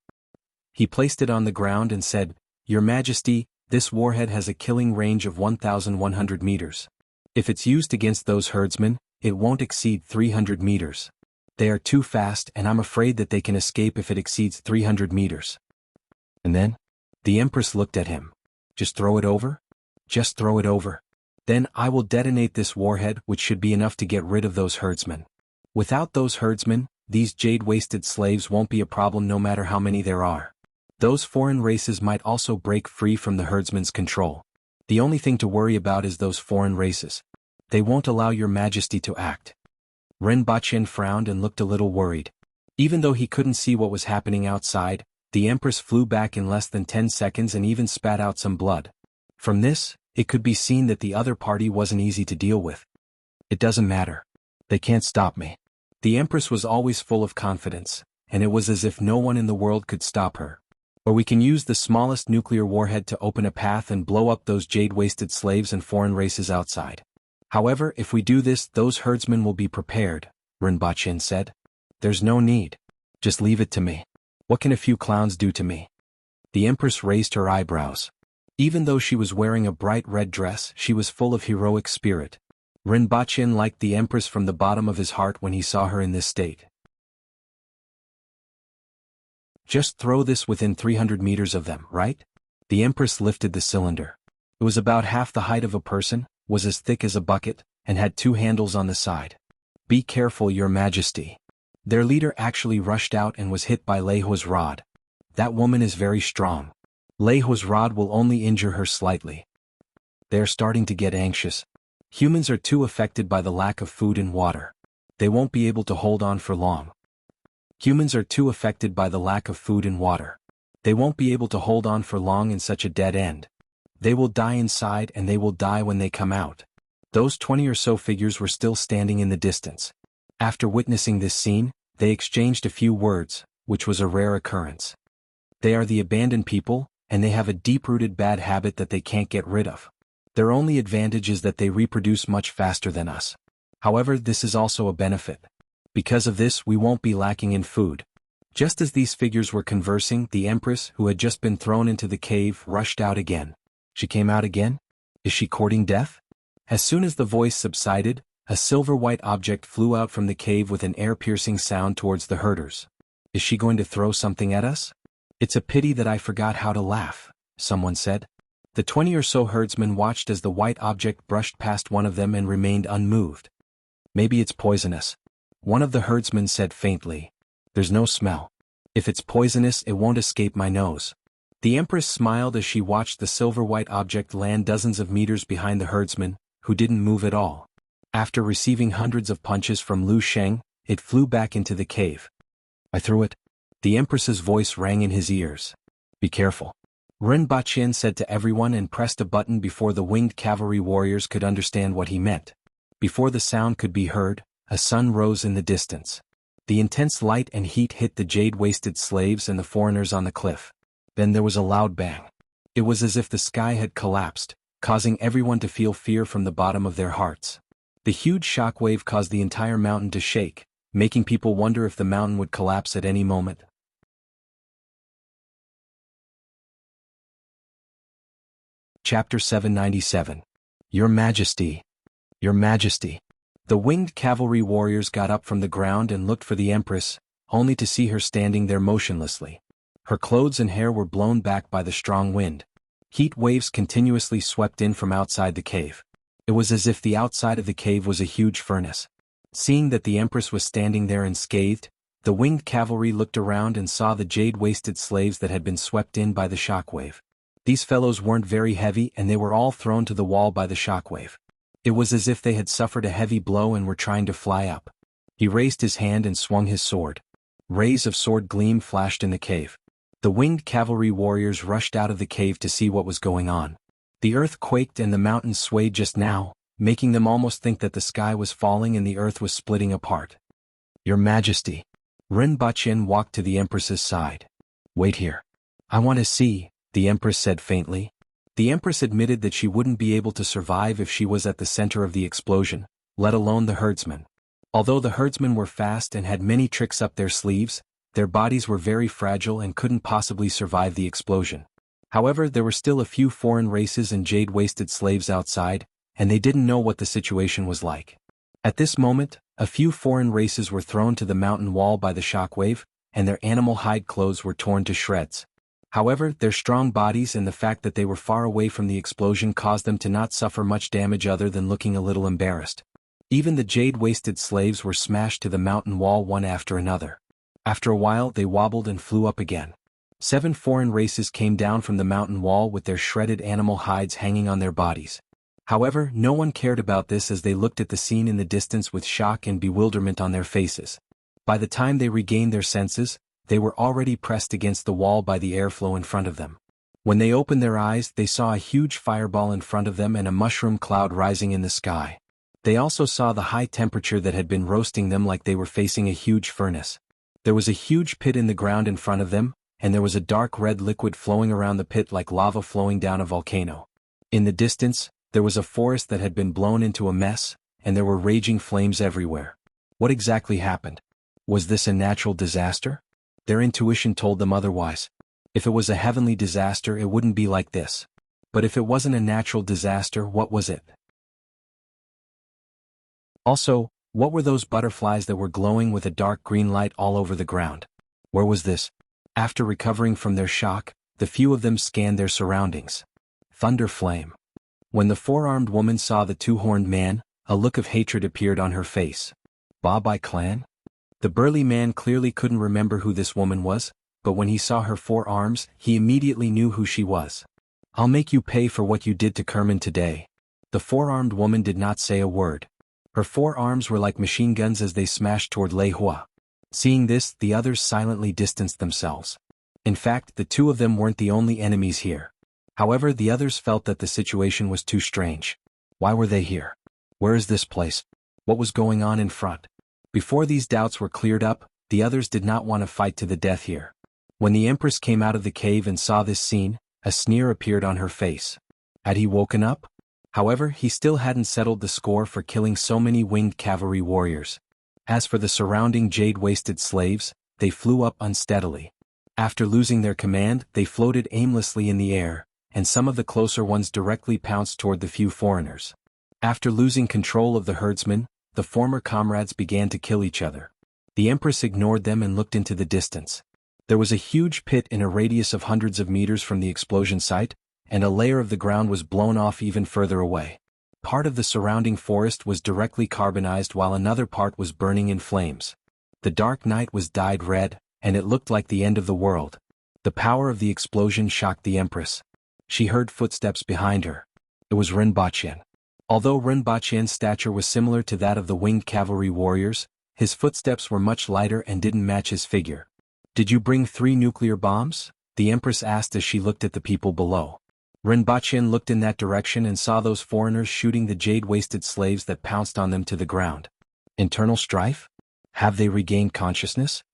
He placed it on the ground and said, Your Majesty, this warhead has a killing range of 1,100 meters. If it's used against those herdsmen, it won't exceed 300 meters. They are too fast and I'm afraid that they can escape if it exceeds 300 meters. And then? The Empress looked at him. Just throw it over? Just throw it over. Then I will detonate this warhead, which should be enough to get rid of those herdsmen. Without those herdsmen, these jade-wasted slaves won't be a problem no matter how many there are. Those foreign races might also break free from the herdsmen's control. The only thing to worry about is those foreign races. They won't allow Your Majesty to act. Rinpoche frowned and looked a little worried. Even though he couldn't see what was happening outside, the Empress flew back in less than 10 seconds and even spat out some blood. From this, it could be seen that the other party wasn't easy to deal with. It doesn't matter. They can't stop me. The Empress was always full of confidence, and it was as if no one in the world could stop her. Or we can use the smallest nuclear warhead to open a path and blow up those jade-wasted slaves and foreign races outside. However, if we do this, those herdsmen will be prepared, Rinpoche said. There's no need. Just leave it to me. What can a few clowns do to me? The Empress raised her eyebrows. Even though she was wearing a bright red dress, she was full of heroic spirit. Rinpoche liked the Empress from the bottom of his heart when he saw her in this state. Just throw this within 300 meters of them, right? The Empress lifted the cylinder. It was about half the height of a person, was as thick as a bucket, and had 2 handles on the side. Be careful, Your Majesty. Their leader actually rushed out and was hit by Leiho's rod. That woman is very strong. Leiho's rod will only injure her slightly. They are starting to get anxious. Humans are too affected by the lack of food and water. They won't be able to hold on for long. Humans are too affected by the lack of food and water. They won't be able to hold on for long in such a dead end. They will die inside and they will die when they come out. Those 20 or so figures were still standing in the distance. After witnessing this scene, they exchanged a few words, which was a rare occurrence. They are the abandoned people, and they have a deep-rooted bad habit that they can't get rid of. Their only advantage is that they reproduce much faster than us. However, this is also a benefit. Because of this, we won't be lacking in food. Just as these figures were conversing, the Empress, who had just been thrown into the cave, rushed out again. She came out again? Is she courting death? As soon as the voice subsided, a silver-white object flew out from the cave with an ear-piercing sound towards the herders. Is she going to throw something at us? It's a pity that I forgot how to laugh, someone said. The 20 or so herdsmen watched as the white object brushed past one of them and remained unmoved. Maybe it's poisonous. One of the herdsmen said faintly. There's no smell. If it's poisonous, it won't escape my nose. The Empress smiled as she watched the silver-white object land dozens of meters behind the herdsman, who didn't move at all. After receiving hundreds of punches from Lu Sheng, it flew back into the cave. I threw it. The Empress's voice rang in his ears. Be careful. Rinpoche said to everyone and pressed a button before the winged cavalry warriors could understand what he meant. Before the sound could be heard, a sun rose in the distance. The intense light and heat hit the jade-waisted slaves and the foreigners on the cliff. Then there was a loud bang. It was as if the sky had collapsed, causing everyone to feel fear from the bottom of their hearts. The huge shockwave caused the entire mountain to shake, making people wonder if the mountain would collapse at any moment. Chapter 797. Your Majesty. Your Majesty. The winged cavalry warriors got up from the ground and looked for the Empress, only to see her standing there motionlessly. Her clothes and hair were blown back by the strong wind. Heat waves continuously swept in from outside the cave. It was as if the outside of the cave was a huge furnace. Seeing that the Empress was standing there unscathed, the winged cavalry looked around and saw the jade-waisted slaves that had been swept in by the shockwave. These fellows weren't very heavy and they were all thrown to the wall by the shockwave. It was as if they had suffered a heavy blow and were trying to fly up. He raised his hand and swung his sword. Rays of sword gleam flashed in the cave. The winged cavalry warriors rushed out of the cave to see what was going on. The earth quaked and the mountains swayed just now, making them almost think that the sky was falling and the earth was splitting apart. Your Majesty. Rinpoche walked to the Empress's side. Wait here. I want to see, the Empress said faintly. The Empress admitted that she wouldn't be able to survive if she was at the center of the explosion, let alone the herdsmen. Although the herdsmen were fast and had many tricks up their sleeves, their bodies were very fragile and couldn't possibly survive the explosion. However, there were still a few foreign races and jade-waisted slaves outside, and they didn't know what the situation was like. At this moment, a few foreign races were thrown to the mountain wall by the shockwave, and their animal hide clothes were torn to shreds. However, their strong bodies and the fact that they were far away from the explosion caused them to not suffer much damage other than looking a little embarrassed. Even the jade-waisted slaves were smashed to the mountain wall one after another. After a while they wobbled and flew up again. 7 foreign races came down from the mountain wall with their shredded animal hides hanging on their bodies. However, no one cared about this as they looked at the scene in the distance with shock and bewilderment on their faces. By the time they regained their senses, they were already pressed against the wall by the airflow in front of them. When they opened their eyes, they saw a huge fireball in front of them and a mushroom cloud rising in the sky. They also saw the high temperature that had been roasting them like they were facing a huge furnace. There was a huge pit in the ground in front of them, and there was a dark red liquid flowing around the pit like lava flowing down a volcano. In the distance, There was a forest that had been blown into a mess, and there were raging flames everywhere. What exactly happened? Was this a natural disaster? Their intuition told them otherwise. If it was a heavenly disaster, it wouldn't be like this. But if it wasn't a natural disaster, what was it? Also, what were those butterflies that were glowing with a dark green light all over the ground? Where was this? After recovering from their shock, the few of them scanned their surroundings. Thunder flame. When the four-armed woman saw the two-horned man, a look of hatred appeared on her face. Babai clan? The burly man clearly couldn't remember who this woman was, but when he saw her 4 arms, he immediately knew who she was. I'll make you pay for what you did to Kerman today. The four-armed woman did not say a word. Her 4 arms were like machine guns as they smashed toward Lei Hua. Seeing this, the others silently distanced themselves. In fact, the 2 of them weren't the only enemies here. However, the others felt that the situation was too strange. Why were they here? Where is this place? What was going on in front? Before these doubts were cleared up, the others did not want to fight to the death here. When the Empress came out of the cave and saw this scene, a sneer appeared on her face. Had he woken up? However, he still hadn't settled the score for killing so many winged cavalry warriors. As for the surrounding jade-wasted slaves, they flew up unsteadily. After losing their command, they floated aimlessly in the air, and some of the closer ones directly pounced toward the few foreigners. After losing control of the herdsmen, the former comrades began to kill each other. The Empress ignored them and looked into the distance. There was a huge pit in a radius of hundreds of meters from the explosion site, and a layer of the ground was blown off even further away. Part of the surrounding forest was directly carbonized while another part was burning in flames. The dark night was dyed red, and it looked like the end of the world. The power of the explosion shocked the Empress. She heard footsteps behind her. It was Rinpoche. Although Rinpoche's stature was similar to that of the winged cavalry warriors, his footsteps were much lighter and didn't match his figure. Did you bring 3 nuclear bombs? The Empress asked as she looked at the people below. Rinpoche looked in that direction and saw those foreigners shooting the jade-wasted slaves that pounced on them to the ground. Internal strife? Have they regained consciousness?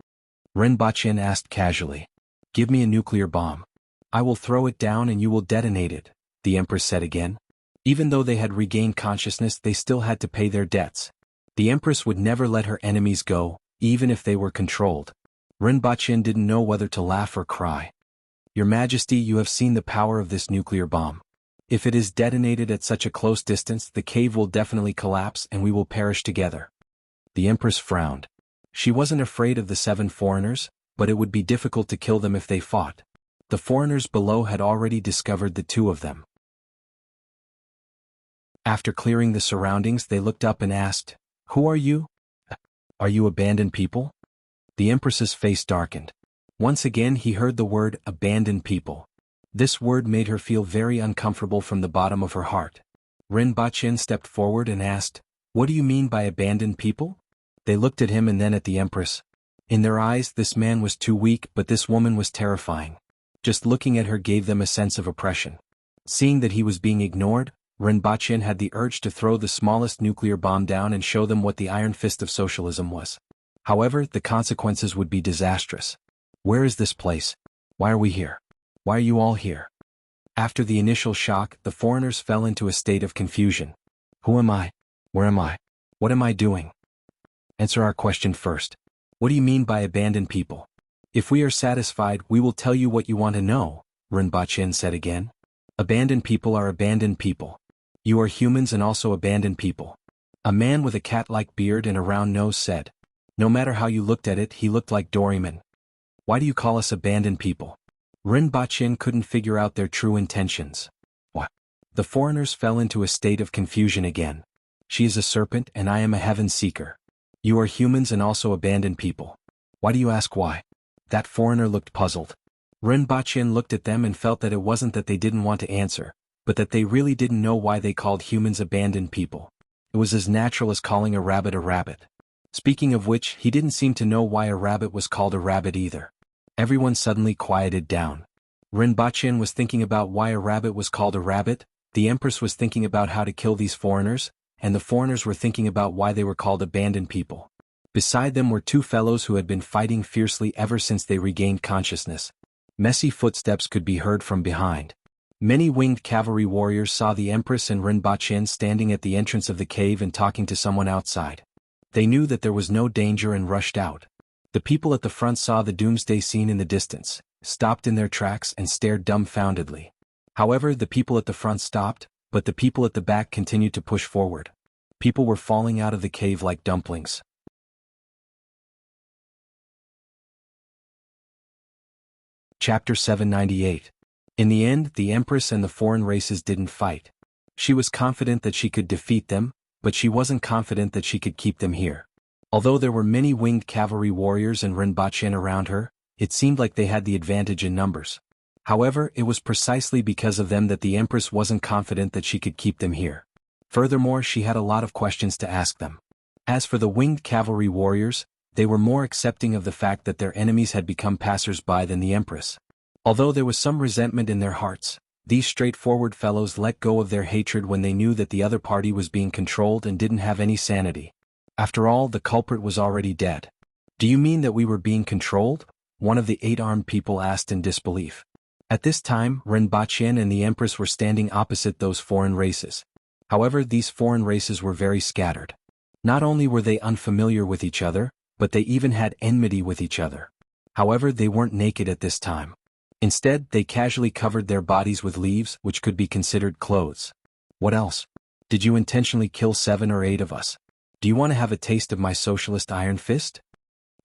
Rinpoche asked casually. Give me a nuclear bomb. I will throw it down and you will detonate it, the Empress said again. Even though they had regained consciousness, they still had to pay their debts. The Empress would never let her enemies go, even if they were controlled. Rinpoche didn't know whether to laugh or cry. Your Majesty, you have seen the power of this nuclear bomb. If it is detonated at such a close distance, the cave will definitely collapse and we will perish together. The Empress frowned. She wasn't afraid of the 7 foreigners, but it would be difficult to kill them if they fought. The foreigners below had already discovered the 2 of them. After clearing the surroundings, they looked up and asked, "Who are you? Are you abandoned people?" The Empress's face darkened. Once again he heard the word abandoned people. This word made her feel very uncomfortable from the bottom of her heart. Rinpoche stepped forward and asked, "What do you mean by abandoned people?" They looked at him and then at the Empress. In their eyes, this man was too weak, but this woman was terrifying. Just looking at her gave them a sense of oppression. Seeing that he was being ignored, Rinpoche had the urge to throw the smallest nuclear bomb down and show them what the iron fist of socialism was. However, the consequences would be disastrous. Where is this place? Why are we here? Why are you all here? After the initial shock, the foreigners fell into a state of confusion. Who am I? Where am I? What am I doing? Answer our question first. What do you mean by abandoned people? If we are satisfied, we will tell you what you want to know, Rinpoche said again. Abandoned people are abandoned people. You are humans and also abandoned people. A man with a cat-like beard and a round nose said. No matter how you looked at it, he looked like Doraemon. Why do you call us abandoned people? Rinpoche couldn't figure out their true intentions. What? The foreigners fell into a state of confusion again. She is a serpent and I am a heaven seeker. You are humans and also abandoned people. Why do you ask why? That foreigner looked puzzled. Rinpoche looked at them and felt that it wasn't that they didn't want to answer, but that they really didn't know why they called humans abandoned people. It was as natural as calling a rabbit a rabbit. Speaking of which, he didn't seem to know why a rabbit was called a rabbit either. Everyone suddenly quieted down. Rinpoche was thinking about why a rabbit was called a rabbit, the Empress was thinking about how to kill these foreigners, and the foreigners were thinking about why they were called abandoned people. Beside them were 2 fellows who had been fighting fiercely ever since they regained consciousness. Messy footsteps could be heard from behind. Many winged cavalry warriors saw the Empress and Rinpoche standing at the entrance of the cave and talking to someone outside. They knew that there was no danger and rushed out. The people at the front saw the doomsday scene in the distance, stopped in their tracks and stared dumbfoundedly. However, the people at the front stopped, but the people at the back continued to push forward. People were falling out of the cave like dumplings. Chapter 798. In the end, the Empress and the foreign races didn't fight. She was confident that she could defeat them, but she wasn't confident that she could keep them here. Although there were many winged cavalry warriors and Rinpoche around her, it seemed like they had the advantage in numbers. However, it was precisely because of them that the Empress wasn't confident that she could keep them here. Furthermore, she had a lot of questions to ask them. As for the winged cavalry warriors, they were more accepting of the fact that their enemies had become passers-by than the Empress. Although there was some resentment in their hearts, these straightforward fellows let go of their hatred when they knew that the other party was being controlled and didn't have any sanity. After all, the culprit was already dead. "Do you mean that we were being controlled?" one of the 8-armed people asked in disbelief. At this time, Rinpoche and the Empress were standing opposite those foreign races. However, these foreign races were very scattered. Not only were they unfamiliar with each other, but they even had enmity with each other. However, they weren't naked at this time. Instead, they casually covered their bodies with leaves, which could be considered clothes. "What else? Did you intentionally kill 7 or 8 of us? Do you want to have a taste of my socialist iron fist?"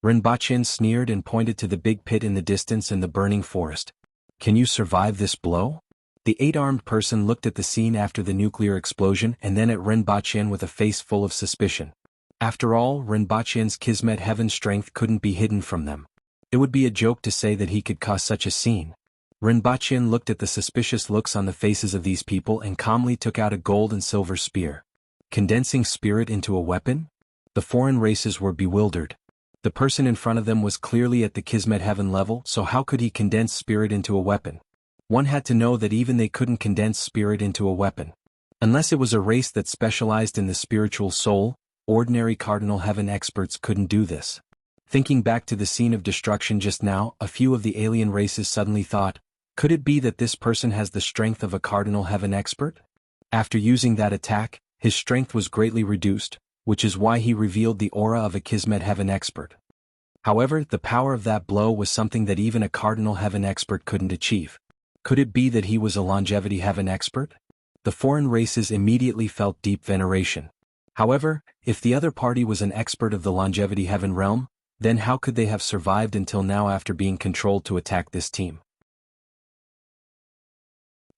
Rinpoche sneered and pointed to the big pit in the distance and the burning forest. "Can you survive this blow?" The 8-armed person looked at the scene after the nuclear explosion and then at Rinpoche with a face full of suspicion. After all, Rinpoche's Kismet heaven strength couldn't be hidden from them. It would be a joke to say that he could cause such a scene. Rinpoche looked at the suspicious looks on the faces of these people and calmly took out a gold and silver spear. Condensing spirit into a weapon? The foreign races were bewildered. The person in front of them was clearly at the Kismet heaven level, so how could he condense spirit into a weapon? One had to know that even they couldn't condense spirit into a weapon. Unless it was a race that specialized in the spiritual soul, ordinary cardinal heaven experts couldn't do this. Thinking back to the scene of destruction just now, a few of the alien races suddenly thought, could it be that this person has the strength of a cardinal heaven expert? After using that attack, his strength was greatly reduced, which is why he revealed the aura of a Kismet heaven expert. However, the power of that blow was something that even a cardinal heaven expert couldn't achieve. Could it be that he was a longevity heaven expert? The foreign races immediately felt deep veneration. However, if the other party was an expert of the longevity heaven realm, then how could they have survived until now after being controlled to attack this team?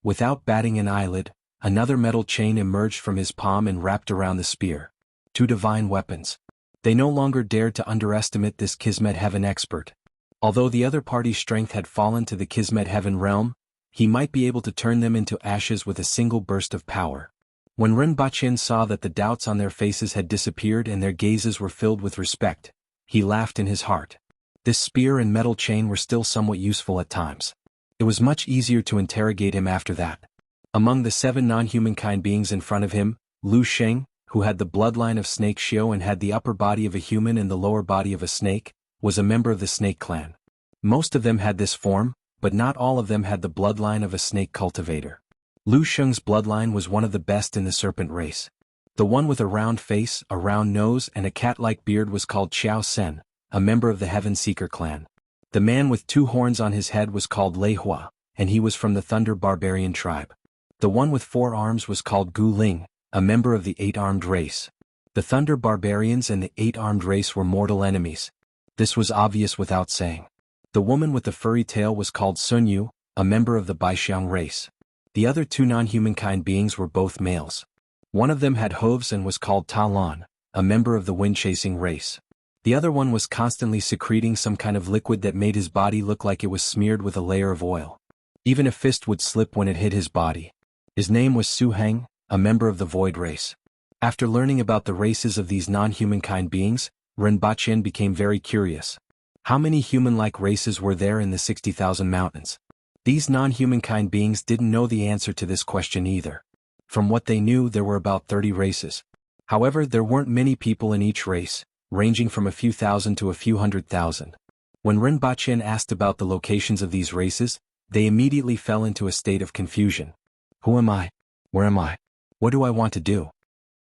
Without batting an eyelid, another metal chain emerged from his palm and wrapped around the spear. 2 divine weapons. They no longer dared to underestimate this Kismet heaven expert. Although the other party's strength had fallen to the Kismet heaven realm, he might be able to turn them into ashes with a single burst of power. When Rinpoche saw that the doubts on their faces had disappeared and their gazes were filled with respect, he laughed in his heart. This spear and metal chain were still somewhat useful at times. It was much easier to interrogate him after that. Among the 7 non-humankind beings in front of him, Lu Sheng, who had the bloodline of Snake Xiao and had the upper body of a human and the lower body of a snake, was a member of the snake clan. Most of them had this form, but not all of them had the bloodline of a snake cultivator. Lu Sheng's bloodline was one of the best in the serpent race. The one with a round face, a round nose and a cat-like beard was called Xiao Sen, a member of the Heaven Seeker clan. The man with 2 horns on his head was called Lei Hua, and he was from the Thunder Barbarian tribe. The one with 4 arms was called Gu Ling, a member of the 8-armed race. The Thunder Barbarians and the 8-armed race were mortal enemies. This was obvious without saying. The woman with the furry tail was called Sun Yu, a member of the Baixiang race. The other 2 non-humankind beings were both males. One of them had hooves and was called Ta Lan, a member of the wind-chasing race. The other one was constantly secreting some kind of liquid that made his body look like it was smeared with a layer of oil. Even a fist would slip when it hit his body. His name was Su Heng, a member of the void race. After learning about the races of these non-humankind beings, Rinpoche became very curious. How many human-like races were there in the 60,000 mountains? These non-humankind beings didn't know the answer to this question either. From what they knew, there were about 30 races. However, there weren't many people in each race, ranging from a few thousand to a few 100,000. When Rinpoche asked about the locations of these races, They immediately fell into a state of confusion. Who am I? Where am I? What do I want to do?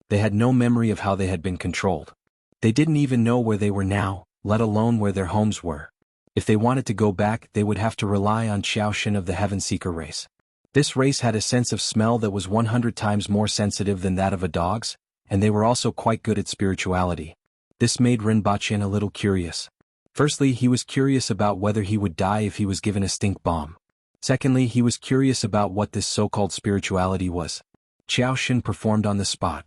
They had no memory of how they had been controlled. They didn't even know where they were now, let alone where their homes were. If they wanted to go back, they would have to rely on Xiaoxin of the Heaven Seeker race. This race had a sense of smell that was 100 times more sensitive than that of a dog's, and they were also quite good at spirituality. This made Rinpoche a little curious. Firstly, he was curious about whether he would die if he was given a stink bomb. Secondly, he was curious about what this so-called spirituality was. Xiaoxin performed on the spot.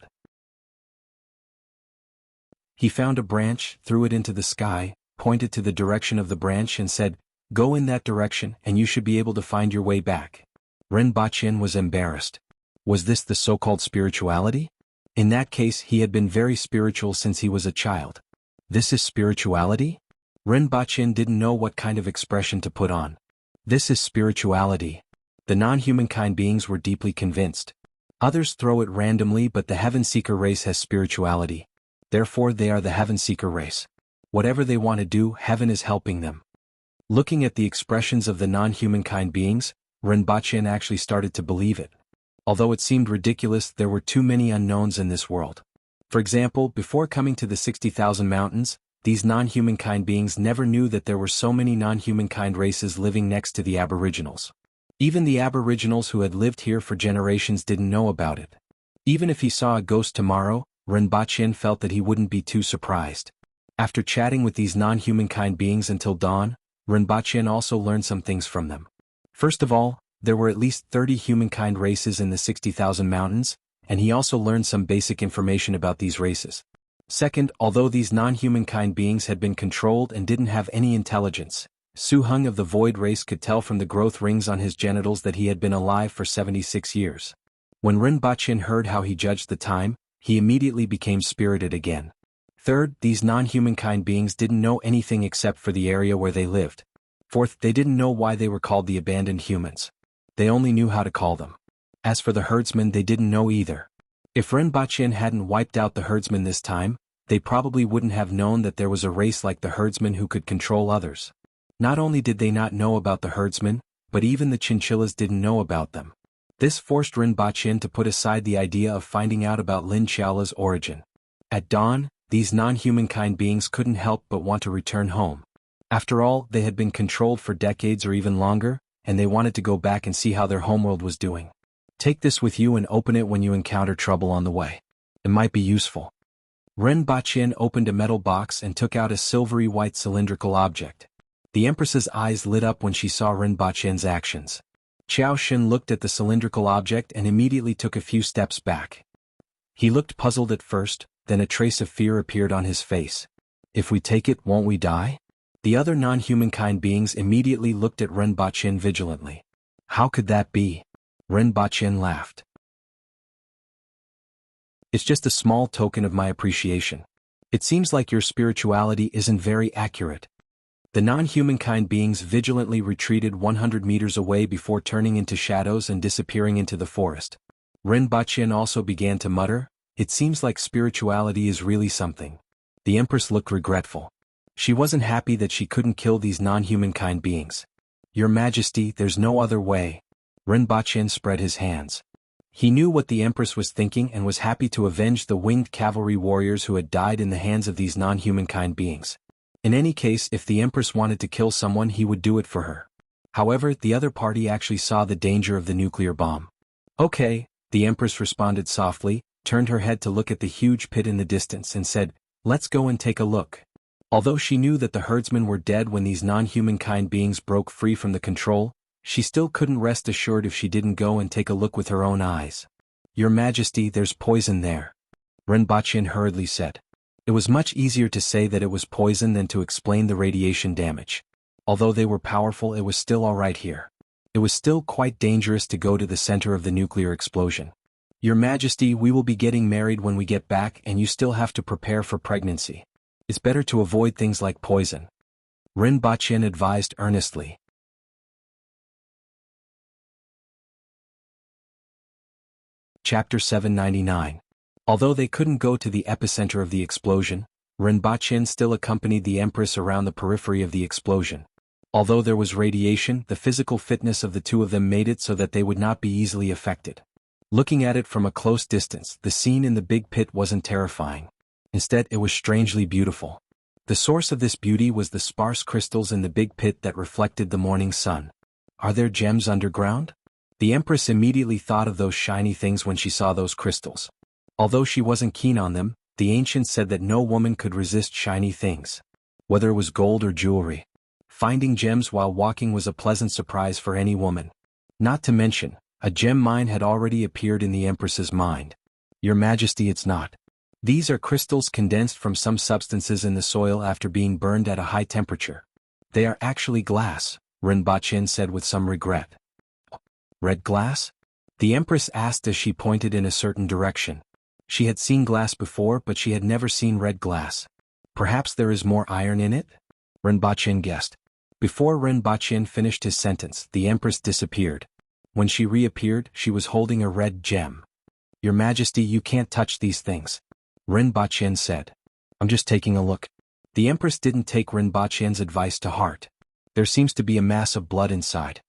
He found a branch, threw it into the sky, pointed to the direction of the branch and said, "Go in that direction and you should be able to find your way back." Rinpoche was embarrassed. Was this the so-called spirituality? In that case, he had been very spiritual since he was a child. This is spirituality? Rinpoche didn't know what kind of expression to put on. This is spirituality. The non-humankind beings were deeply convinced. Others throw it randomly, but the Heaven Seeker race has spirituality. Therefore they are the Heaven Seeker race. Whatever they want to do, heaven is helping them. Looking at the expressions of the non-humankind beings, Rinpoche actually started to believe it. Although it seemed ridiculous, there were too many unknowns in this world. For example, before coming to the 60,000 mountains, these non-humankind beings never knew that there were so many non-humankind races living next to the Aboriginals. Even the Aboriginals who had lived here for generations didn't know about it. Even if he saw a ghost tomorrow, Rinpoche felt that he wouldn't be too surprised. After chatting with these non-humankind beings until dawn, Rinpoche also learned some things from them. First of all, there were at least 30 humankind races in the 60,000 mountains, and he also learned some basic information about these races. Second, although these non-humankind beings had been controlled and didn't have any intelligence, Su Hung of the Void race could tell from the growth rings on his genitals that he had been alive for 76 years. When Rinpoche heard how he judged the time, he immediately became spirited again. Third, these non-humankind beings didn't know anything except for the area where they lived. Fourth, they didn't know why they were called the abandoned humans. They only knew how to call them. As for the herdsmen, they didn't know either. If Rinpoche hadn't wiped out the herdsmen this time, they probably wouldn't have known that there was a race like the herdsmen who could control others. Not only did they not know about the herdsmen, but even the chinchillas didn't know about them. This forced Rinpoche to put aside the idea of finding out about Lin Xiaola's origin. At dawn, these non-humankind beings couldn't help but want to return home. After all, they had been controlled for decades or even longer, and they wanted to go back and see how their homeworld was doing. Take this with you and open it when you encounter trouble on the way. It might be useful. Rinpoche opened a metal box and took out a silvery white cylindrical object. The Empress's eyes lit up when she saw Rinpoche's actions. Xiaoxin looked at the cylindrical object and immediately took a few steps back. He looked puzzled at first, then a trace of fear appeared on his face. If we take it, won't we die? The other non-humankind beings immediately looked at Rinpoche vigilantly. How could that be? Rinpoche laughed. It's just a small token of my appreciation. It seems like your spirituality isn't very accurate. The non-humankind beings vigilantly retreated 100 meters away before turning into shadows and disappearing into the forest. Rinpoche also began to mutter, "It seems like spirituality is really something." The Empress looked regretful. She wasn't happy that she couldn't kill these non-humankind beings. "Your Majesty, there's no other way." Rinpoche spread his hands. He knew what the Empress was thinking and was happy to avenge the winged cavalry warriors who had died in the hands of these non-humankind beings. In any case, if the Empress wanted to kill someone, he would do it for her. However, the other party actually saw the danger of the nuclear bomb. "Okay," the Empress responded softly, turned her head to look at the huge pit in the distance and said, "Let's go and take a look." Although she knew that the herdsmen were dead when these non-humankind beings broke free from the control, she still couldn't rest assured if she didn't go and take a look with her own eyes. "Your Majesty, there's poison there," Rinpoche hurriedly said. It was much easier to say that it was poison than to explain the radiation damage. Although they were powerful, it was still all right here. It was still quite dangerous to go to the center of the nuclear explosion. "Your Majesty, we will be getting married when we get back and you still have to prepare for pregnancy. It's better to avoid things like poison," Rinpoche advised earnestly. Chapter 799. Although they couldn't go to the epicenter of the explosion, Rinpoche still accompanied the Empress around the periphery of the explosion. Although there was radiation, the physical fitness of the two of them made it so that they would not be easily affected. Looking at it from a close distance, the scene in the big pit wasn't terrifying. Instead, it was strangely beautiful. The source of this beauty was the sparse crystals in the big pit that reflected the morning sun. Are there gems underground? The Empress immediately thought of those shiny things when she saw those crystals. Although she wasn't keen on them, the ancients said that no woman could resist shiny things, whether it was gold or jewelry. Finding gems while walking was a pleasant surprise for any woman. Not to mention, a gem mine had already appeared in the Empress's mind. Your Majesty, it's not. These are crystals condensed from some substances in the soil after being burned at a high temperature. They are actually glass, Rinpoche said with some regret. Red glass? The Empress asked as she pointed in a certain direction. She had seen glass before, but she had never seen red glass. Perhaps there is more iron in it? Rinpoche guessed. Before Rinpoche finished his sentence, the Empress disappeared. When she reappeared, she was holding a red gem. Your Majesty, you can't touch these things, Rinpoche said. I'm just taking a look. The Empress didn't take Rinpoche's advice to heart. There seems to be a mass of blood inside.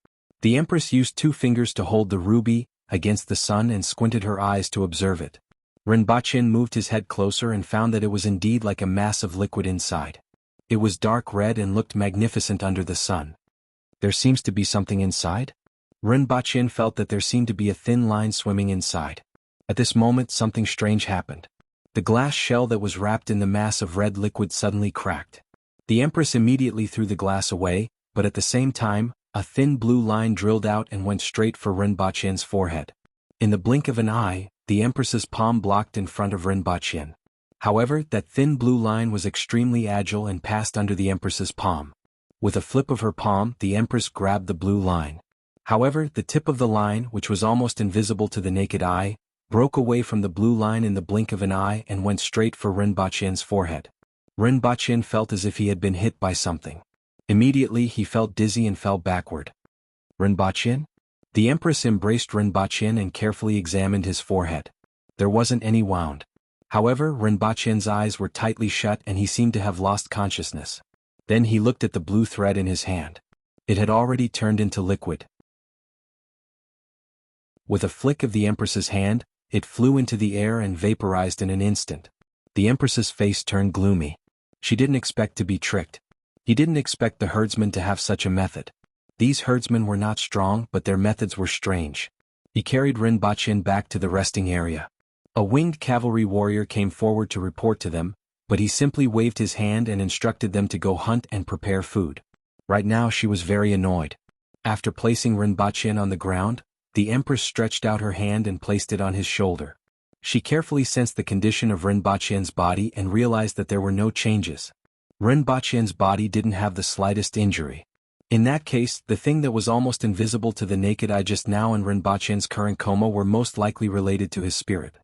The Empress used 2 fingers to hold the ruby against the sun and squinted her eyes to observe it. Rinpoche moved his head closer and found that it was indeed like a mass of liquid inside. It was dark red and looked magnificent under the sun. There seems to be something inside? Rinpoche felt that there seemed to be a thin line swimming inside. At this moment, something strange happened. The glass shell that was wrapped in the mass of red liquid suddenly cracked. The Empress immediately threw the glass away, but at the same time, a thin blue line drilled out and went straight for Rinpoche's forehead. In the blink of an eye, the Empress's palm blocked in front of Rinpoche. However, that thin blue line was extremely agile and passed under the Empress's palm. With a flip of her palm, the Empress grabbed the blue line. However, the tip of the line, which was almost invisible to the naked eye, broke away from the blue line in the blink of an eye and went straight for Rinpoche's forehead. Rinpoche felt as if he had been hit by something. Immediately he felt dizzy and fell backward. Rinpoche? The Empress embraced Rinpoche and carefully examined his forehead. There wasn't any wound. However, Rinpoche's eyes were tightly shut and he seemed to have lost consciousness. Then he looked at the blue thread in his hand. It had already turned into liquid. With a flick of the Empress's hand, it flew into the air and vaporized in an instant. The Empress's face turned gloomy. She didn't expect to be tricked. He didn't expect the herdsmen to have such a method. These herdsmen were not strong, but their methods were strange. He carried Rinpoche back to the resting area. A winged cavalry warrior came forward to report to them, but he simply waved his hand and instructed them to go hunt and prepare food. Right now she was very annoyed. After placing Rinpoche on the ground, the Empress stretched out her hand and placed it on his shoulder. She carefully sensed the condition of Rinpoche's body and realized that there were no changes. Rinpoche's body didn't have the slightest injury. In that case, the thing that was almost invisible to the naked eye just now and Rinpoche's current coma were most likely related to his spirit.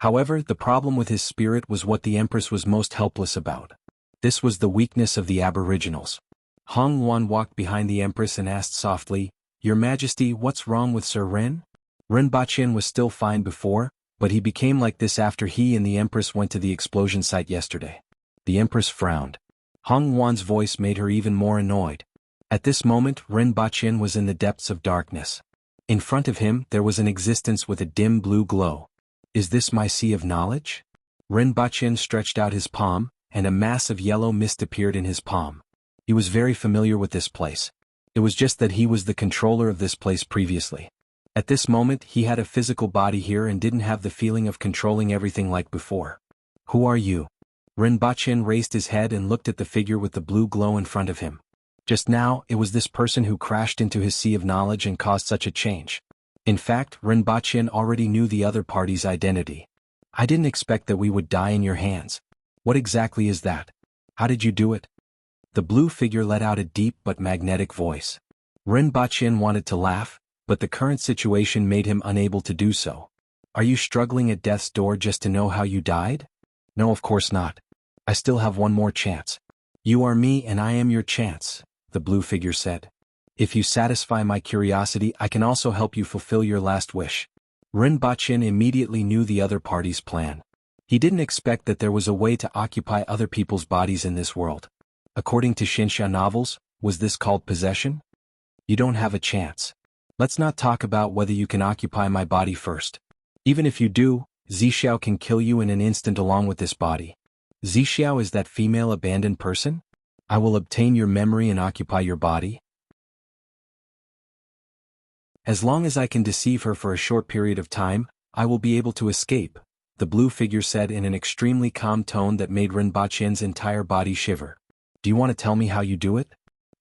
However, the problem with his spirit was what the Empress was most helpless about. This was the weakness of the Aboriginals. Hong Wan walked behind the Empress and asked softly, "Your Majesty, what's wrong with Sir Ren?" Rinpoche was still fine before, but he became like this after he and the Empress went to the explosion site yesterday. The Empress frowned. Hong Wan's voice made her even more annoyed. At this moment, Rinpoche was in the depths of darkness. In front of him, there was an existence with a dim blue glow. Is this my sea of knowledge? Rinpoche stretched out his palm, and a mass of yellow mist appeared in his palm. He was very familiar with this place. It was just that he was the controller of this place previously. At this moment, he had a physical body here and didn't have the feeling of controlling everything like before. Who are you? Rinpoche raised his head and looked at the figure with the blue glow in front of him. Just now, it was this person who crashed into his sea of knowledge and caused such a change. In fact, Rinpoche already knew the other party's identity. I didn't expect that we would die in your hands. What exactly is that? How did you do it? The blue figure let out a deep but magnetic voice. Rinpoche wanted to laugh, but the current situation made him unable to do so. Are you struggling at death's door just to know how you died? No, of course not. I still have one more chance. You are me and I am your chance, the blue figure said. If you satisfy my curiosity, I can also help you fulfill your last wish. Rinpoche immediately knew the other party's plan. He didn't expect that there was a way to occupy other people's bodies in this world. According to Xinsha novels, Was this called possession? You don't have a chance. Let's not talk about whether you can occupy my body first. Even if you do, Zixiao can kill you in an instant along with this body. Zixiao is that female abandoned person? I will obtain your memory and occupy your body. As long as I can deceive her for a short period of time, I will be able to escape, the blue figure said in an extremely calm tone that made Rinpoche's entire body shiver. Do you want to tell me how you do it?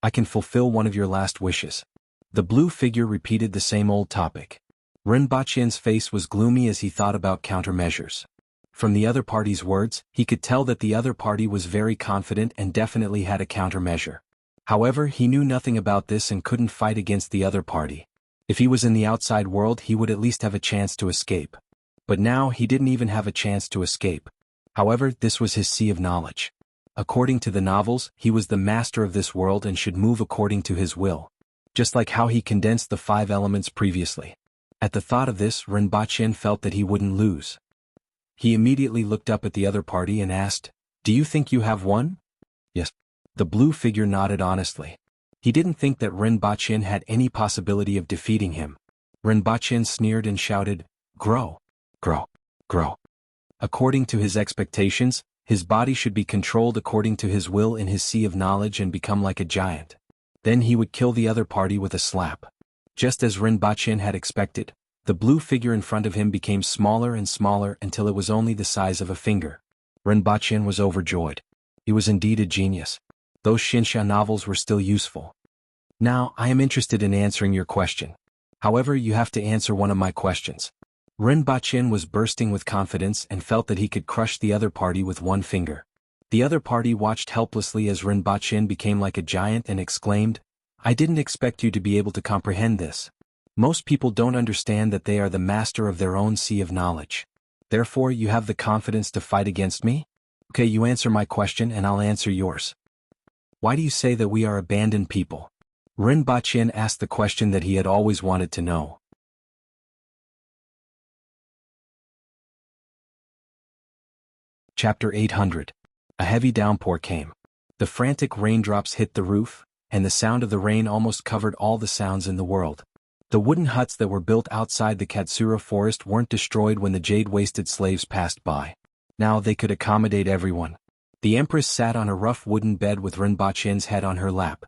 I can fulfill one of your last wishes. The blue figure repeated the same old topic. Rinpoche's face was gloomy as he thought about countermeasures. From the other party's words, he could tell that the other party was very confident and definitely had a countermeasure. However, he knew nothing about this and couldn't fight against the other party. If he was in the outside world, he would at least have a chance to escape. But now he didn't even have a chance to escape. However, this was his sea of knowledge. According to the novels, he was the master of this world and should move according to his will. Just like how he condensed the 5 elements previously. At the thought of this, Rinpoche felt that he wouldn't lose. He immediately looked up at the other party and asked, "Do you think you have won?" Yes. The blue figure nodded honestly. He didn't think that Rinpoche had any possibility of defeating him. Rinpoche sneered and shouted, "Grow! Grow! Grow!" According to his expectations, his body should be controlled according to his will in his sea of knowledge and become like a giant. Then he would kill the other party with a slap. Just as Rinpoche had expected, the blue figure in front of him became smaller and smaller until it was only the size of a finger. Rinpoche was overjoyed. He was indeed a genius. Those Xinsha novels were still useful. Now, I am interested in answering your question. However, you have to answer one of my questions. Rinpoche was bursting with confidence and felt that he could crush the other party with one finger. The other party watched helplessly as Rinpoche became like a giant and exclaimed, "I didn't expect you to be able to comprehend this. Most people don't understand that they are the master of their own sea of knowledge. Therefore, you have the confidence to fight against me? Okay, you answer my question and I'll answer yours. Why do you say that we are abandoned people?" Rinpoche asked the question that he had always wanted to know. Chapter 800. A heavy downpour came. The frantic raindrops hit the roof, and the sound of the rain almost covered all the sounds in the world. The wooden huts that were built outside the Katsura forest weren't destroyed when the jade-waisted slaves passed by. Now they could accommodate everyone. The Empress sat on a rough wooden bed with Rinpoche's head on her lap.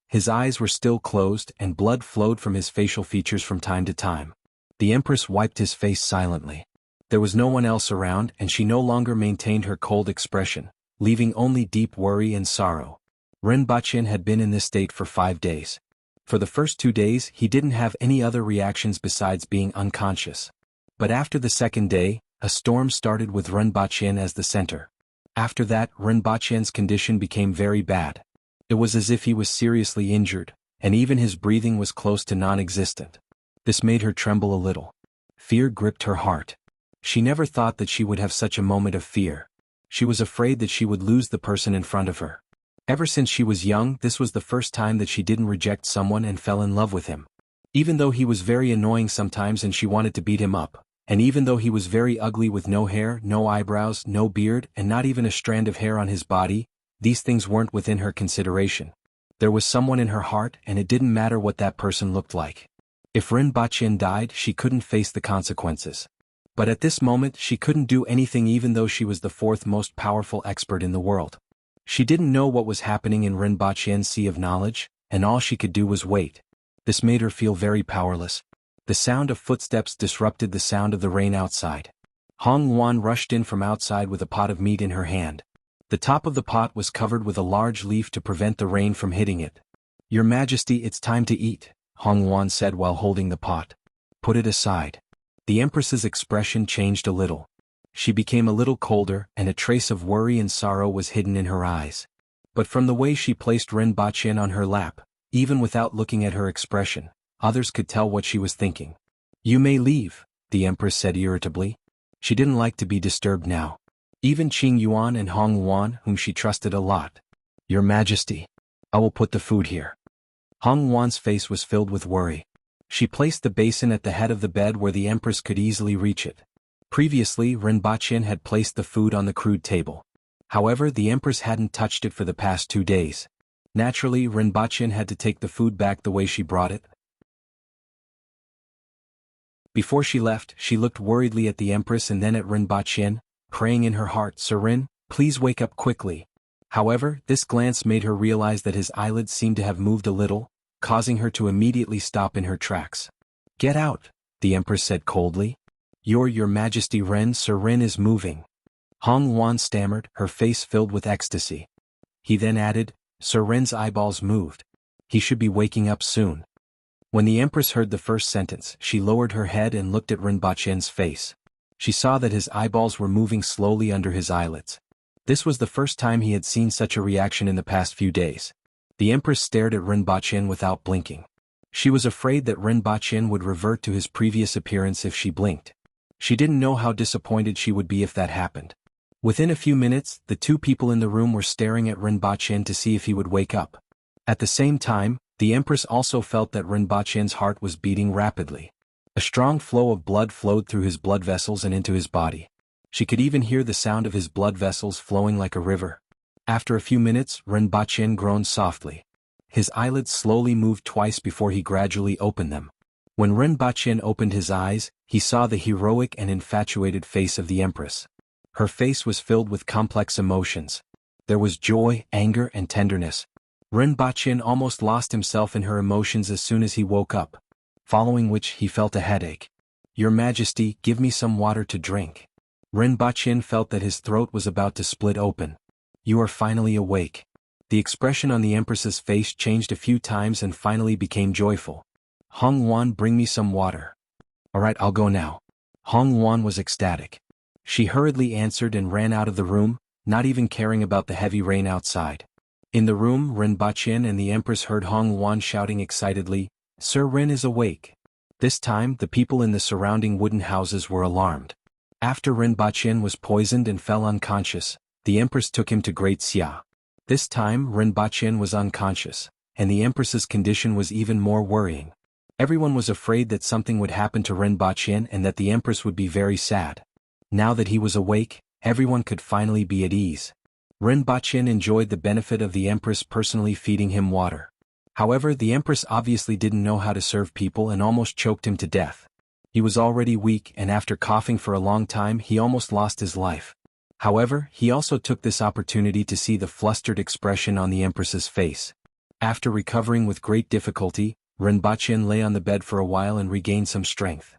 His eyes were still closed and blood flowed from his facial features from time to time. The Empress wiped his face silently. There was no one else around and she no longer maintained her cold expression, leaving only deep worry and sorrow. Rinpoche had been in this state for 5 days. For the first 2 days he didn't have any other reactions besides being unconscious. But after the second day, a storm started with Rinpoche as the center. After that, Rinpoche's condition became very bad. It was as if he was seriously injured, and even his breathing was close to non-existent. This made her tremble a little. Fear gripped her heart. She never thought that she would have such a moment of fear. She was afraid that she would lose the person in front of her. Ever since she was young, this was the first time that she didn't reject someone and fell in love with him. Even though he was very annoying sometimes and she wanted to beat him up, and even though he was very ugly with no hair, no eyebrows, no beard, and not even a strand of hair on his body, these things weren't within her consideration. There was someone in her heart and it didn't matter what that person looked like. If Rinpoche died, she couldn't face the consequences. But at this moment she couldn't do anything even though she was the 4th most powerful expert in the world. She didn't know what was happening in Rinpoche's sea of knowledge, and all she could do was wait. This made her feel very powerless. The sound of footsteps disrupted the sound of the rain outside. Hong Yuan rushed in from outside with a pot of meat in her hand. The top of the pot was covered with a large leaf to prevent the rain from hitting it. "Your Majesty, it's time to eat," Hong Yuan said while holding the pot. "Put it aside." The Empress's expression changed a little. She became a little colder and a trace of worry and sorrow was hidden in her eyes. But from the way she placed Rinpoche on her lap, even without looking at her expression, others could tell what she was thinking. "You may leave," the Empress said irritably. She didn't like to be disturbed now. Even Qing Yuan and Hong Yuan, whom she trusted a lot. "Your Majesty, I will put the food here." Hong Yuan's face was filled with worry. She placed the basin at the head of the bed where the Empress could easily reach it. Previously, Rinpoche had placed the food on the crude table. However, the Empress hadn't touched it for the past 2 days. Naturally, Rinpoche had to take the food back the way she brought it. Before she left, she looked worriedly at the Empress and then at Rinpoche, praying in her heart, "Sir Rin, please wake up quickly." However, this glance made her realize that his eyelids seemed to have moved a little, causing her to immediately stop in her tracks. "Get out," the Empress said coldly. Your Majesty Ren, Sir Rin is moving." Hong Yuan stammered, her face filled with ecstasy. He then added, "Sir Ren's eyeballs moved. He should be waking up soon." When the Empress heard the first sentence, she lowered her head and looked at Rinpoche's face. She saw that his eyeballs were moving slowly under his eyelids. This was the first time he had seen such a reaction in the past few days. The Empress stared at Rinpoche without blinking. She was afraid that Rinpoche would revert to his previous appearance if she blinked. She didn't know how disappointed she would be if that happened. Within a few minutes, the two people in the room were staring at Rinpoche to see if he would wake up. At the same time, the Empress also felt that Rinpoche's heart was beating rapidly. A strong flow of blood flowed through his blood vessels and into his body. She could even hear the sound of his blood vessels flowing like a river. After a few minutes, Rinpoche groaned softly. His eyelids slowly moved twice before he gradually opened them. When Rinpoche opened his eyes, he saw the heroic and infatuated face of the Empress. Her face was filled with complex emotions. There was joy, anger, and tenderness. Rinpoche almost lost himself in her emotions as soon as he woke up, following which he felt a headache. "Your Majesty, give me some water to drink." Rinpoche felt that his throat was about to split open. "You are finally awake." The expression on the Empress's face changed a few times and finally became joyful. "Hong Yuan, bring me some water." "Alright, I'll go now." Hong Yuan was ecstatic. She hurriedly answered and ran out of the room, not even caring about the heavy rain outside. In the room, Rinpoche and the Empress heard Hong Yuan shouting excitedly, "Sir Rin is awake." This time, the people in the surrounding wooden houses were alarmed. After Rinpoche was poisoned and fell unconscious, the Empress took him to Great Xia. This time, Rinpoche was unconscious, and the Empress's condition was even more worrying. Everyone was afraid that something would happen to Rinpoche and that the Empress would be very sad. Now that he was awake, everyone could finally be at ease. Rinpoche enjoyed the benefit of the Empress personally feeding him water. However, the Empress obviously didn't know how to serve people and almost choked him to death. He was already weak, and after coughing for a long time he almost lost his life. However, he also took this opportunity to see the flustered expression on the Empress's face. After recovering with great difficulty, Rinpoche lay on the bed for a while and regained some strength.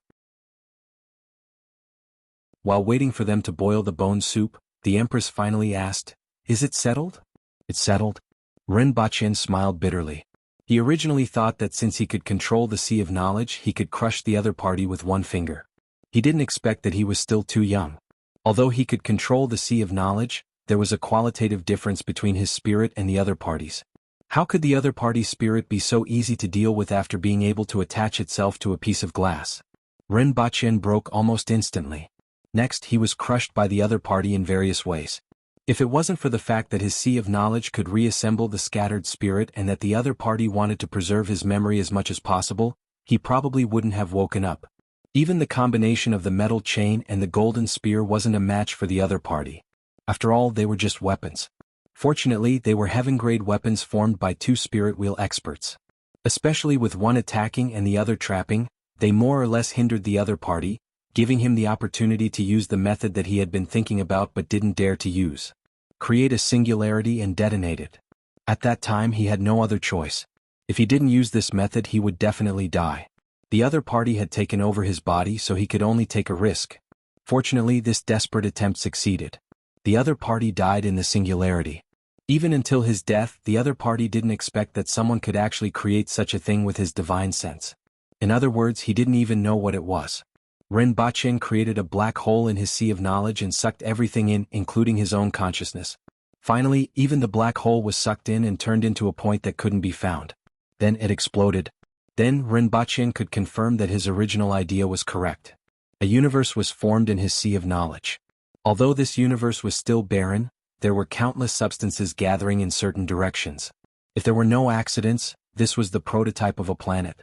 While waiting for them to boil the bone soup, the Empress finally asked, "Is it settled?" "It's settled." Rinpoche smiled bitterly. He originally thought that since he could control the Sea of Knowledge, he could crush the other party with one finger. He didn't expect that he was still too young. Although he could control the Sea of Knowledge, there was a qualitative difference between his spirit and the other party's. How could the other party's spirit be so easy to deal with after being able to attach itself to a piece of glass? Rinpoche broke almost instantly. Next, he was crushed by the other party in various ways. If it wasn't for the fact that his Sea of Knowledge could reassemble the scattered spirit and that the other party wanted to preserve his memory as much as possible, he probably wouldn't have woken up. Even the combination of the metal chain and the golden spear wasn't a match for the other party. After all, they were just weapons. Fortunately, they were heaven-grade weapons formed by two spirit wheel experts. Especially with one attacking and the other trapping, they more or less hindered the other party, giving him the opportunity to use the method that he had been thinking about but didn't dare to use. Create a singularity and detonate it. At that time he had no other choice. If he didn't use this method he would definitely die. The other party had taken over his body, so he could only take a risk. Fortunately, this desperate attempt succeeded. The other party died in the singularity. Even until his death, the other party didn't expect that someone could actually create such a thing with his divine sense. In other words, he didn't even know what it was. Rinpoche created a black hole in his Sea of Knowledge and sucked everything in, including his own consciousness. Finally, even the black hole was sucked in and turned into a point that couldn't be found. Then it exploded. Then Rinpoche could confirm that his original idea was correct. A universe was formed in his Sea of Knowledge. Although this universe was still barren, there were countless substances gathering in certain directions. If there were no accidents, this was the prototype of a planet.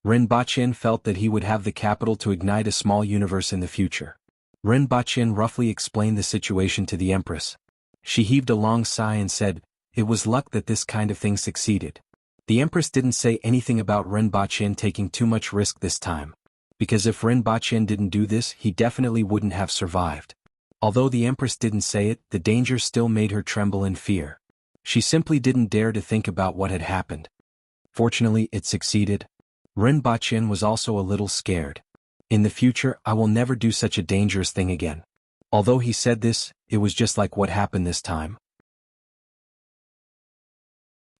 Rinpoche felt that he would have the capital to ignite a small universe in the future. Rinpoche roughly explained the situation to the Empress. She heaved a long sigh and said, it was luck that this kind of thing succeeded. The Empress didn't say anything about Ren Baqin taking too much risk this time. Because if Ren Baqin didn't do this, he definitely wouldn't have survived. Although the Empress didn't say it, the danger still made her tremble in fear. She simply didn't dare to think about what had happened. Fortunately, it succeeded. Ren Baqin was also a little scared. In the future, I will never do such a dangerous thing again. Although he said this, it was just like what happened this time.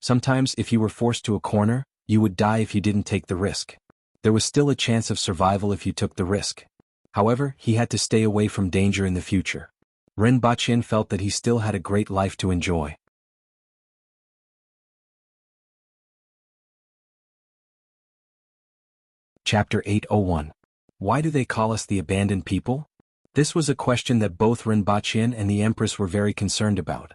Sometimes if you were forced to a corner, you would die if you didn't take the risk. There was still a chance of survival if you took the risk. However, he had to stay away from danger in the future. Ren Baqin felt that he still had a great life to enjoy. Chapter 801. Why do they call us the abandoned people? This was a question that both Ren Baqin and the Empress were very concerned about.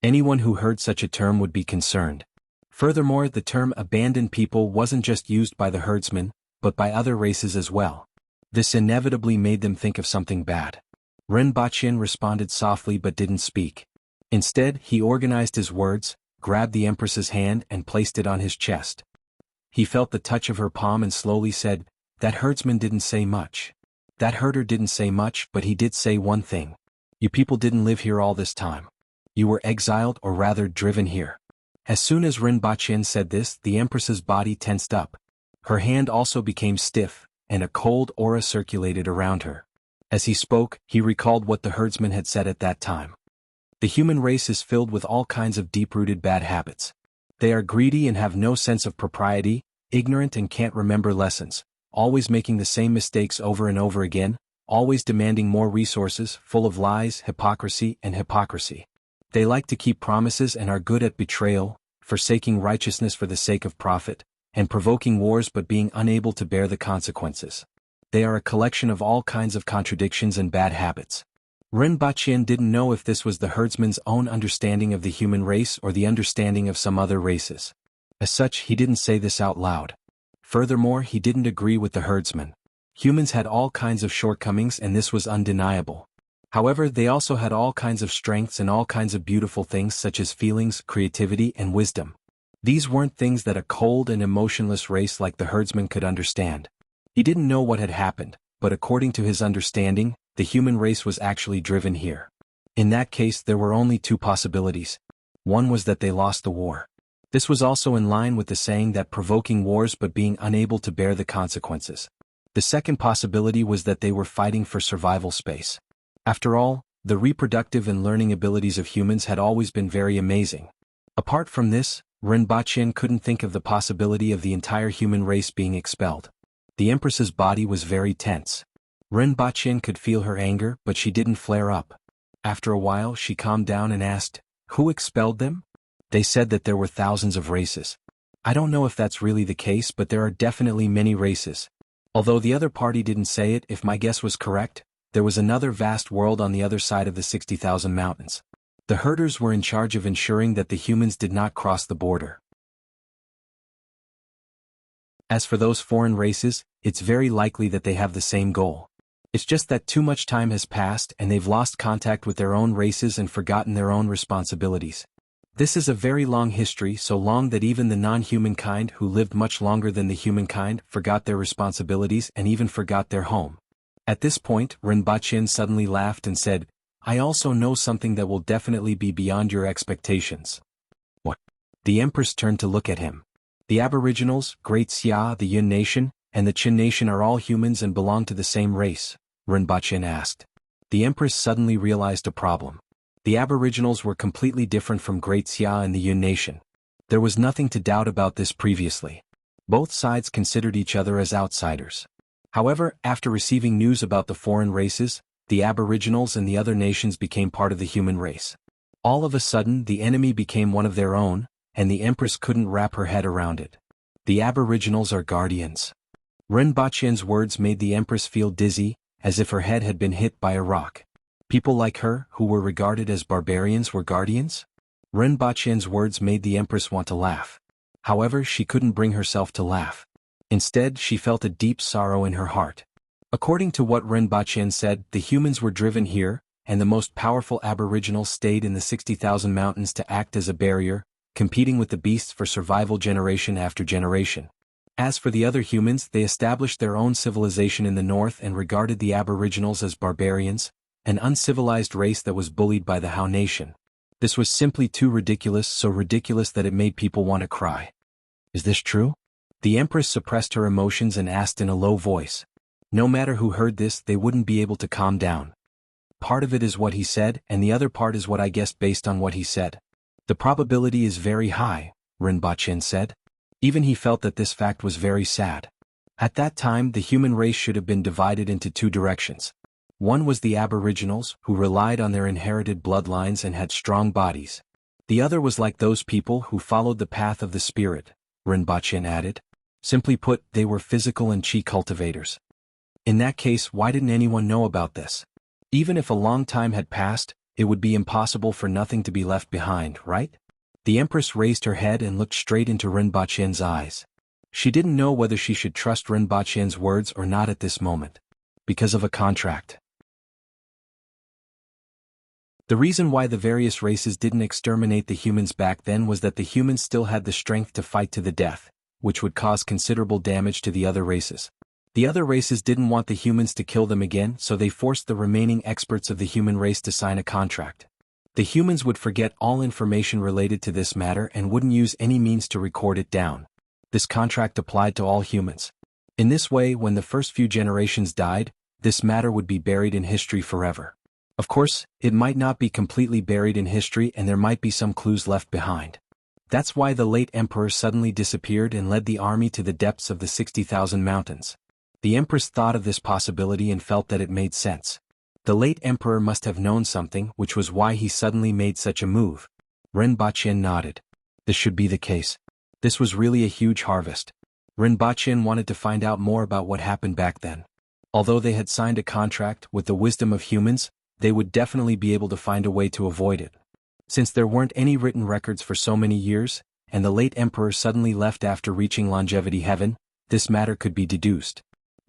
Anyone who heard such a term would be concerned. Furthermore, the term abandoned people wasn't just used by the herdsmen, but by other races as well. This inevitably made them think of something bad. Ren Baqin responded softly but didn't speak. Instead, he organized his words, grabbed the Empress's hand and placed it on his chest. He felt the touch of her palm and slowly said, "That herdsman didn't say much. That herder didn't say much, but he did say one thing. You people didn't live here all this time. You were exiled or rather driven here." As soon as Ren Baqin said this, the Empress's body tensed up. Her hand also became stiff, and a cold aura circulated around her. As he spoke, he recalled what the herdsman had said at that time. The human race is filled with all kinds of deep-rooted bad habits. They are greedy and have no sense of propriety, ignorant and can't remember lessons, always making the same mistakes over and over again, always demanding more resources, full of lies, hypocrisy. They like to keep promises and are good at betrayal, forsaking righteousness for the sake of profit, and provoking wars but being unable to bear the consequences. They are a collection of all kinds of contradictions and bad habits. Ren Baqin didn't know if this was the herdsman's own understanding of the human race or the understanding of some other races. As such, he didn't say this out loud. Furthermore, he didn't agree with the herdsman. Humans had all kinds of shortcomings and this was undeniable. However, they also had all kinds of strengths and all kinds of beautiful things such as feelings, creativity, and wisdom. These weren't things that a cold and emotionless race like the herdsman could understand. He didn't know what had happened, but according to his understanding, the human race was actually driven here. In that case, there were only two possibilities. One was that they lost the war. This was also in line with the saying that provoking wars but being unable to bear the consequences. The second possibility was that they were fighting for survival space. After all, the reproductive and learning abilities of humans had always been very amazing. Apart from this, Ren Baqin couldn't think of the possibility of the entire human race being expelled. The Empress's body was very tense. Ren Baqin could feel her anger, but she didn't flare up. After a while, she calmed down and asked, "Who expelled them?" "They said that there were thousands of races. I don't know if that's really the case, but there are definitely many races. Although the other party didn't say it, if my guess was correct, there was another vast world on the other side of the 60,000 mountains. The herders were in charge of ensuring that the humans did not cross the border. As for those foreign races, it's very likely that they have the same goal. It's just that too much time has passed and they've lost contact with their own races and forgotten their own responsibilities. This is a very long history, so long that even the non-human kind who lived much longer than the humankind forgot their responsibilities and even forgot their home." At this point, Ren Baqin suddenly laughed and said, "I also know something that will definitely be beyond your expectations." "What?" The Empress turned to look at him. "The Aboriginals, Great Xia, the Yun Nation, and the Qin Nation are all humans and belong to the same race?" Ren Baqin asked. The Empress suddenly realized a problem. The Aboriginals were completely different from Great Xia and the Yun Nation. There was nothing to doubt about this previously. Both sides considered each other as outsiders. However, after receiving news about the foreign races, the Aboriginals and the other nations became part of the human race. All of a sudden, the enemy became one of their own, and the Empress couldn't wrap her head around it. The Aboriginals are guardians. Ren Baqin's words made the Empress feel dizzy, as if her head had been hit by a rock. People like her, who were regarded as barbarians, were guardians? Ren Baqin's words made the Empress want to laugh. However, she couldn't bring herself to laugh. Instead, she felt a deep sorrow in her heart. According to what Ren Baqin said, the humans were driven here, and the most powerful Aboriginals stayed in the 60,000 mountains to act as a barrier, competing with the beasts for survival generation after generation. As for the other humans, they established their own civilization in the north and regarded the Aboriginals as barbarians, an uncivilized race that was bullied by the How Nation. This was simply too ridiculous, so ridiculous that it made people want to cry. Is this true? The Empress suppressed her emotions and asked in a low voice. No matter who heard this, they wouldn't be able to calm down. Part of it is what he said, and the other part is what I guessed based on what he said. The probability is very high, Rinpoche said. Even he felt that this fact was very sad. At that time, the human race should have been divided into two directions. One was the Aboriginals, who relied on their inherited bloodlines and had strong bodies. The other was like those people who followed the path of the spirit, Rinpoche added. Simply put, they were physical and chi cultivators. In that case, why didn't anyone know about this? Even if a long time had passed, it would be impossible for nothing to be left behind, right? The Empress raised her head and looked straight into Rinpoche's eyes. She didn't know whether she should trust Rinpoche's words or not at this moment. Because of a contract. The reason why the various races didn't exterminate the humans back then was that the humans still had the strength to fight to the death, which would cause considerable damage to the other races. The other races didn't want the humans to kill them again, so they forced the remaining experts of the human race to sign a contract. The humans would forget all information related to this matter and wouldn't use any means to record it down. This contract applied to all humans. In this way, when the first few generations died, this matter would be buried in history forever. Of course, it might not be completely buried in history and there might be some clues left behind. That's why the late emperor suddenly disappeared and led the army to the depths of the 60,000 mountains. The Empress thought of this possibility and felt that it made sense. The late emperor must have known something, which was why he suddenly made such a move. Rinpoche nodded. This should be the case. This was really a huge harvest. Rinpoche wanted to find out more about what happened back then. Although they had signed a contract, with the wisdom of humans, they would definitely be able to find a way to avoid it. Since there weren't any written records for so many years, and the late emperor suddenly left after reaching longevity heaven, this matter could be deduced.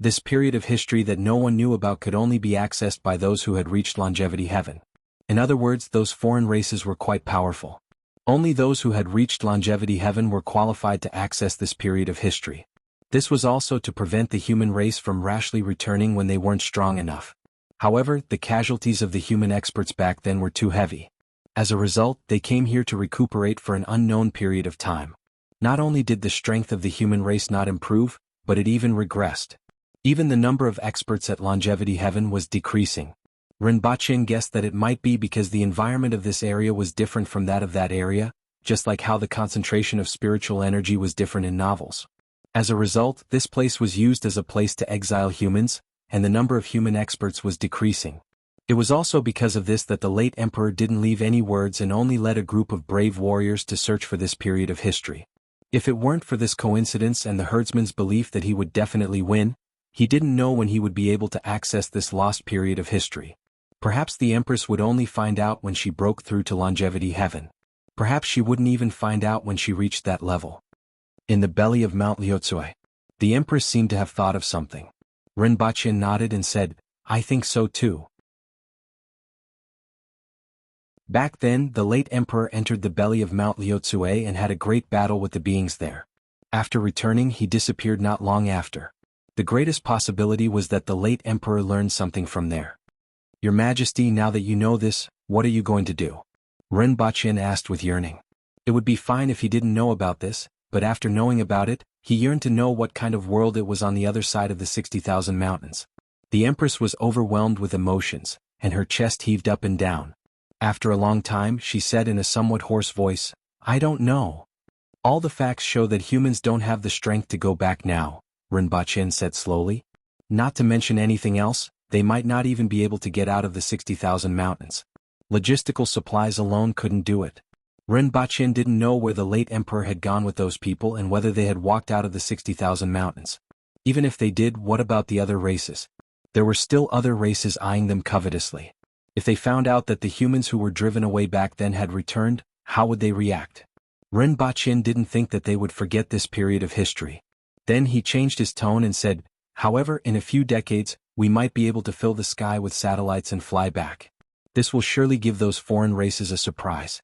This period of history that no one knew about could only be accessed by those who had reached longevity heaven. In other words, those foreign races were quite powerful. Only those who had reached longevity heaven were qualified to access this period of history. This was also to prevent the human race from rashly returning when they weren't strong enough. However, the casualties of the human experts back then were too heavy. As a result, they came here to recuperate for an unknown period of time. Not only did the strength of the human race not improve, but it even regressed. Even the number of experts at longevity heaven was decreasing. Rinpoche guessed that it might be because the environment of this area was different from that of that area, just like how the concentration of spiritual energy was different in novels. As a result, this place was used as a place to exile humans, and the number of human experts was decreasing. It was also because of this that the late emperor didn't leave any words and only led a group of brave warriors to search for this period of history. If it weren't for this coincidence and the herdsman's belief that he would definitely win, he didn't know when he would be able to access this lost period of history. Perhaps the Empress would only find out when she broke through to longevity heaven. Perhaps she wouldn't even find out when she reached that level. In the belly of Mount Lhotse, the Empress seemed to have thought of something. Rinpoche nodded and said, "I think so too." Back then, the late emperor entered the belly of Mount Lhotse and had a great battle with the beings there. After returning, he disappeared not long after. The greatest possibility was that the late emperor learned something from there. "Your Majesty, now that you know this, what are you going to do?" Rinpoche asked with yearning. It would be fine if he didn't know about this, but after knowing about it, he yearned to know what kind of world it was on the other side of the 60,000 mountains. The Empress was overwhelmed with emotions, and her chest heaved up and down. After a long time, she said in a somewhat hoarse voice, "I don't know. All the facts show that humans don't have the strength to go back now," Rinpoche said slowly. "Not to mention anything else, they might not even be able to get out of the 60,000 mountains. Logistical supplies alone couldn't do it." Rinpoche didn't know where the late emperor had gone with those people and whether they had walked out of the 60,000 mountains. Even if they did, what about the other races? There were still other races eyeing them covetously. If they found out that the humans who were driven away back then had returned, how would they react? Rinpoche didn't think that they would forget this period of history. Then he changed his tone and said, "However, in a few decades, we might be able to fill the sky with satellites and fly back. This will surely give those foreign races a surprise."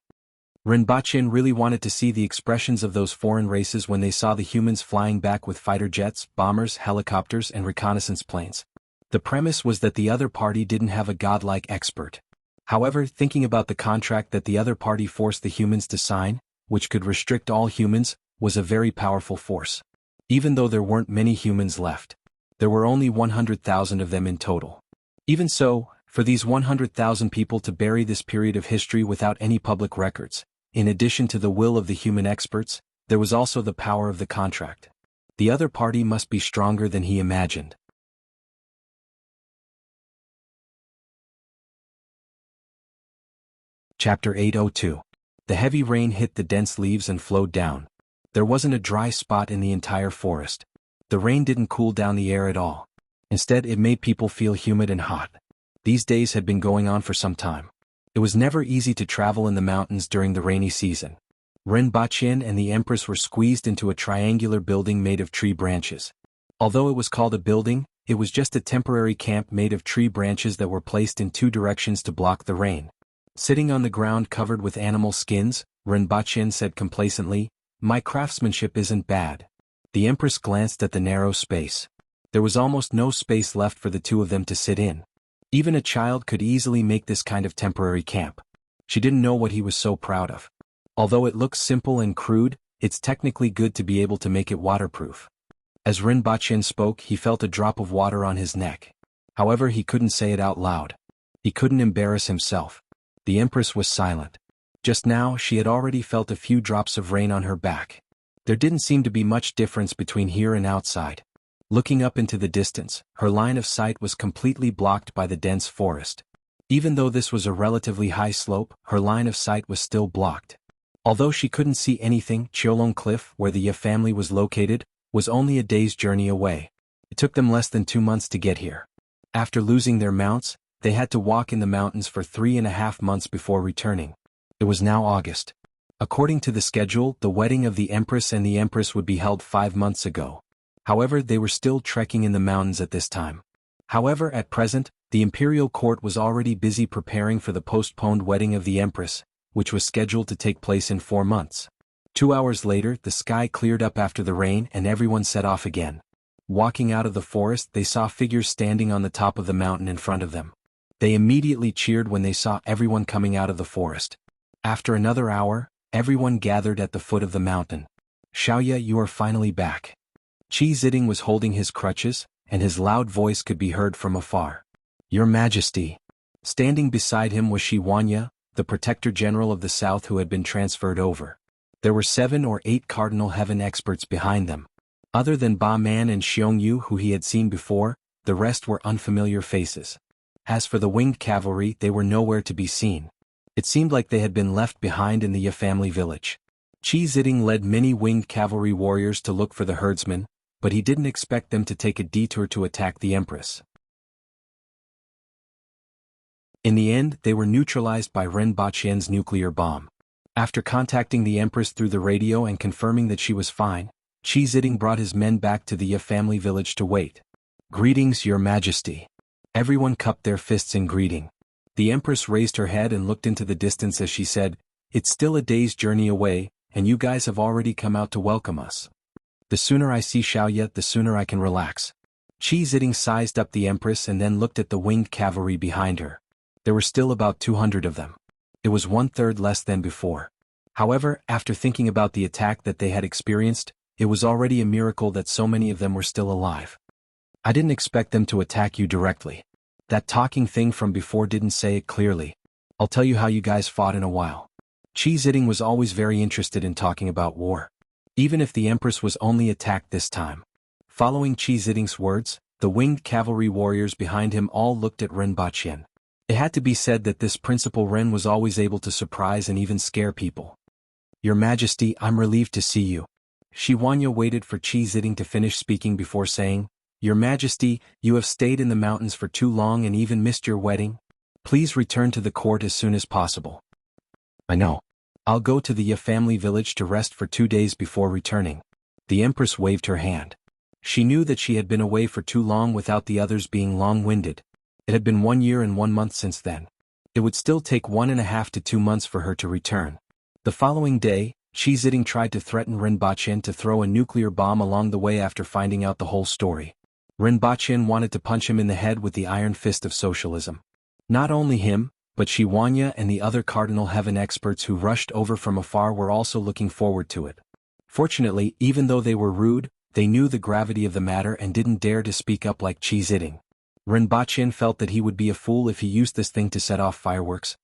Rinpoche really wanted to see the expressions of those foreign races when they saw the humans flying back with fighter jets, bombers, helicopters, and reconnaissance planes. The premise was that the other party didn't have a godlike expert. However, thinking about the contract that the other party forced the humans to sign, which could restrict all humans, was a very powerful force. Even though there weren't many humans left, there were only 100,000 of them in total. Even so, for these 100,000 people to bury this period of history without any public records, in addition to the will of the human experts, there was also the power of the contract. The other party must be stronger than he imagined. Chapter 802. The heavy rain hit the dense leaves and flowed down. There wasn't a dry spot in the entire forest. The rain didn't cool down the air at all. Instead, it made people feel humid and hot. These days had been going on for some time. It was never easy to travel in the mountains during the rainy season. Rinpoche and the Empress were squeezed into a triangular building made of tree branches. Although it was called a building, it was just a temporary camp made of tree branches that were placed in two directions to block the rain. Sitting on the ground covered with animal skins, Rinpoche said complacently, "My craftsmanship isn't bad." The Empress glanced at the narrow space. There was almost no space left for the two of them to sit in. Even a child could easily make this kind of temporary camp. She didn't know what he was so proud of. Although it looks simple and crude, it's technically good to be able to make it waterproof. As Rinpoche spoke, he felt a drop of water on his neck. However, he couldn't say it out loud. He couldn't embarrass himself. The Empress was silent. Just now, she had already felt a few drops of rain on her back. There didn't seem to be much difference between here and outside. Looking up into the distance, her line of sight was completely blocked by the dense forest. Even though this was a relatively high slope, her line of sight was still blocked. Although she couldn't see anything, Cholong Cliff, where the Ya family was located, was only a day's journey away. It took them less than 2 months to get here. After losing their mounts, they had to walk in the mountains for 3.5 months before returning. It was now August. According to the schedule, the wedding of the Empress and the Empress would be held 5 months ago. However, they were still trekking in the mountains at this time. However, at present, the imperial court was already busy preparing for the postponed wedding of the Empress, which was scheduled to take place in 4 months. 2 hours later, the sky cleared up after the rain and everyone set off again. Walking out of the forest, they saw figures standing on the top of the mountain in front of them. They immediately cheered when they saw everyone coming out of the forest. After another hour, everyone gathered at the foot of the mountain. "Xiaoya, you are finally back." Qi Ziding was holding his crutches, and his loud voice could be heard from afar. "Your Majesty." Standing beside him was Shi Wanya, the Protector General of the South who had been transferred over. There were 7 or 8 Cardinal Heaven experts behind them. Other than Ba Man and Xiong Yu who he had seen before, the rest were unfamiliar faces. As for the winged cavalry, they were nowhere to be seen. It seemed like they had been left behind in the Ya family village. Qi Ziding led many winged cavalry warriors to look for the herdsmen, but he didn't expect them to take a detour to attack the Empress. In the end, they were neutralized by Rinpoche's nuclear bomb. After contacting the Empress through the radio and confirming that she was fine, Qi Ziding brought his men back to the Ya family village to wait. "Greetings, Your Majesty." Everyone cupped their fists in greeting. The Empress raised her head and looked into the distance as she said, "It's still a day's journey away, and you guys have already come out to welcome us. The sooner I see Xiaoya, the sooner I can relax." Qi Ziding sized up the Empress and then looked at the winged cavalry behind her. There were still about 200 of them. It was 1/3 less than before. However, after thinking about the attack that they had experienced, it was already a miracle that so many of them were still alive. "I didn't expect them to attack you directly. That talking thing from before didn't say it clearly. I'll tell you how you guys fought in a while." Qi Ziding was always very interested in talking about war. Even if the Empress was only attacked this time. Following Qi Ziding's words, the winged cavalry warriors behind him all looked at Rinpoche. It had to be said that this Principal Ren was always able to surprise and even scare people. "Your Majesty, I'm relieved to see you." Shi Wanya waited for Qi Ziding to finish speaking before saying, "Your Majesty, you have stayed in the mountains for too long and even missed your wedding. Please return to the court as soon as possible." "I know. I'll go to the Ya family village to rest for 2 days before returning." The Empress waved her hand. She knew that she had been away for too long without the others being long-winded. It had been 1 year and 1 month since then. It would still take 1.5 to 2 months for her to return. The following day, Qi Ziding tried to threaten Rinpoche to throw a nuclear bomb along the way after finding out the whole story. Rinpoche wanted to punch him in the head with the iron fist of socialism. Not only him, but Shi Huanya and the other Cardinal Heaven experts who rushed over from afar were also looking forward to it. Fortunately, even though they were rude, they knew the gravity of the matter and didn't dare to speak up like Qi Ziding. Rinpoche felt that he would be a fool if he used this thing to set off fireworks.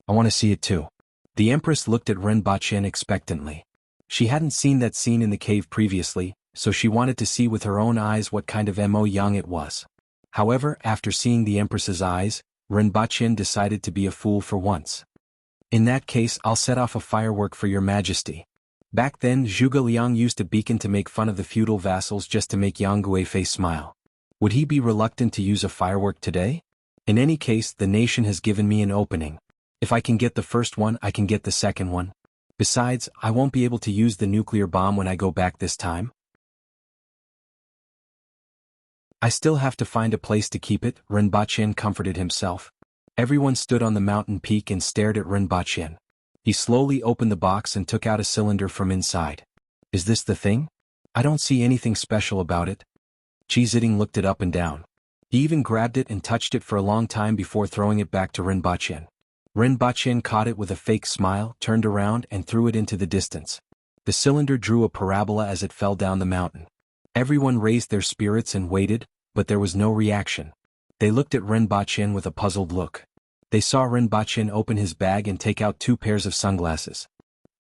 I want to see it too. The Empress looked at Rinpoche expectantly. She hadn't seen that scene in the cave previously, so she wanted to see with her own eyes what kind of Mo Yang it was. However, after seeing the Empress's eyes, Rinpoche decided to be a fool for once. In that case, I'll set off a firework for your majesty. Back then, Zhuge Liang used a beacon to make fun of the feudal vassals just to make Yang Guifei smile. Would he be reluctant to use a firework today? In any case, the nation has given me an opening. If I can get the first one, I can get the second one. Besides, I won't be able to use the nuclear bomb when I go back this time. I still have to find a place to keep it, Rinpoche comforted himself. Everyone stood on the mountain peak and stared at Rinpoche. He slowly opened the box and took out a cylinder from inside. Is this the thing? I don't see anything special about it. Qi Ziding looked it up and down. He even grabbed it and touched it for a long time before throwing it back to Rinpoche. Rinpoche caught it with a fake smile, turned around and threw it into the distance. The cylinder drew a parabola as it fell down the mountain. Everyone raised their spirits and waited, but there was no reaction. They looked at Rinpoche with a puzzled look. They saw Rinpoche open his bag and take out 2 pairs of sunglasses.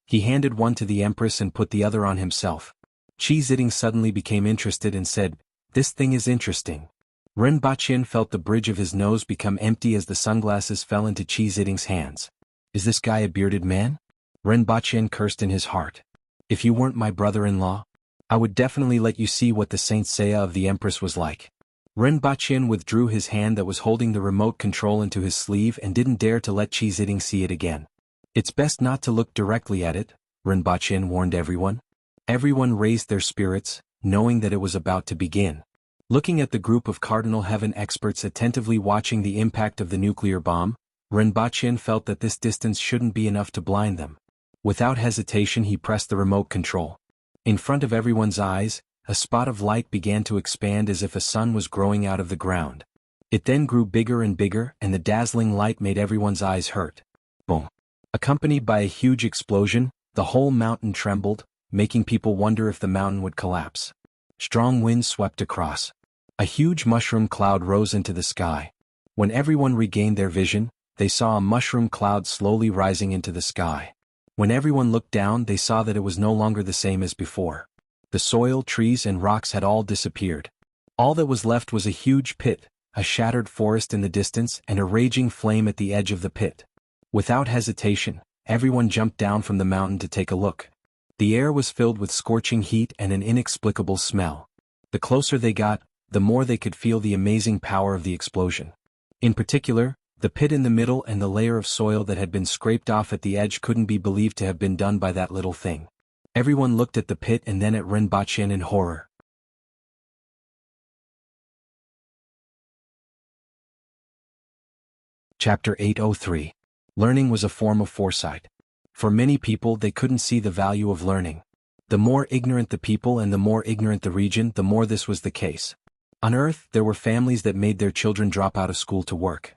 He handed one to the Empress and put the other on himself. Qi Ziding suddenly became interested and said, "This thing is interesting." Rinpoche felt the bridge of his nose become empty as the sunglasses fell into Qi Ziding's hands. Is this guy a bearded man? Rinpoche cursed in his heart. If you weren't my brother-in-law, I would definitely let you see what the Saint Seiya of the Empress was like. Rinpoche withdrew his hand that was holding the remote control into his sleeve and didn't dare to let Qi Ziding see it again. It's best not to look directly at it, Rinpoche warned everyone. Everyone raised their spirits, knowing that it was about to begin. Looking at the group of Cardinal Heaven experts attentively watching the impact of the nuclear bomb, Rinpoche felt that this distance shouldn't be enough to blind them. Without hesitation he pressed the remote control. In front of everyone's eyes, a spot of light began to expand as if a sun was growing out of the ground. It then grew bigger and bigger and the dazzling light made everyone's eyes hurt. Boom! Accompanied by a huge explosion, the whole mountain trembled, making people wonder if the mountain would collapse. Strong winds swept across. A huge mushroom cloud rose into the sky. When everyone regained their vision, they saw a mushroom cloud slowly rising into the sky. When everyone looked down, they saw that it was no longer the same as before. The soil, trees and rocks had all disappeared. All that was left was a huge pit, a shattered forest in the distance and a raging flame at the edge of the pit. Without hesitation, everyone jumped down from the mountain to take a look. The air was filled with scorching heat and an inexplicable smell. The closer they got, the more they could feel the amazing power of the explosion. In particular, the pit in the middle and the layer of soil that had been scraped off at the edge couldn't be believed to have been done by that little thing. Everyone looked at the pit and then at Rinpoche in horror. Chapter 803. Learning was a form of foresight. For many people they couldn't see the value of learning. The more ignorant the people and the more ignorant the region, the more this was the case. On Earth, there were families that made their children drop out of school to work.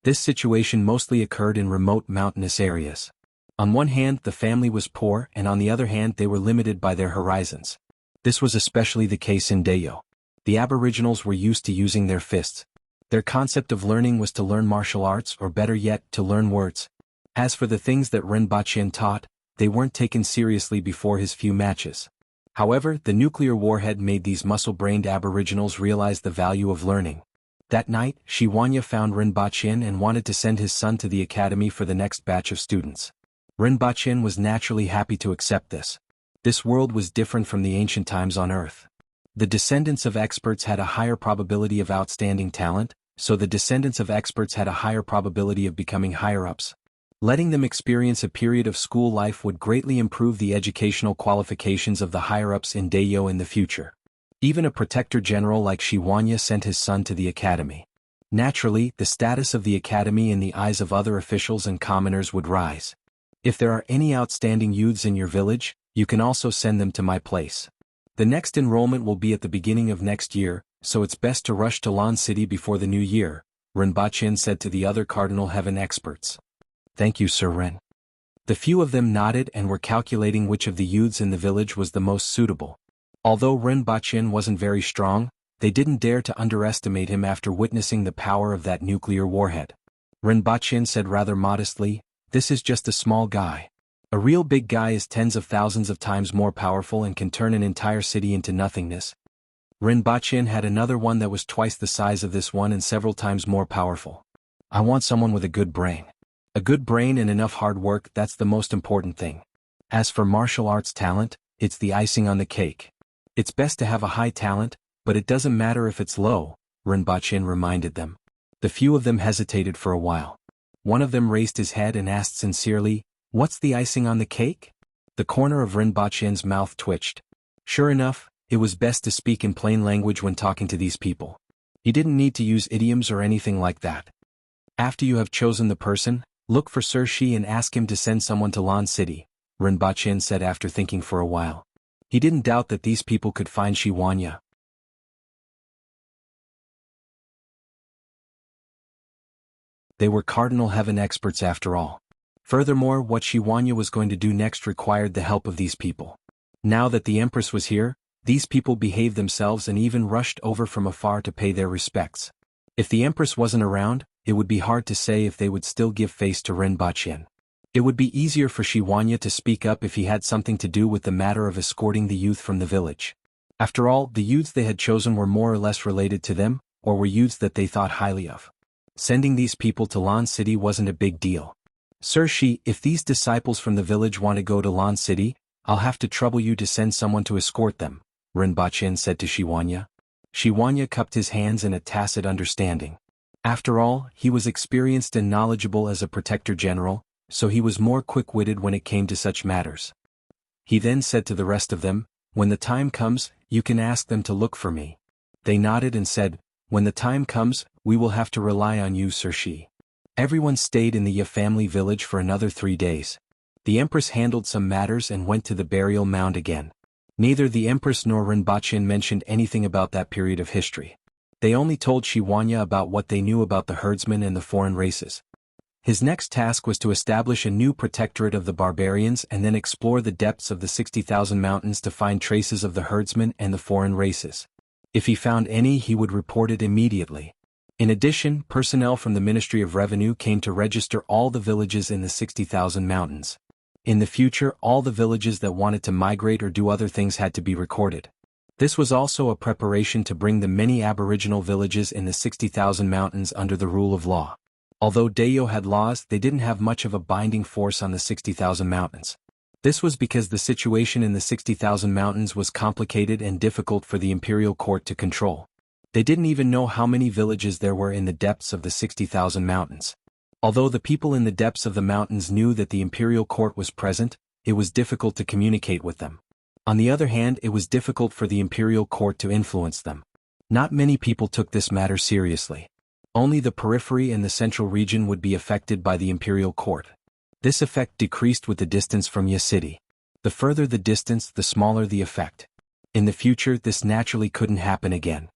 This situation mostly occurred in remote mountainous areas. On one hand, the family was poor and on the other hand they were limited by their horizons. This was especially the case in Dayo. The Aboriginals were used to using their fists. Their concept of learning was to learn martial arts or better yet, to learn words. As for the things that Rinpoche taught, they weren't taken seriously before his few matches. However, the nuclear warhead made these muscle-brained Aboriginals realize the value of learning. That night, Shi Huanya found Rinpoche and wanted to send his son to the academy for the next batch of students. Rinpoche was naturally happy to accept this. This world was different from the ancient times on Earth. The descendants of experts had a higher probability of outstanding talent, so the descendants of experts had a higher probability of becoming higher-ups. Letting them experience a period of school life would greatly improve the educational qualifications of the higher-ups in Dayo in the future. Even a protector general like Shi Huanya sent his son to the academy. Naturally, the status of the academy in the eyes of other officials and commoners would rise. If there are any outstanding youths in your village, you can also send them to my place. The next enrollment will be at the beginning of next year, so it's best to rush to Lan City before the new year, Rinpoche said to the other Cardinal Heaven experts. Thank you, Sir Ren. The few of them nodded and were calculating which of the youths in the village was the most suitable. Although Rinpoche wasn't very strong, they didn't dare to underestimate him after witnessing the power of that nuclear warhead. Rinpoche said rather modestly, "This is just a small guy. A real big guy is tens of thousands of times more powerful and can turn an entire city into nothingness." Rinpoche had another one that was twice the size of this one and several times more powerful. "I want someone with a good brain. A good brain and enough hard work, that's the most important thing. As for martial arts talent, it's the icing on the cake. It's best to have a high talent, but it doesn't matter if it's low," Rinpoche reminded them. The few of them hesitated for a while. One of them raised his head and asked sincerely, "What's the icing on the cake?" The corner of Rinpoche's mouth twitched. Sure enough, it was best to speak in plain language when talking to these people. He didn't need to use idioms or anything like that. "After you have chosen the person, look for Sir Shi and ask him to send someone to Lan City," Rinpoche said after thinking for a while. He didn't doubt that these people could find Shi Wanya. They were Cardinal Heaven experts after all. Furthermore, what Shi Wanya was going to do next required the help of these people. Now that the Empress was here, these people behaved themselves and even rushed over from afar to pay their respects. If the Empress wasn't around, it would be hard to say if they would still give face to Rinpoche. It would be easier for Shi Wanya to speak up if he had something to do with the matter of escorting the youth from the village. After all, the youths they had chosen were more or less related to them, or were youths that they thought highly of. Sending these people to Lan City wasn't a big deal. "Sir Shi, if these disciples from the village want to go to Lan City, I'll have to trouble you to send someone to escort them," Rinpoche said to Shi Wanya. Shi Wanya cupped his hands in a tacit understanding. After all, he was experienced and knowledgeable as a protector general, so he was more quick-witted when it came to such matters. He then said to the rest of them, "When the time comes, you can ask them to look for me." They nodded and said, "When the time comes, we will have to rely on you, Sir Shi." Everyone stayed in the Ya family village for another 3 days. The Empress handled some matters and went to the burial mound again. Neither the Empress nor Rinpoche mentioned anything about that period of history. They only told Shi Wanya about what they knew about the herdsmen and the foreign races. His next task was to establish a new protectorate of the barbarians and then explore the depths of the 60,000 mountains to find traces of the herdsmen and the foreign races. If he found any, he would report it immediately. In addition, personnel from the Ministry of Revenue came to register all the villages in the 60,000 mountains. In the future, all the villages that wanted to migrate or do other things had to be recorded. This was also a preparation to bring the many aboriginal villages in the 60,000 mountains under the rule of law. Although Dayo had laws, they didn't have much of a binding force on the 60,000 mountains. This was because the situation in the 60,000 mountains was complicated and difficult for the imperial court to control. They didn't even know how many villages there were in the depths of the 60,000 mountains. Although the people in the depths of the mountains knew that the imperial court was present, it was difficult to communicate with them. On the other hand, it was difficult for the imperial court to influence them. Not many people took this matter seriously. Only the periphery and the central region would be affected by the imperial court. This effect decreased with the distance from Ya City. The further the distance, the smaller the effect. In the future, this naturally couldn't happen again.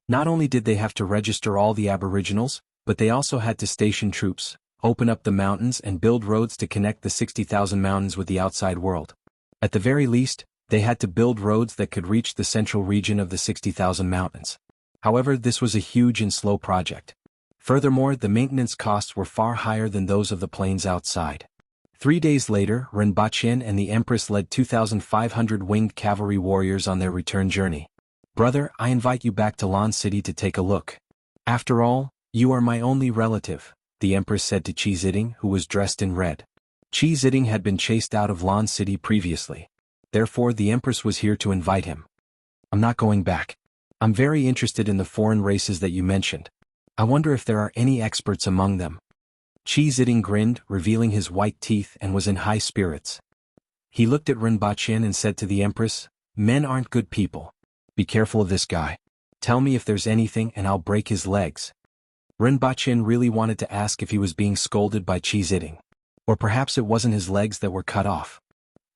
Not only did they have to register all the aboriginals, but they also had to station troops, open up the mountains and build roads to connect the 60,000 mountains with the outside world. At the very least, they had to build roads that could reach the central region of the 60,000 mountains. However, this was a huge and slow project. Furthermore, the maintenance costs were far higher than those of the plains outside. 3 days later, Rinpoche and the Empress led 2,500 winged cavalry warriors on their return journey. "Brother, I invite you back to Lan City to take a look. After all, you are my only relative," the Empress said to Qi Ziding, who was dressed in red. Qi Ziding had been chased out of Lan City previously. Therefore, the Empress was here to invite him. "I'm not going back. I'm very interested in the foreign races that you mentioned. I wonder if there are any experts among them." Qi Ziding grinned, revealing his white teeth, and was in high spirits. He looked at Rinpoche and said to the Empress, "Men aren't good people. Be careful of this guy. Tell me if there's anything and I'll break his legs." Rinpoche really wanted to ask if he was being scolded by Qi Ziding. Or perhaps it wasn't his legs that were cut off.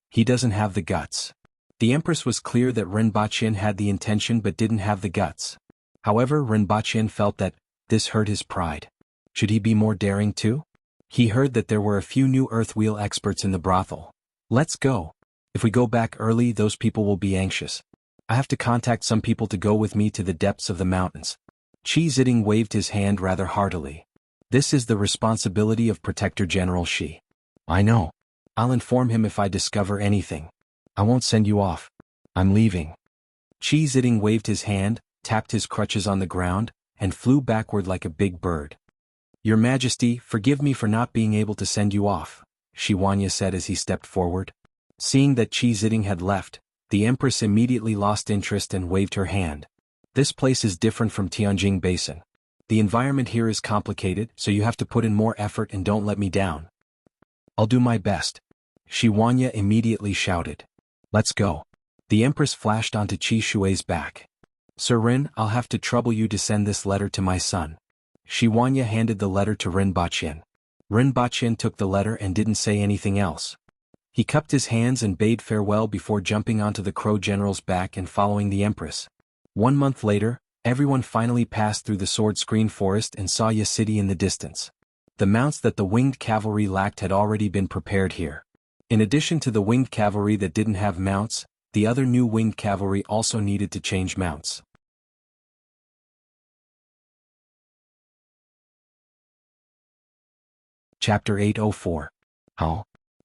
He doesn't have the guts. The Empress was clear that Rinpoche had the intention but didn't have the guts. However, Rinpoche felt that this hurt his pride. Should he be more daring too? He heard that there were a few new earth wheel experts in the brothel. Let's go. If we go back early, those people will be anxious. I have to contact some people to go with me to the depths of the mountains. Qi Ziding waved his hand rather heartily. This is the responsibility of Protector General Shi. I know. I'll inform him if I discover anything. I won't send you off. I'm leaving. Qi Ziding waved his hand, tapped his crutches on the ground, and flew backward like a big bird. Your Majesty, forgive me for not being able to send you off, Shi Huanya said as he stepped forward. Seeing that Qi Ziding had left, the Empress immediately lost interest and waved her hand. This place is different from Tianjing Basin. The environment here is complicated, so you have to put in more effort and don't let me down. I'll do my best. Shi Huanya immediately shouted. Let's go. The Empress flashed onto Qi Shui's back. Sir Rin, I'll have to trouble you to send this letter to my son. Shi Huanya handed the letter to Rinpoche. Rinpoche took the letter and didn't say anything else. He cupped his hands and bade farewell before jumping onto the Crow General's back and following the Empress. 1 month later, everyone finally passed through the sword screen forest and saw Ya City in the distance. The mounts that the winged cavalry lacked had already been prepared here. In addition to the winged cavalry that didn't have mounts, the other new winged cavalry also needed to change mounts. Chapter 804.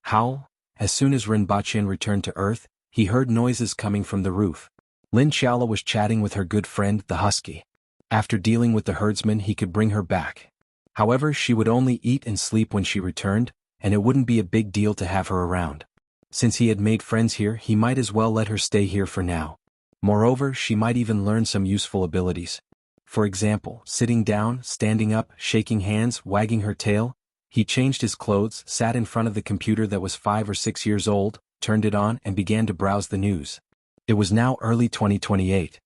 Howl. As soon as Rinpoche returned to Earth, he heard noises coming from the roof. Lin Xiaola was chatting with her good friend, the husky. After dealing with the herdsman, he could bring her back. However, she would only eat and sleep when she returned, and it wouldn't be a big deal to have her around. Since he had made friends here, he might as well let her stay here for now. Moreover, she might even learn some useful abilities. For example, sitting down, standing up, shaking hands, wagging her tail. He changed his clothes, sat in front of the computer that was 5 or 6 years old, turned it on and began to browse the news. It was now early 2028.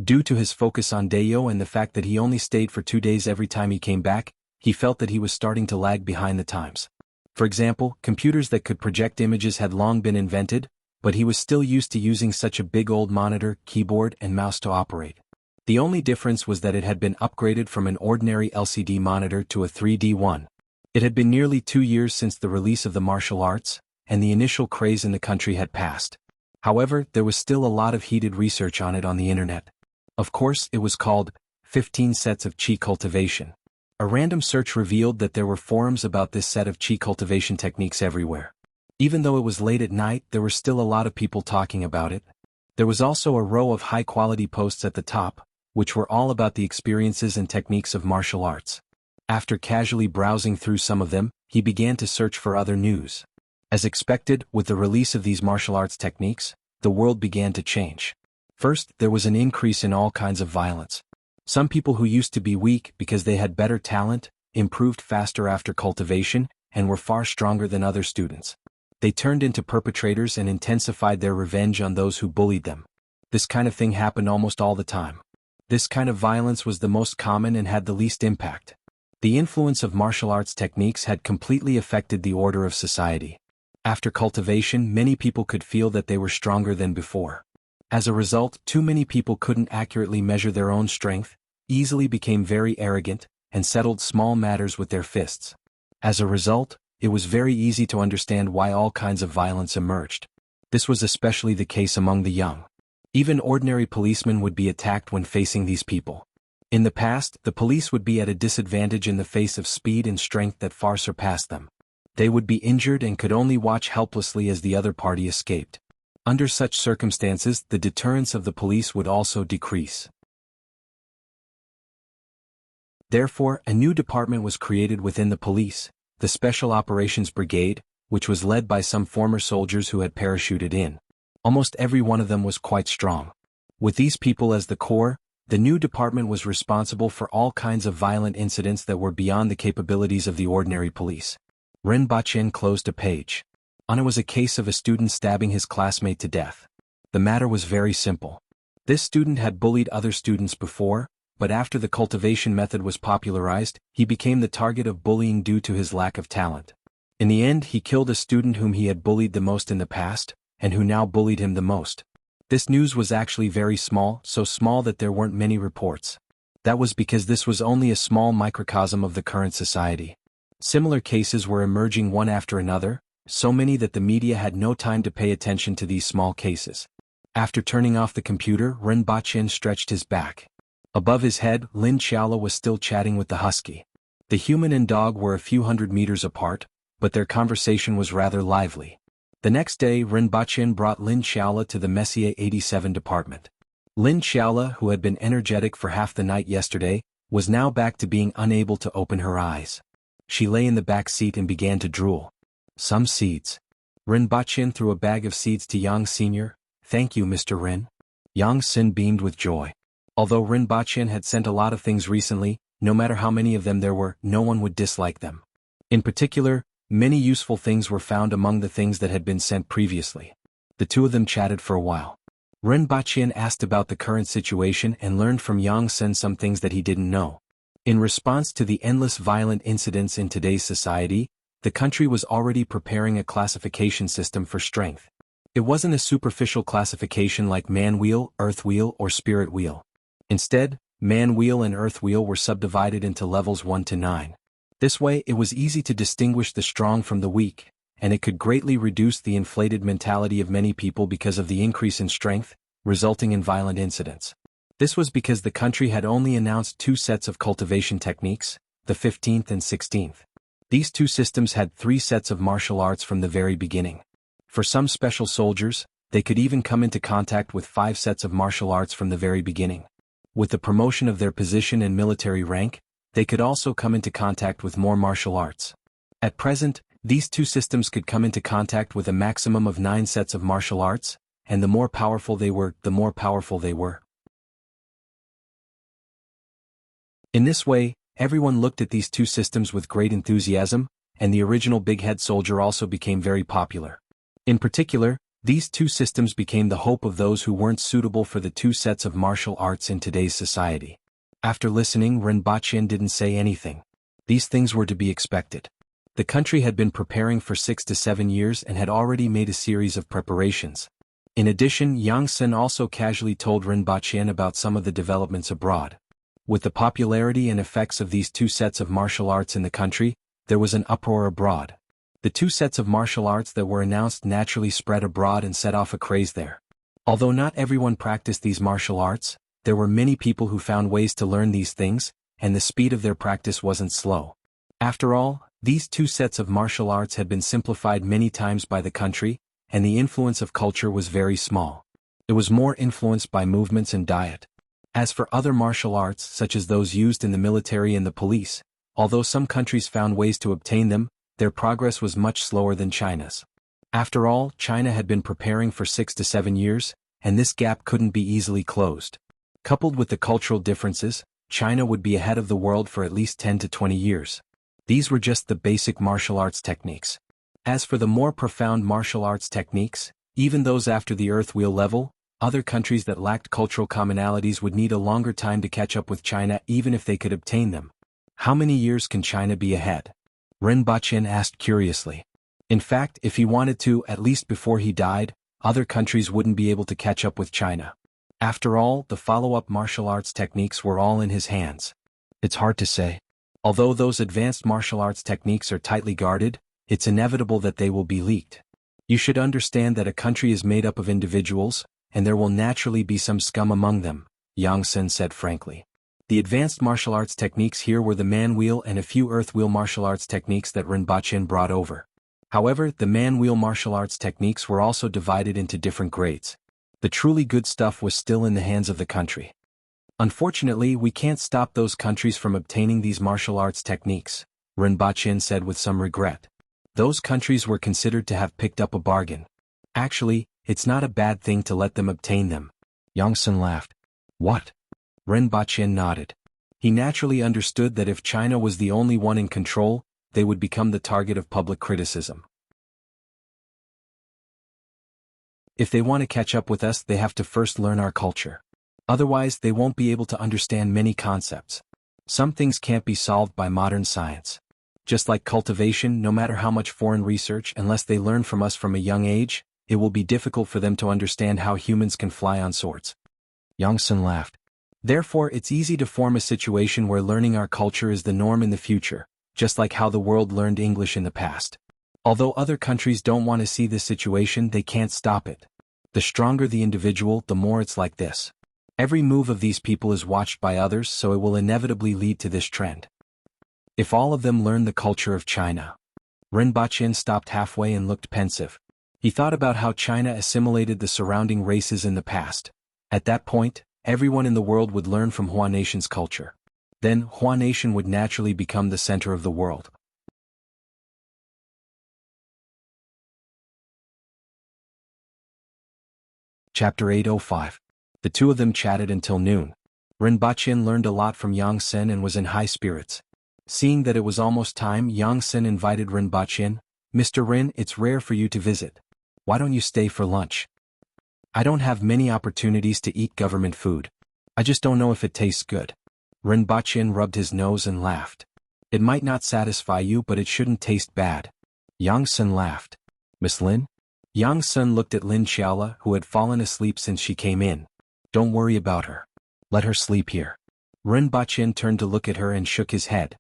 Due to his focus on Dayo and the fact that he only stayed for 2 days every time he came back, he felt that he was starting to lag behind the times. For example, computers that could project images had long been invented, but he was still used to using such a big old monitor, keyboard and mouse to operate. The only difference was that it had been upgraded from an ordinary LCD monitor to a 3D one. It had been nearly 2 years since the release of the martial arts, and the initial craze in the country had passed. However, there was still a lot of heated research on it on the internet. Of course, it was called 15 Sets of Qi Cultivation. A random search revealed that there were forums about this set of Qi cultivation techniques everywhere. Even though it was late at night, there were still a lot of people talking about it. There was also a row of high-quality posts at the top, which were all about the experiences and techniques of martial arts. After casually browsing through some of them, he began to search for other news. As expected, with the release of these martial arts techniques, the world began to change. First, there was an increase in all kinds of violence. Some people who used to be weak because they had better talent, improved faster after cultivation, and were far stronger than other students. They turned into perpetrators and intensified their revenge on those who bullied them. This kind of thing happened almost all the time. This kind of violence was the most common and had the least impact. The influence of martial arts techniques had completely affected the order of society. After cultivation, many people could feel that they were stronger than before. As a result, too many people couldn't accurately measure their own strength, easily became very arrogant, and settled small matters with their fists. As a result, it was very easy to understand why all kinds of violence emerged. This was especially the case among the young. Even ordinary policemen would be attacked when facing these people. In the past, the police would be at a disadvantage in the face of speed and strength that far surpassed them. They would be injured and could only watch helplessly as the other party escaped. Under such circumstances, the deterrence of the police would also decrease. Therefore, a new department was created within the police, the Special Operations Brigade, which was led by some former soldiers who had parachuted in. Almost every one of them was quite strong. With these people as the core, the new department was responsible for all kinds of violent incidents that were beyond the capabilities of the ordinary police. Rinpoche closed a page. On it was a case of a student stabbing his classmate to death. The matter was very simple. This student had bullied other students before, but after the cultivation method was popularized, he became the target of bullying due to his lack of talent. In the end, he killed a student whom he had bullied the most in the past, and who now bullied him the most. This news was actually very small, so small that there weren't many reports. That was because this was only a small microcosm of the current society. Similar cases were emerging one after another, so many that the media had no time to pay attention to these small cases. After turning off the computer, Ren Baqin stretched his back. Above his head, Lin Xiaola was still chatting with the husky. The human and dog were a few hundred meters apart, but their conversation was rather lively. The next day, Ren Baqin brought Lin Xiaola to the Messier 87 department. Lin Xiaola, who had been energetic for half the night yesterday, was now back to being unable to open her eyes. She lay in the back seat and began to drool. Some seeds. Ren Baqin threw a bag of seeds to Yang Sr. Thank you, Mr. Ren. Yang Sin beamed with joy. Although Ren Baqin had sent a lot of things recently, no matter how many of them there were, no one would dislike them. In particular, many useful things were found among the things that had been sent previously. The two of them chatted for a while. Ren Baqin asked about the current situation and learned from Yang Sen some things that he didn't know. In response to the endless violent incidents in today's society, the country was already preparing a classification system for strength. It wasn't a superficial classification like man wheel, earth wheel, or spirit wheel. Instead, man wheel and earth wheel were subdivided into levels 1 to 9. This way, it was easy to distinguish the strong from the weak, and it could greatly reduce the inflated mentality of many people because of the increase in strength, resulting in violent incidents. This was because the country had only announced 2 sets of cultivation techniques, the 15th and 16th. These 2 systems had 3 sets of martial arts from the very beginning. For some special soldiers, they could even come into contact with 5 sets of martial arts from the very beginning. With the promotion of their position and military rank, they could also come into contact with more martial arts. At present, these 2 systems could come into contact with a maximum of 9 sets of martial arts, and the more powerful they were, the more powerful they were. In this way, everyone looked at these 2 systems with great enthusiasm, and the original big head soldier also became very popular. In particular, these 2 systems became the hope of those who weren't suitable for the 2 sets of martial arts in today's society. After listening, Ren Baqin didn't say anything. These things were to be expected. The country had been preparing for 6 to 7 years and had already made a series of preparations. In addition, Yang Sen also casually told Ren Baqin about some of the developments abroad. With the popularity and effects of these 2 sets of martial arts in the country, there was an uproar abroad. The 2 sets of martial arts that were announced naturally spread abroad and set off a craze there. Although not everyone practiced these martial arts, there were many people who found ways to learn these things, and the speed of their practice wasn't slow. After all, these 2 sets of martial arts had been simplified many times by the country, and the influence of culture was very small. It was more influenced by movements and diet. As for other martial arts such as those used in the military and the police, although some countries found ways to obtain them, their progress was much slower than China's. After all, China had been preparing for 6 to 7 years, and this gap couldn't be easily closed. Coupled with the cultural differences, China would be ahead of the world for at least 10 to 20 years. These were just the basic martial arts techniques. As for the more profound martial arts techniques, even those after the earth wheel level, other countries that lacked cultural commonalities would need a longer time to catch up with China even if they could obtain them. How many years can China be ahead? Ren Baqin asked curiously. In fact, if he wanted to, at least before he died, other countries wouldn't be able to catch up with China. After all, the follow-up martial arts techniques were all in his hands. It's hard to say. Although those advanced martial arts techniques are tightly guarded, it's inevitable that they will be leaked. You should understand that a country is made up of individuals, and there will naturally be some scum among them, Yang Sen said frankly. The advanced martial arts techniques here were the man wheel and a few earth wheel martial arts techniques that Ren Baqin brought over. However, the man wheel martial arts techniques were also divided into different grades. The truly good stuff was still in the hands of the country. Unfortunately, we can't stop those countries from obtaining these martial arts techniques, Ren Baqin said with some regret. Those countries were considered to have picked up a bargain. Actually, it's not a bad thing to let them obtain them. Yang Sen laughed. What? Ren Baqin nodded. He naturally understood that if China was the only one in control, they would become the target of public criticism. If they want to catch up with us, they have to first learn our culture. Otherwise, they won't be able to understand many concepts. Some things can't be solved by modern science. Just like cultivation, no matter how much foreign research, unless they learn from us from a young age, it will be difficult for them to understand how humans can fly on sorts. Yang Sun laughed. Therefore, it's easy to form a situation where learning our culture is the norm in the future, just like how the world learned English in the past. Although other countries don't want to see this situation, they can't stop it. The stronger the individual, the more it's like this. Every move of these people is watched by others, so it will inevitably lead to this trend. If all of them learn the culture of China. Rinpoche stopped halfway and looked pensive. He thought about how China assimilated the surrounding races in the past. At that point, everyone in the world would learn from Hua Nation's culture. Then, Hua Nation would naturally become the center of the world. Chapter 805. The two of them chatted until noon. Rinpoche learned a lot from Yang Sen and was in high spirits. Seeing that it was almost time, Yang Sen invited Rinpoche. Mr. Rin, it's rare for you to visit. Why don't you stay for lunch? I don't have many opportunities to eat government food. I just don't know if it tastes good. Rinpoche rubbed his nose and laughed. It might not satisfy you, but it shouldn't taste bad. Yang Sen laughed. Miss Lin? Yang Sen looked at Lin Xiaola, who had fallen asleep since she came in. Don't worry about her. Let her sleep here. Rinpoche turned to look at her and shook his head.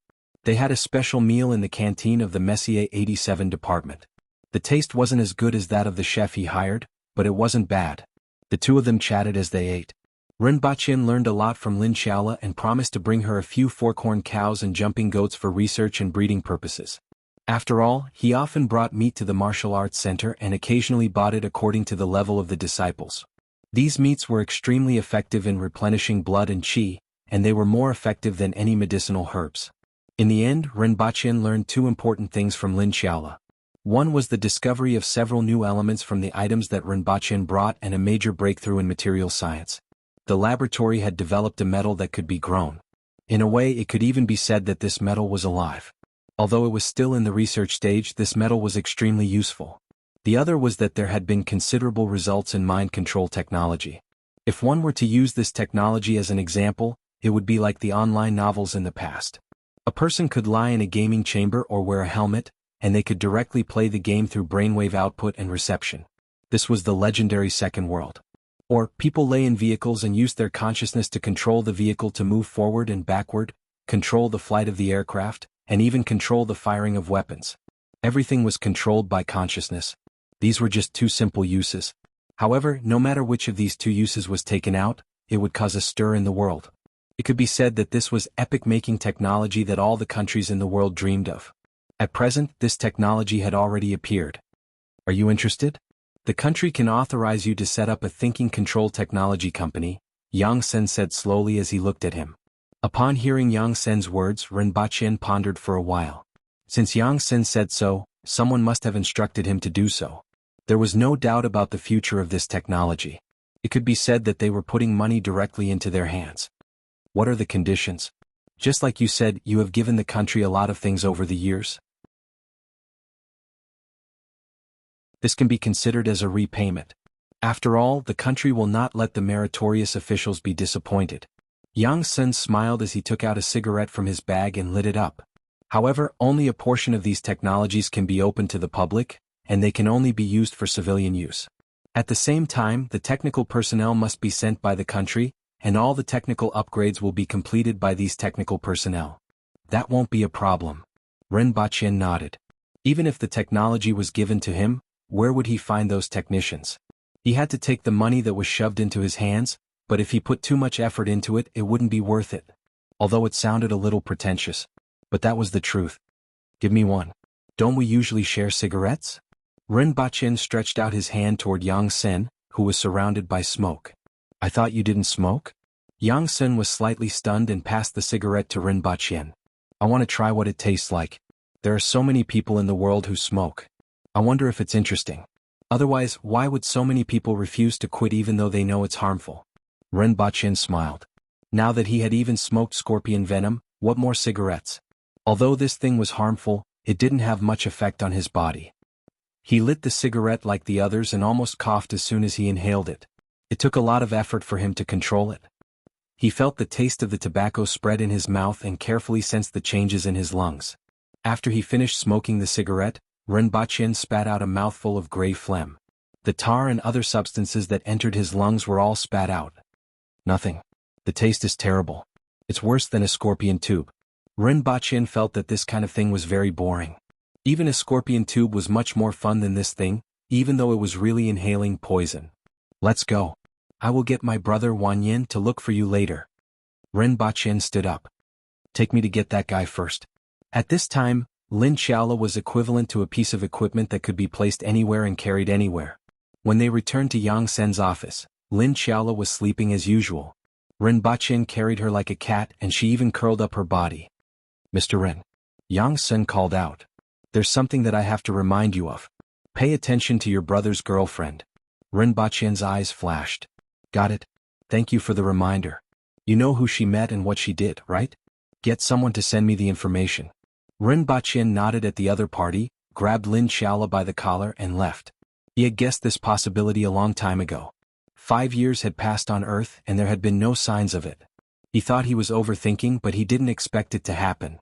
They had a special meal in the canteen of the Messier 87 department. The taste wasn't as good as that of the chef he hired, but it wasn't bad. The two of them chatted as they ate. Rinpoche learned a lot from Lin Xiaola and promised to bring her a few fork-horned cows and jumping goats for research and breeding purposes. After all, he often brought meat to the martial arts center and occasionally bought it according to the level of the disciples. These meats were extremely effective in replenishing blood and qi, and they were more effective than any medicinal herbs. In the end, Rinpoche learned two important things from Lin Xiaola. One was the discovery of several new elements from the items that Rinpoche brought and a major breakthrough in material science. The laboratory had developed a metal that could be grown. In a way, it could even be said that this metal was alive. Although it was still in the research stage, this metal was extremely useful. The other was that there had been considerable results in mind control technology. If one were to use this technology as an example, it would be like the online novels in the past. A person could lie in a gaming chamber or wear a helmet, and they could directly play the game through brainwave output and reception. This was the legendary second world. Or, people lay in vehicles and used their consciousness to control the vehicle to move forward and backward, control the flight of the aircraft, and even control the firing of weapons. Everything was controlled by consciousness. These were just two simple uses. However, no matter which of these two uses was taken out, it would cause a stir in the world. It could be said that this was epoch-making technology that all the countries in the world dreamed of. At present, this technology had already appeared. Are you interested? The country can authorize you to set up a thinking control technology company, Yang Sen said slowly as he looked at him. Upon hearing Yang Sen's words, Rinpoche pondered for a while. Since Yang Sen said so, someone must have instructed him to do so. There was no doubt about the future of this technology. It could be said that they were putting money directly into their hands. What are the conditions? Just like you said, you have given the country a lot of things over the years. This can be considered as a repayment. After all, the country will not let the meritorious officials be disappointed. Yang Sen smiled as he took out a cigarette from his bag and lit it up. However, only a portion of these technologies can be open to the public, and they can only be used for civilian use. At the same time, the technical personnel must be sent by the country, and all the technical upgrades will be completed by these technical personnel. That won't be a problem. Rinpoche nodded. Even if the technology was given to him, where would he find those technicians? He had to take the money that was shoved into his hands, but if he put too much effort into it, it wouldn't be worth it. Although it sounded a little pretentious. But that was the truth. Give me one. Don't we usually share cigarettes? Rinpoche stretched out his hand toward Yang Sen, who was surrounded by smoke. I thought you didn't smoke? Yang Sen was slightly stunned and passed the cigarette to Rinpoche. I want to try what it tastes like. There are so many people in the world who smoke. I wonder if it's interesting. Otherwise, why would so many people refuse to quit even though they know it's harmful? Rinpoche smiled. Now that he had even smoked scorpion venom, what more cigarettes? Although this thing was harmful, it didn't have much effect on his body. He lit the cigarette like the others and almost coughed as soon as he inhaled it. It took a lot of effort for him to control it. He felt the taste of the tobacco spread in his mouth and carefully sensed the changes in his lungs. After he finished smoking the cigarette, Rinpoche spat out a mouthful of gray phlegm. The tar and other substances that entered his lungs were all spat out. Nothing. The taste is terrible. It's worse than a scorpion tube. Rinpoche felt that this kind of thing was very boring. Even a scorpion tube was much more fun than this thing, even though it was really inhaling poison. Let's go. I will get my brother Wanyin to look for you later. Rinpoche stood up. Take me to get that guy first. At this time, Lin Xiaola was equivalent to a piece of equipment that could be placed anywhere and carried anywhere. When they returned to Yang Sen's office, Lin Xiaola was sleeping as usual. Rinpoche carried her like a cat and she even curled up her body. Mr. Rin. Yang Sen called out. There's something that I have to remind you of. Pay attention to your brother's girlfriend. Rinpoche's eyes flashed. Got it. Thank you for the reminder. You know who she met and what she did, right? Get someone to send me the information. Rinpoche nodded at the other party, grabbed Lin Xiaola by the collar and left. He had guessed this possibility a long time ago. 5 years had passed on Earth and there had been no signs of it. He thought he was overthinking, but he didn't expect it to happen.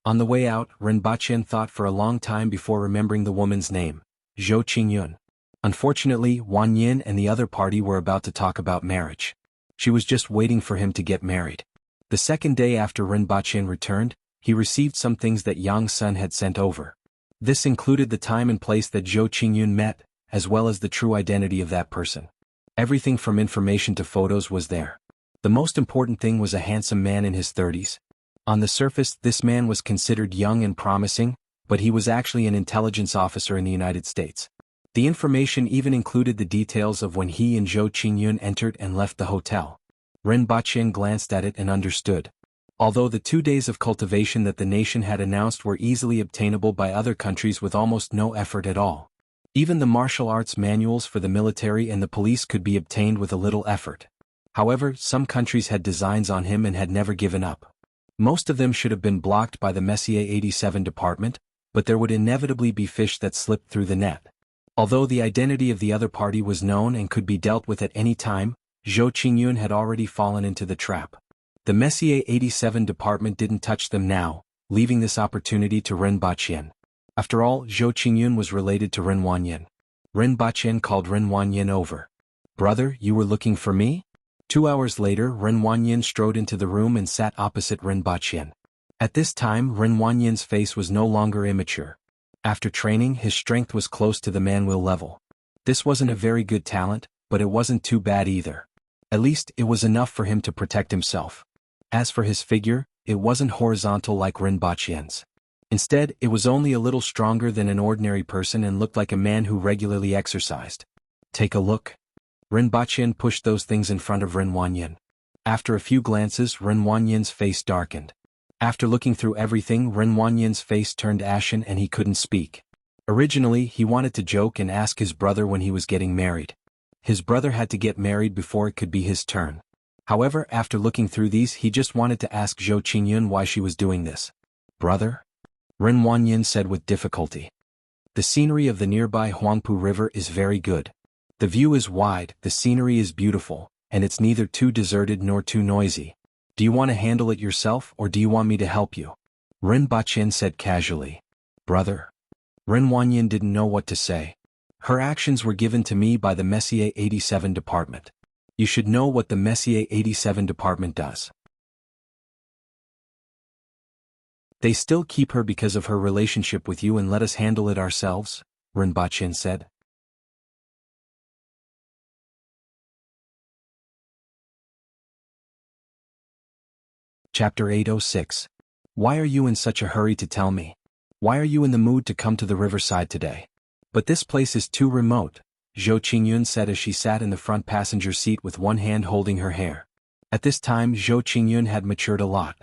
On the way out, Rinpoche thought for a long time before remembering the woman's name, Zhou Qingyun. Unfortunately, Wanyin and the other party were about to talk about marriage. She was just waiting for him to get married. The second day after Rinpoche returned, he received some things that Yang Sen had sent over. This included the time and place that Zhou Qingyun met, as well as the true identity of that person. Everything from information to photos was there. The most important thing was a handsome man in his 30s. On the surface, this man was considered young and promising, but he was actually an intelligence officer in the United States. The information even included the details of when he and Zhou Qingyun entered and left the hotel. Rinpoche glanced at it and understood. Although the 2 days of cultivation that the nation had announced were easily obtainable by other countries with almost no effort at all. Even the martial arts manuals for the military and the police could be obtained with a little effort. However, some countries had designs on him and had never given up. Most of them should have been blocked by the Messier 87 department, but there would inevitably be fish that slipped through the net. Although the identity of the other party was known and could be dealt with at any time, Zhou Qingyun had already fallen into the trap. The Messier 87 department didn't touch them now, leaving this opportunity to Rinpoche. After all, Zhou Qingyun was related to Rin Wanyin. Rinpoche called Rin Wanyin over. Brother, you were looking for me? 2 hours later, Rin Wanyin strode into the room and sat opposite Rinpoche. At this time, Rin Wanyin's face was no longer immature. After training, his strength was close to the man-will level. This wasn't a very good talent, but it wasn't too bad either. At least, it was enough for him to protect himself. As for his figure, it wasn't horizontal like Rinpoche's. Instead, it was only a little stronger than an ordinary person and looked like a man who regularly exercised. Take a look. Rinpoche pushed those things in front of Rin Wanyin. After a few glances, Rin Wanyin's face darkened. After looking through everything, Rin Wanyin's face turned ashen and he couldn't speak. Originally, he wanted to joke and ask his brother when he was getting married. His brother had to get married before it could be his turn. However, after looking through these, he just wanted to ask Zhou Qingyun why she was doing this. Brother? Rin Wanyin said with difficulty. The scenery of the nearby Huangpu River is very good. The view is wide, the scenery is beautiful, and it's neither too deserted nor too noisy. Do you want to handle it yourself or do you want me to help you? Rinpoche said casually. Brother? Rin Wanyin didn't know what to say. Her actions were given to me by the Messier 87 department. You should know what the Messier 87 department does. They still keep her because of her relationship with you and let us handle it ourselves, Rinpoche said. Chapter 806. Why are you in such a hurry to tell me? Why are you in the mood to come to the riverside today? But this place is too remote, Zhou Qingyun said as she sat in the front passenger seat with one hand holding her hair. At this time, Zhou Qingyun had matured a lot.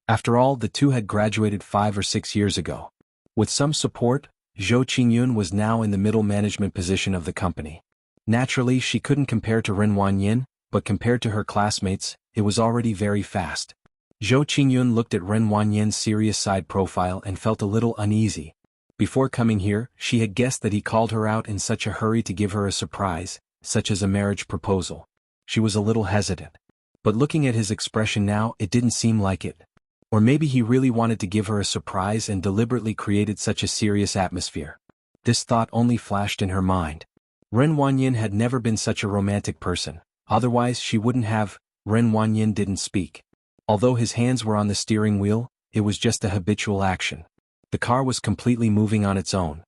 After all, the two had graduated 5 or 6 years ago. With some support, Zhou Qingyun was now in the middle management position of the company. Naturally, she couldn't compare to Rin Wanyin, but compared to her classmates, it was already very fast. Zhou Qingyun looked at Rin Wanyin's serious side profile and felt a little uneasy. Before coming here, she had guessed that he called her out in such a hurry to give her a surprise, such as a marriage proposal. She was a little hesitant. But looking at his expression now, it didn't seem like it. Or maybe he really wanted to give her a surprise and deliberately created such a serious atmosphere. This thought only flashed in her mind. Ren Wanyin had never been such a romantic person, otherwise she wouldn't have. Ren Wanyin didn't speak. Although his hands were on the steering wheel, it was just a habitual action. The car was completely moving on its own.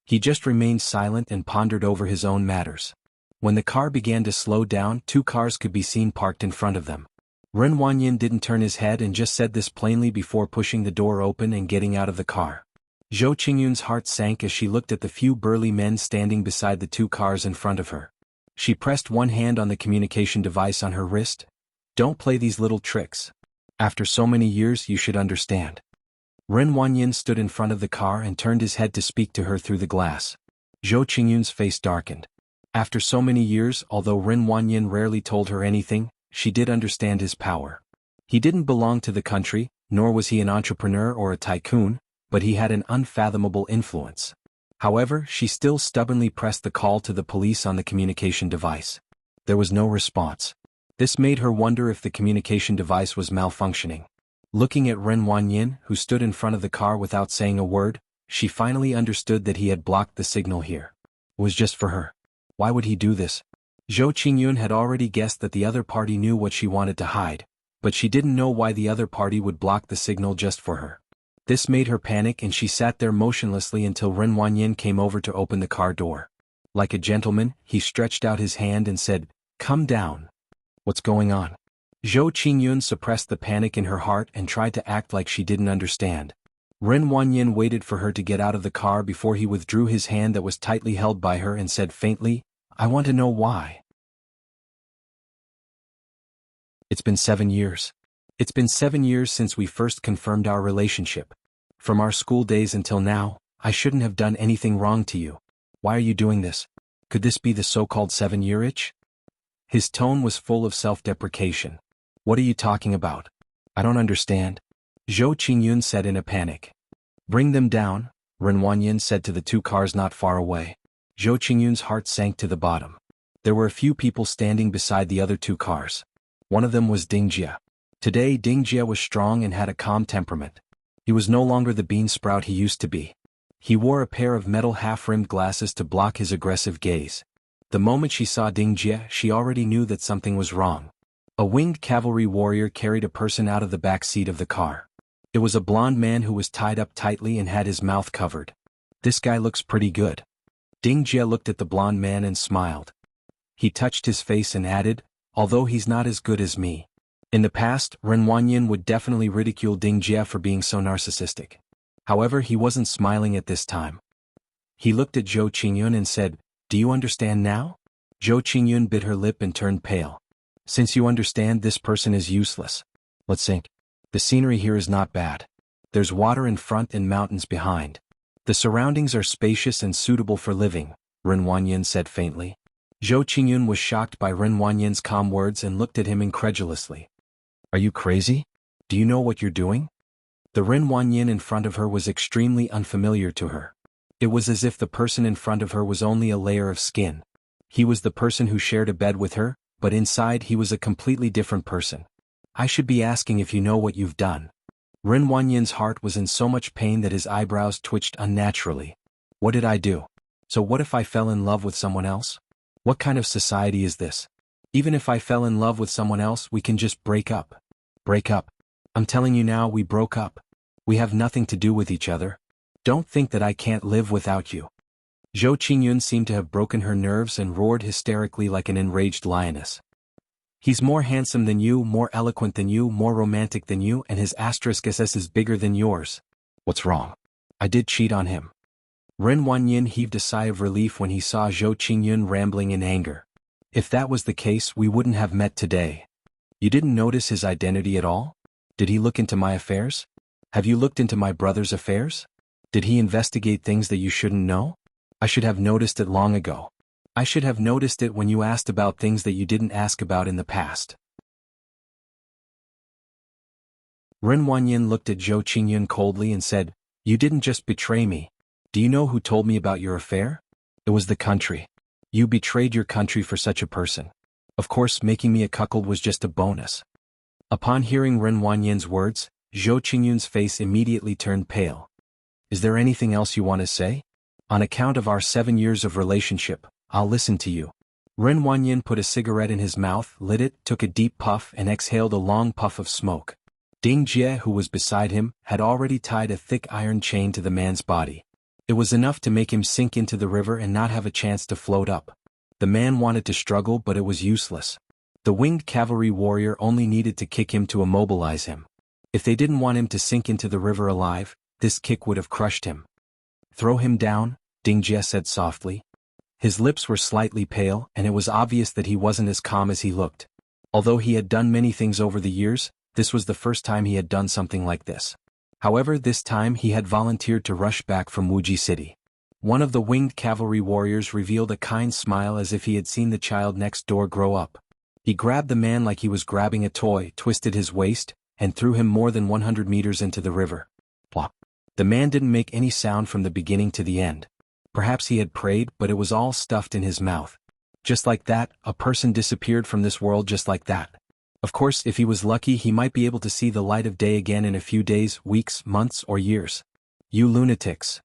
He just remained silent and pondered over his own matters. When the car began to slow down, 2 cars could be seen parked in front of them. Ren Wanyin didn't turn his head and just said this plainly before pushing the door open and getting out of the car. Zhou Qingyun's heart sank as she looked at the few burly men standing beside the 2 cars in front of her. She pressed one hand on the communication device on her wrist. Don't play these little tricks. After so many years you should understand. Ren Wanyin stood in front of the car and turned his head to speak to her through the glass. Zhou Qingyun's face darkened. After so many years, although Ren Wanyin rarely told her anything, she did understand his power. He didn't belong to the country, nor was he an entrepreneur or a tycoon, but he had an unfathomable influence. However, she still stubbornly pressed the call to the police on the communication device. There was no response. This made her wonder if the communication device was malfunctioning. Looking at Ren Wanyin, who stood in front of the car without saying a word, she finally understood that he had blocked the signal here. It was just for her. Why would he do this? Zhou Qingyun had already guessed that the other party knew what she wanted to hide, but she didn't know why the other party would block the signal just for her. This made her panic and she sat there motionlessly until Ren Wanyin came over to open the car door. Like a gentleman, he stretched out his hand and said, "Come down." What's going on? Zhou Qingyun suppressed the panic in her heart and tried to act like she didn't understand. Ren Wanyin waited for her to get out of the car before he withdrew his hand that was tightly held by her and said faintly, "I want to know why." It's been 7 years. It's been 7 years since we first confirmed our relationship. From our school days until now, I shouldn't have done anything wrong to you. Why are you doing this? Could this be the so-called 7-year itch? His tone was full of self-deprecation. What are you talking about? I don't understand. Zhou Qingyun said in a panic. Bring them down, Ren Wanyin said to the 2 cars not far away. Zhou Qingyun's heart sank to the bottom. There were a few people standing beside the other 2 cars. One of them was Ding Jie. Today Ding Jie was strong and had a calm temperament. He was no longer the bean sprout he used to be. He wore a pair of metal half-rimmed glasses to block his aggressive gaze. The moment she saw Ding Jie, she already knew that something was wrong. A winged cavalry warrior carried a person out of the back seat of the car. It was a blond man who was tied up tightly and had his mouth covered. This guy looks pretty good. Ding Jie looked at the blond man and smiled. He touched his face and added, although he's not as good as me. In the past, Ren Wanyin would definitely ridicule Ding Jie for being so narcissistic. However, he wasn't smiling at this time. He looked at Zhou Qingyun and said, "Do you understand now?" Zhou Qingyun bit her lip and turned pale. Since you understand, this person is useless. Let's think. The scenery here is not bad. There's water in front and mountains behind. The surroundings are spacious and suitable for living, Ren Wanyin said faintly. Zhou Qingyun was shocked by Ren Wanyin's calm words and looked at him incredulously. Are you crazy? Do you know what you're doing? The Ren Wanyin in front of her was extremely unfamiliar to her. It was as if the person in front of her was only a layer of skin. He was the person who shared a bed with her, but inside he was a completely different person. I should be asking if you know what you've done. Ren Wanyin's heart was in so much pain that his eyebrows twitched unnaturally. What did I do? So what if I fell in love with someone else? What kind of society is this? Even if I fell in love with someone else, we can just break up. Break up. I'm telling you now, we broke up. We have nothing to do with each other. Don't think that I can't live without you. Zhou Qingyun seemed to have broken her nerves and roared hysterically like an enraged lioness. He's more handsome than you, more eloquent than you, more romantic than you, and his *SS is bigger than yours. What's wrong? I did cheat on him. Ren Wanyin heaved a sigh of relief when he saw Zhou Qingyun rambling in anger. If that was the case, we wouldn't have met today. You didn't notice his identity at all? Did he look into my affairs? Have you looked into my brother's affairs? Did he investigate things that you shouldn't know? I should have noticed it long ago. I should have noticed it when you asked about things that you didn't ask about in the past. Ren Wanyin looked at Zhou Qingyun coldly and said, You didn't just betray me. Do you know who told me about your affair? It was the country. You betrayed your country for such a person. Of course, making me a cuckold was just a bonus. Upon hearing Ren Wanyan's words, Zhou Qingyun's face immediately turned pale. Is there anything else you want to say? On account of our 7 years of relationship, I'll listen to you. Ren Wanyan put a cigarette in his mouth, lit it, took a deep puff and exhaled a long puff of smoke. Ding Jie, who was beside him, had already tied a thick iron chain to the man's body. It was enough to make him sink into the river and not have a chance to float up. The man wanted to struggle, but it was useless. The winged cavalry warrior only needed to kick him to immobilize him. If they didn't want him to sink into the river alive, this kick would have crushed him. Throw him down, Ding Jie said softly. His lips were slightly pale, and it was obvious that he wasn't as calm as he looked. Although he had done many things over the years, this was the first time he had done something like this. However, this time he had volunteered to rush back from Wuji City. One of the winged cavalry warriors revealed a kind smile as if he had seen the child next door grow up. He grabbed the man like he was grabbing a toy, twisted his waist, and threw him more than 100 meters into the river. Plop. The man didn't make any sound from the beginning to the end. Perhaps he had prayed, but it was all stuffed in his mouth. Just like that, a person disappeared from this world just like that. Of course, if he was lucky, he might be able to see the light of day again in a few days, weeks, months, or years. You lunatics!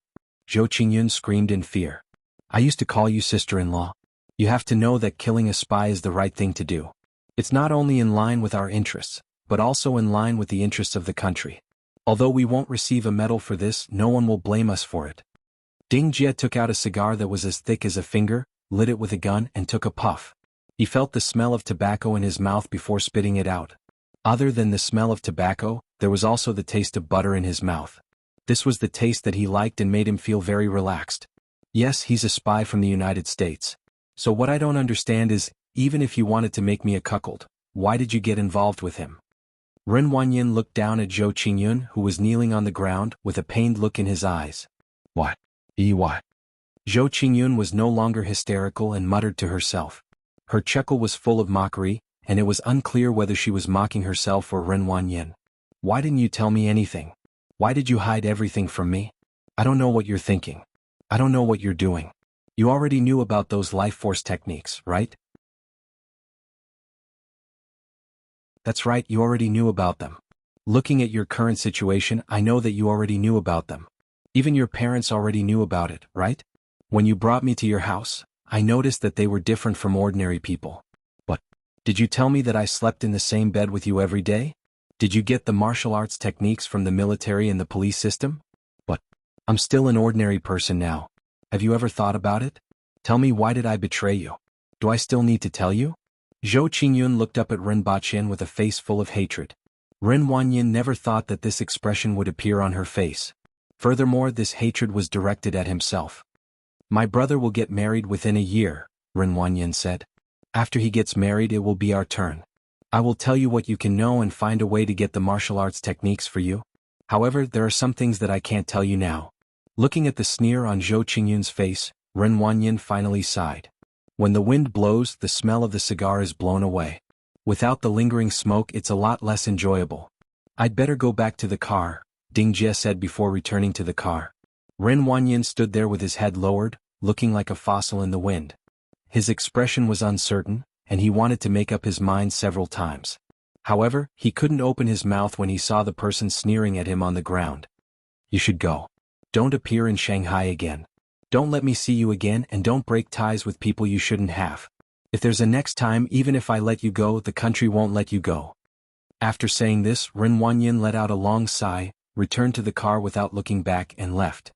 Zhou Qingyun screamed in fear. I used to call you sister-in-law. You have to know that killing a spy is the right thing to do. It's not only in line with our interests, but also in line with the interests of the country. Although we won't receive a medal for this, no one will blame us for it. Ding Jie took out a cigar that was as thick as a finger, lit it with a gun, and took a puff. He felt the smell of tobacco in his mouth before spitting it out. Other than the smell of tobacco, there was also the taste of butter in his mouth. This was the taste that he liked and made him feel very relaxed. Yes, he's a spy from the United States. So what I don't understand is, even if you wanted to make me a cuckold, why did you get involved with him? Ren Wanyan looked down at Zhou Qingyun, who was kneeling on the ground, with a pained look in his eyes. What? What? Zhou Qingyun was no longer hysterical and muttered to herself. Her chuckle was full of mockery, and it was unclear whether she was mocking herself or Ren Wanyan. Why didn't you tell me anything? Why did you hide everything from me? I don't know what you're thinking. I don't know what you're doing. You already knew about those life force techniques, right? That's right, you already knew about them. Looking at your current situation, I know that you already knew about them. Even your parents already knew about it, right? When you brought me to your house, I noticed that they were different from ordinary people. But, did you tell me that I slept in the same bed with you every day? Did you get the martial arts techniques from the military and the police system? But, I'm still an ordinary person now. Have you ever thought about it? Tell me, why did I betray you? Do I still need to tell you? Zhou Qingyun looked up at Ren Baqin with a face full of hatred. Ren Wanyan never thought that this expression would appear on her face. Furthermore, this hatred was directed at himself. My brother will get married within a year, Ren Wanyan said. After he gets married, it will be our turn. I will tell you what you can know and find a way to get the martial arts techniques for you. However, there are some things that I can't tell you now. Looking at the sneer on Zhou Qingyun's face, Ren Wanyan finally sighed. When the wind blows, the smell of the cigar is blown away. Without the lingering smoke, it's a lot less enjoyable. I'd better go back to the car, Ding Jie said before returning to the car. Ren Wanyan stood there with his head lowered, looking like a fossil in the wind. His expression was uncertain, and he wanted to make up his mind several times. However, he couldn't open his mouth when he saw the person sneering at him on the ground. You should go. Don't appear in Shanghai again. Don't let me see you again, and don't break ties with people you shouldn't have. If there's a next time, even if I let you go, the country won't let you go. After saying this, Ren Wanyan let out a long sigh, returned to the car without looking back, and left.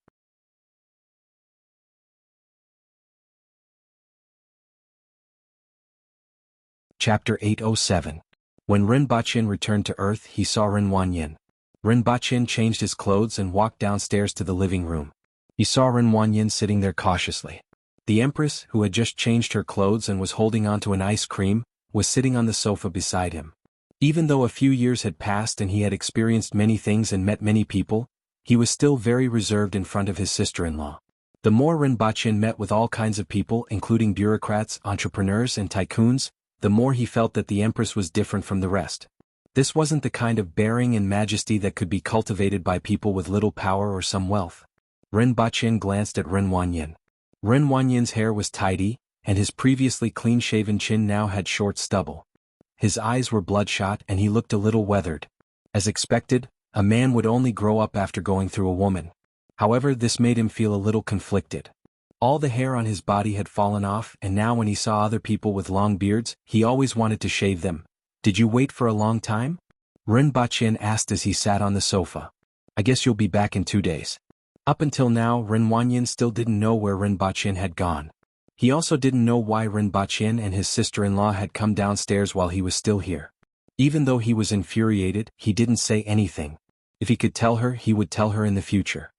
Chapter 807. When Ren Baqin returned to Earth, he saw Ren Wanyan. Ren Baqin changed his clothes and walked downstairs to the living room. He saw Ren Wanyan sitting there cautiously. The Empress, who had just changed her clothes and was holding onto an ice cream, was sitting on the sofa beside him. Even though a few years had passed and he had experienced many things and met many people, he was still very reserved in front of his sister-in-law. The more Ren Baqin met with all kinds of people, including bureaucrats, entrepreneurs, and tycoons, the more he felt that the Empress was different from the rest. This wasn't the kind of bearing and majesty that could be cultivated by people with little power or some wealth. Ren Baqin glanced at Ren Wanyan. Ren Wanyan's hair was tidy, and his previously clean-shaven chin now had short stubble. His eyes were bloodshot and he looked a little weathered. As expected, a man would only grow up after going through a woman. However, this made him feel a little conflicted. All the hair on his body had fallen off, and now when he saw other people with long beards, he always wanted to shave them. "Did you wait for a long time?" Ren Baqin asked as he sat on the sofa. "I guess you'll be back in 2 days." Up until now, Ren Wanyin still didn't know where Ren Baqin had gone. He also didn't know why Ren Baqin and his sister-in-law had come downstairs while he was still here. Even though he was infuriated, he didn't say anything. If he could tell her, he would tell her in the future.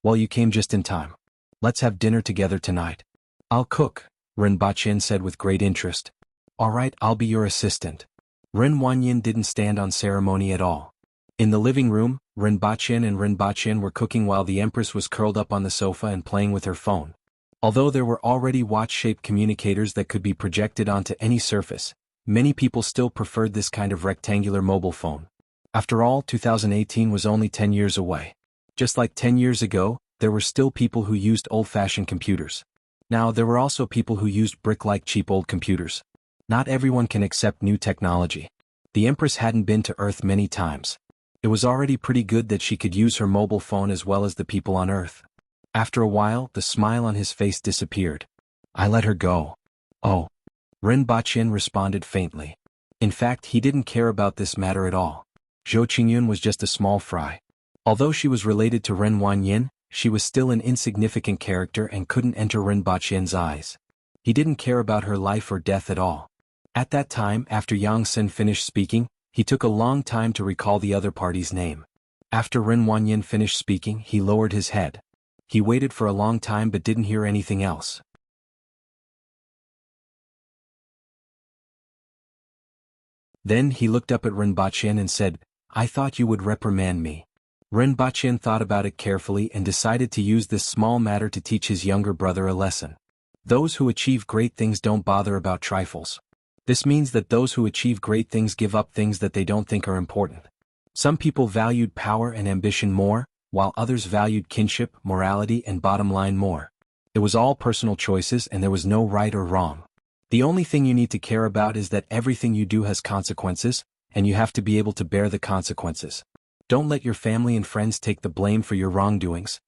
"Well, you came just in time. Let's have dinner together tonight." "I'll cook," Ren Baqin said with great interest. "All right, I'll be your assistant." Ren Wanyin didn't stand on ceremony at all. In the living room, Ren Baqin and Ren Baqin were cooking while the Empress was curled up on the sofa and playing with her phone. Although there were already watch-shaped communicators that could be projected onto any surface, many people still preferred this kind of rectangular mobile phone. After all, 2018 was only 10 years away. Just like 10 years ago, there were still people who used old-fashioned computers. Now there were also people who used brick-like cheap old computers. Not everyone can accept new technology. The Empress hadn't been to Earth many times. It was already pretty good that she could use her mobile phone as well as the people on Earth. After a while, the smile on his face disappeared. "I let her go." "Oh." Ren Baqin responded faintly. In fact, he didn't care about this matter at all. Zhou Qingyun was just a small fry. Although she was related to Ren Wanyin, she was still an insignificant character and couldn't enter Ren Baqin's eyes. He didn't care about her life or death at all. At that time, after Yang Sen finished speaking, he took a long time to recall the other party's name. After Ren Wanyin finished speaking, he lowered his head. He waited for a long time but didn't hear anything else. Then he looked up at Ren Baqin and said, "I thought you would reprimand me." Ren Baqin thought about it carefully and decided to use this small matter to teach his younger brother a lesson. Those who achieve great things don't bother about trifles. This means that those who achieve great things give up things that they don't think are important. Some people valued power and ambition more, while others valued kinship, morality, and bottom line more. It was all personal choices and there was no right or wrong. The only thing you need to care about is that everything you do has consequences, and you have to be able to bear the consequences. Don't let your family and friends take the blame for your wrongdoings.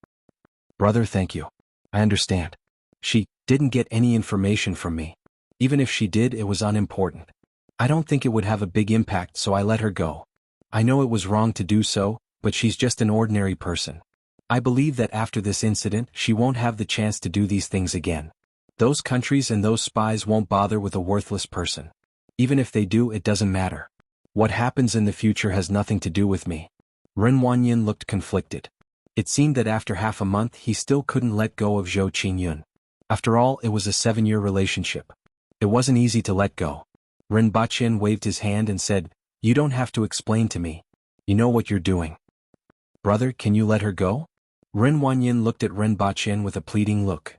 "Brother, thank you. I understand. She didn't get any information from me. Even if she did, it was unimportant. I don't think it would have a big impact, so I let her go. I know it was wrong to do so, but she's just an ordinary person. I believe that after this incident, she won't have the chance to do these things again. Those countries and those spies won't bother with a worthless person. Even if they do, it doesn't matter. What happens in the future has nothing to do with me." Ren Wanyin looked conflicted. It seemed that after half a month he still couldn't let go of Zhou Qingyun. After all, it was a 7-year relationship. It wasn't easy to let go. Ren Baqin waved his hand and said, "You don't have to explain to me. You know what you're doing. Brother, can you let her go?" Ren Wanyin looked at Ren Baqin with a pleading look.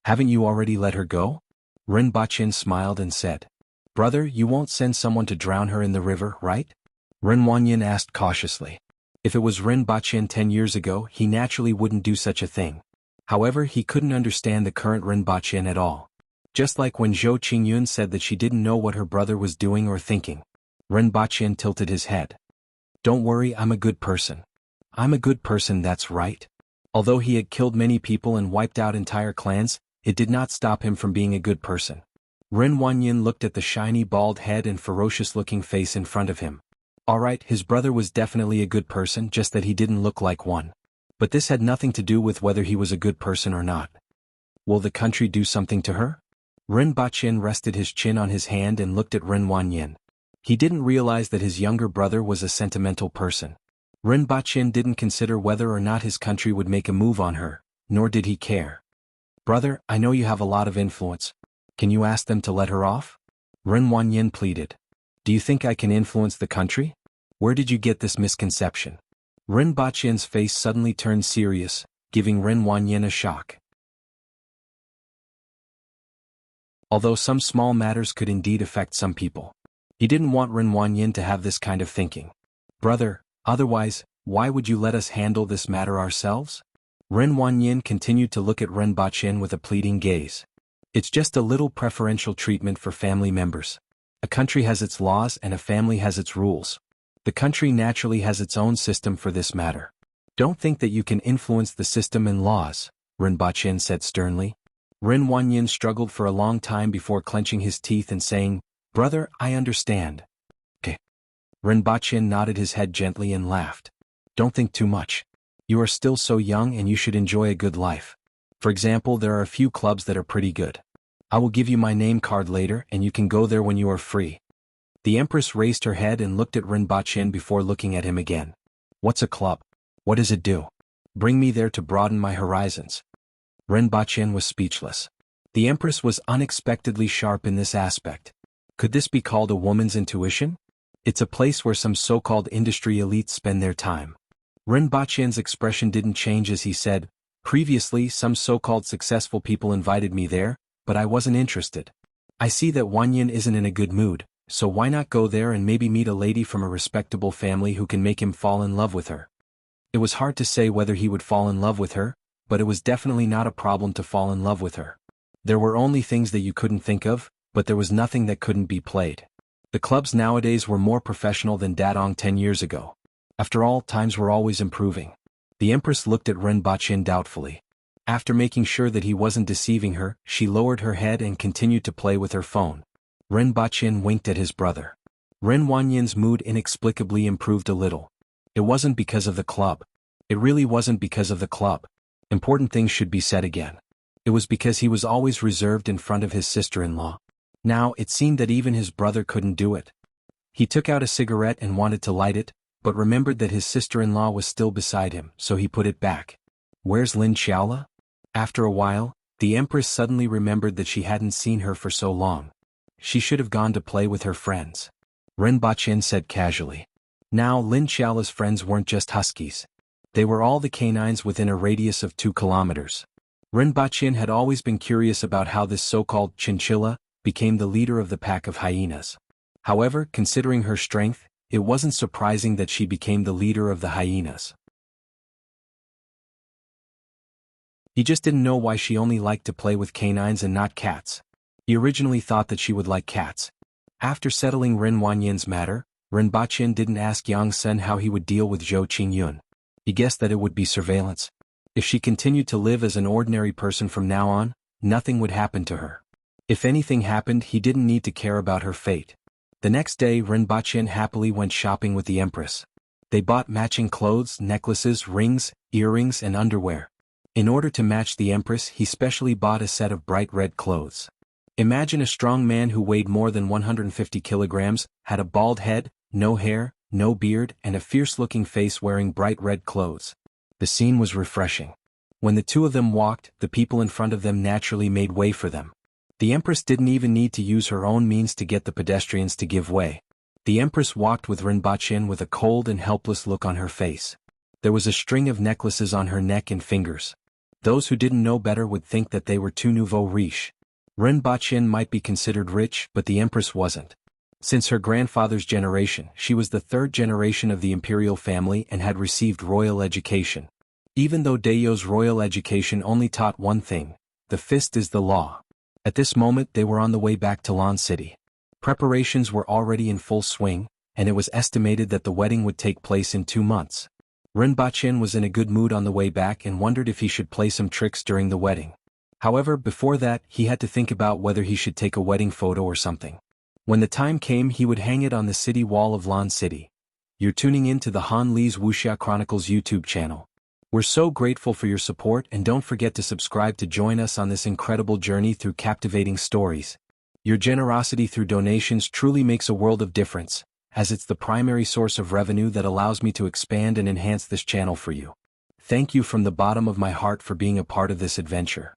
"Haven't you already let her go?" Ren Baqin smiled and said, "Brother, you won't send someone to drown her in the river, right?" Ren Wanyin asked cautiously. If it was Ren Baqin 10 years ago, he naturally wouldn't do such a thing. However, he couldn't understand the current Ren Baqin at all. Just like when Zhou Qingyun said that she didn't know what her brother was doing or thinking. Ren Baqin tilted his head. "Don't worry, I'm a good person." "I'm a good person, that's right." Although he had killed many people and wiped out entire clans, it did not stop him from being a good person. Ren Wanyin looked at the shiny bald head and ferocious-looking face in front of him. Alright, his brother was definitely a good person, just that he didn't look like one. But this had nothing to do with whether he was a good person or not. Will the country do something to her? Ren Baqin rested his chin on his hand and looked at Ren Wanyin. He didn't realize that his younger brother was a sentimental person. Ren Baqin didn't consider whether or not his country would make a move on her, nor did he care. "Brother, I know you have a lot of influence. Can you ask them to let her off?" Ren Wanyin pleaded. "Do you think I can influence the country? Where did you get this misconception?" Ren Baqin's face suddenly turned serious, giving Ren Wanyin a shock. Although some small matters could indeed affect some people, he didn't want Ren Wanyin to have this kind of thinking. "Brother, otherwise, why would you let us handle this matter ourselves?" Ren Wanyin continued to look at Ren Baqin with a pleading gaze. It's just a little preferential treatment for family members. A country has its laws and a family has its rules. The country naturally has its own system for this matter. Don't think that you can influence the system and laws, Rinpoche said sternly. Rin Wanyin struggled for a long time before clenching his teeth and saying, "Brother, I understand." Okay. Rinpoche nodded his head gently and laughed. Don't think too much. You are still so young and you should enjoy a good life. For example, there are a few clubs that are pretty good. I will give you my name card later and you can go there when you are free. The Empress raised her head and looked at Rinpoche before looking at him again. What's a club? What does it do? Bring me there to broaden my horizons. Rinpoche was speechless. The Empress was unexpectedly sharp in this aspect. Could this be called a woman's intuition? It's a place where some so-called industry elites spend their time. Rinpoche's expression didn't change as he said, "Previously some so-called successful people invited me there, but I wasn't interested. I see that Wanyin isn't in a good mood, so why not go there and maybe meet a lady from a respectable family who can make him fall in love with her?" It was hard to say whether he would fall in love with her, but it was definitely not a problem to fall in love with her. There were only things that you couldn't think of, but there was nothing that couldn't be played. The clubs nowadays were more professional than Dadong 10 years ago. After all, times were always improving. The Empress looked at Rinpoche doubtfully. After making sure that he wasn't deceiving her, she lowered her head and continued to play with her phone. Rinpoche winked at his brother. Rin Wanyin's mood inexplicably improved a little. It wasn't because of the club. It really wasn't because of the club. Important things should be said again. It was because he was always reserved in front of his sister-in-law. Now, it seemed that even his brother couldn't do it. He took out a cigarette and wanted to light it, but remembered that his sister-in-law was still beside him, so he put it back. Where's Lin Xiaola? After a while, the Empress suddenly remembered that she hadn't seen her for so long. She should have gone to play with her friends. Rinpoche said casually. Now, Lin Xiaola's friends weren't just huskies. They were all the canines within a radius of 2 kilometers. Rinpoche had always been curious about how this so-called chinchilla became the leader of the pack of hyenas. However, considering her strength, it wasn't surprising that she became the leader of the hyenas. He just didn't know why she only liked to play with canines and not cats. He originally thought that she would like cats. After settling Rin Wanyin's matter, Rinpoche didn't ask Yang Sen how he would deal with Zhou Qingyun. He guessed that it would be surveillance. If she continued to live as an ordinary person from now on, nothing would happen to her. If anything happened, he didn't need to care about her fate. The next day, Rinpoche happily went shopping with the Empress. They bought matching clothes, necklaces, rings, earrings, and underwear. In order to match the Empress, he specially bought a set of bright red clothes. Imagine a strong man who weighed more than 150 kilograms, had a bald head, no hair, no beard, and a fierce-looking face wearing bright red clothes. The scene was refreshing. When the two of them walked, the people in front of them naturally made way for them. The Empress didn't even need to use her own means to get the pedestrians to give way. The Empress walked with Rinpoche with a cold and helpless look on her face. There was a string of necklaces on her neck and fingers. Those who didn't know better would think that they were two nouveau riches. Rinpoche might be considered rich, but the Empress wasn't. Since her grandfather's generation, she was the 3rd generation of the imperial family and had received royal education. Even though Dayo's royal education only taught one thing: the fist is the law. At this moment they were on the way back to Lan City. Preparations were already in full swing, and it was estimated that the wedding would take place in 2 months. Rinpoche was in a good mood on the way back and wondered if he should play some tricks during the wedding. However, before that, he had to think about whether he should take a wedding photo or something. When the time came, he would hang it on the city wall of Lan City. You're tuning in to the Han Li's Wuxia Chronicles YouTube channel. We're so grateful for your support, and don't forget to subscribe to join us on this incredible journey through captivating stories. Your generosity through donations truly makes a world of difference, as it's the primary source of revenue that allows me to expand and enhance this channel for you. Thank you from the bottom of my heart for being a part of this adventure.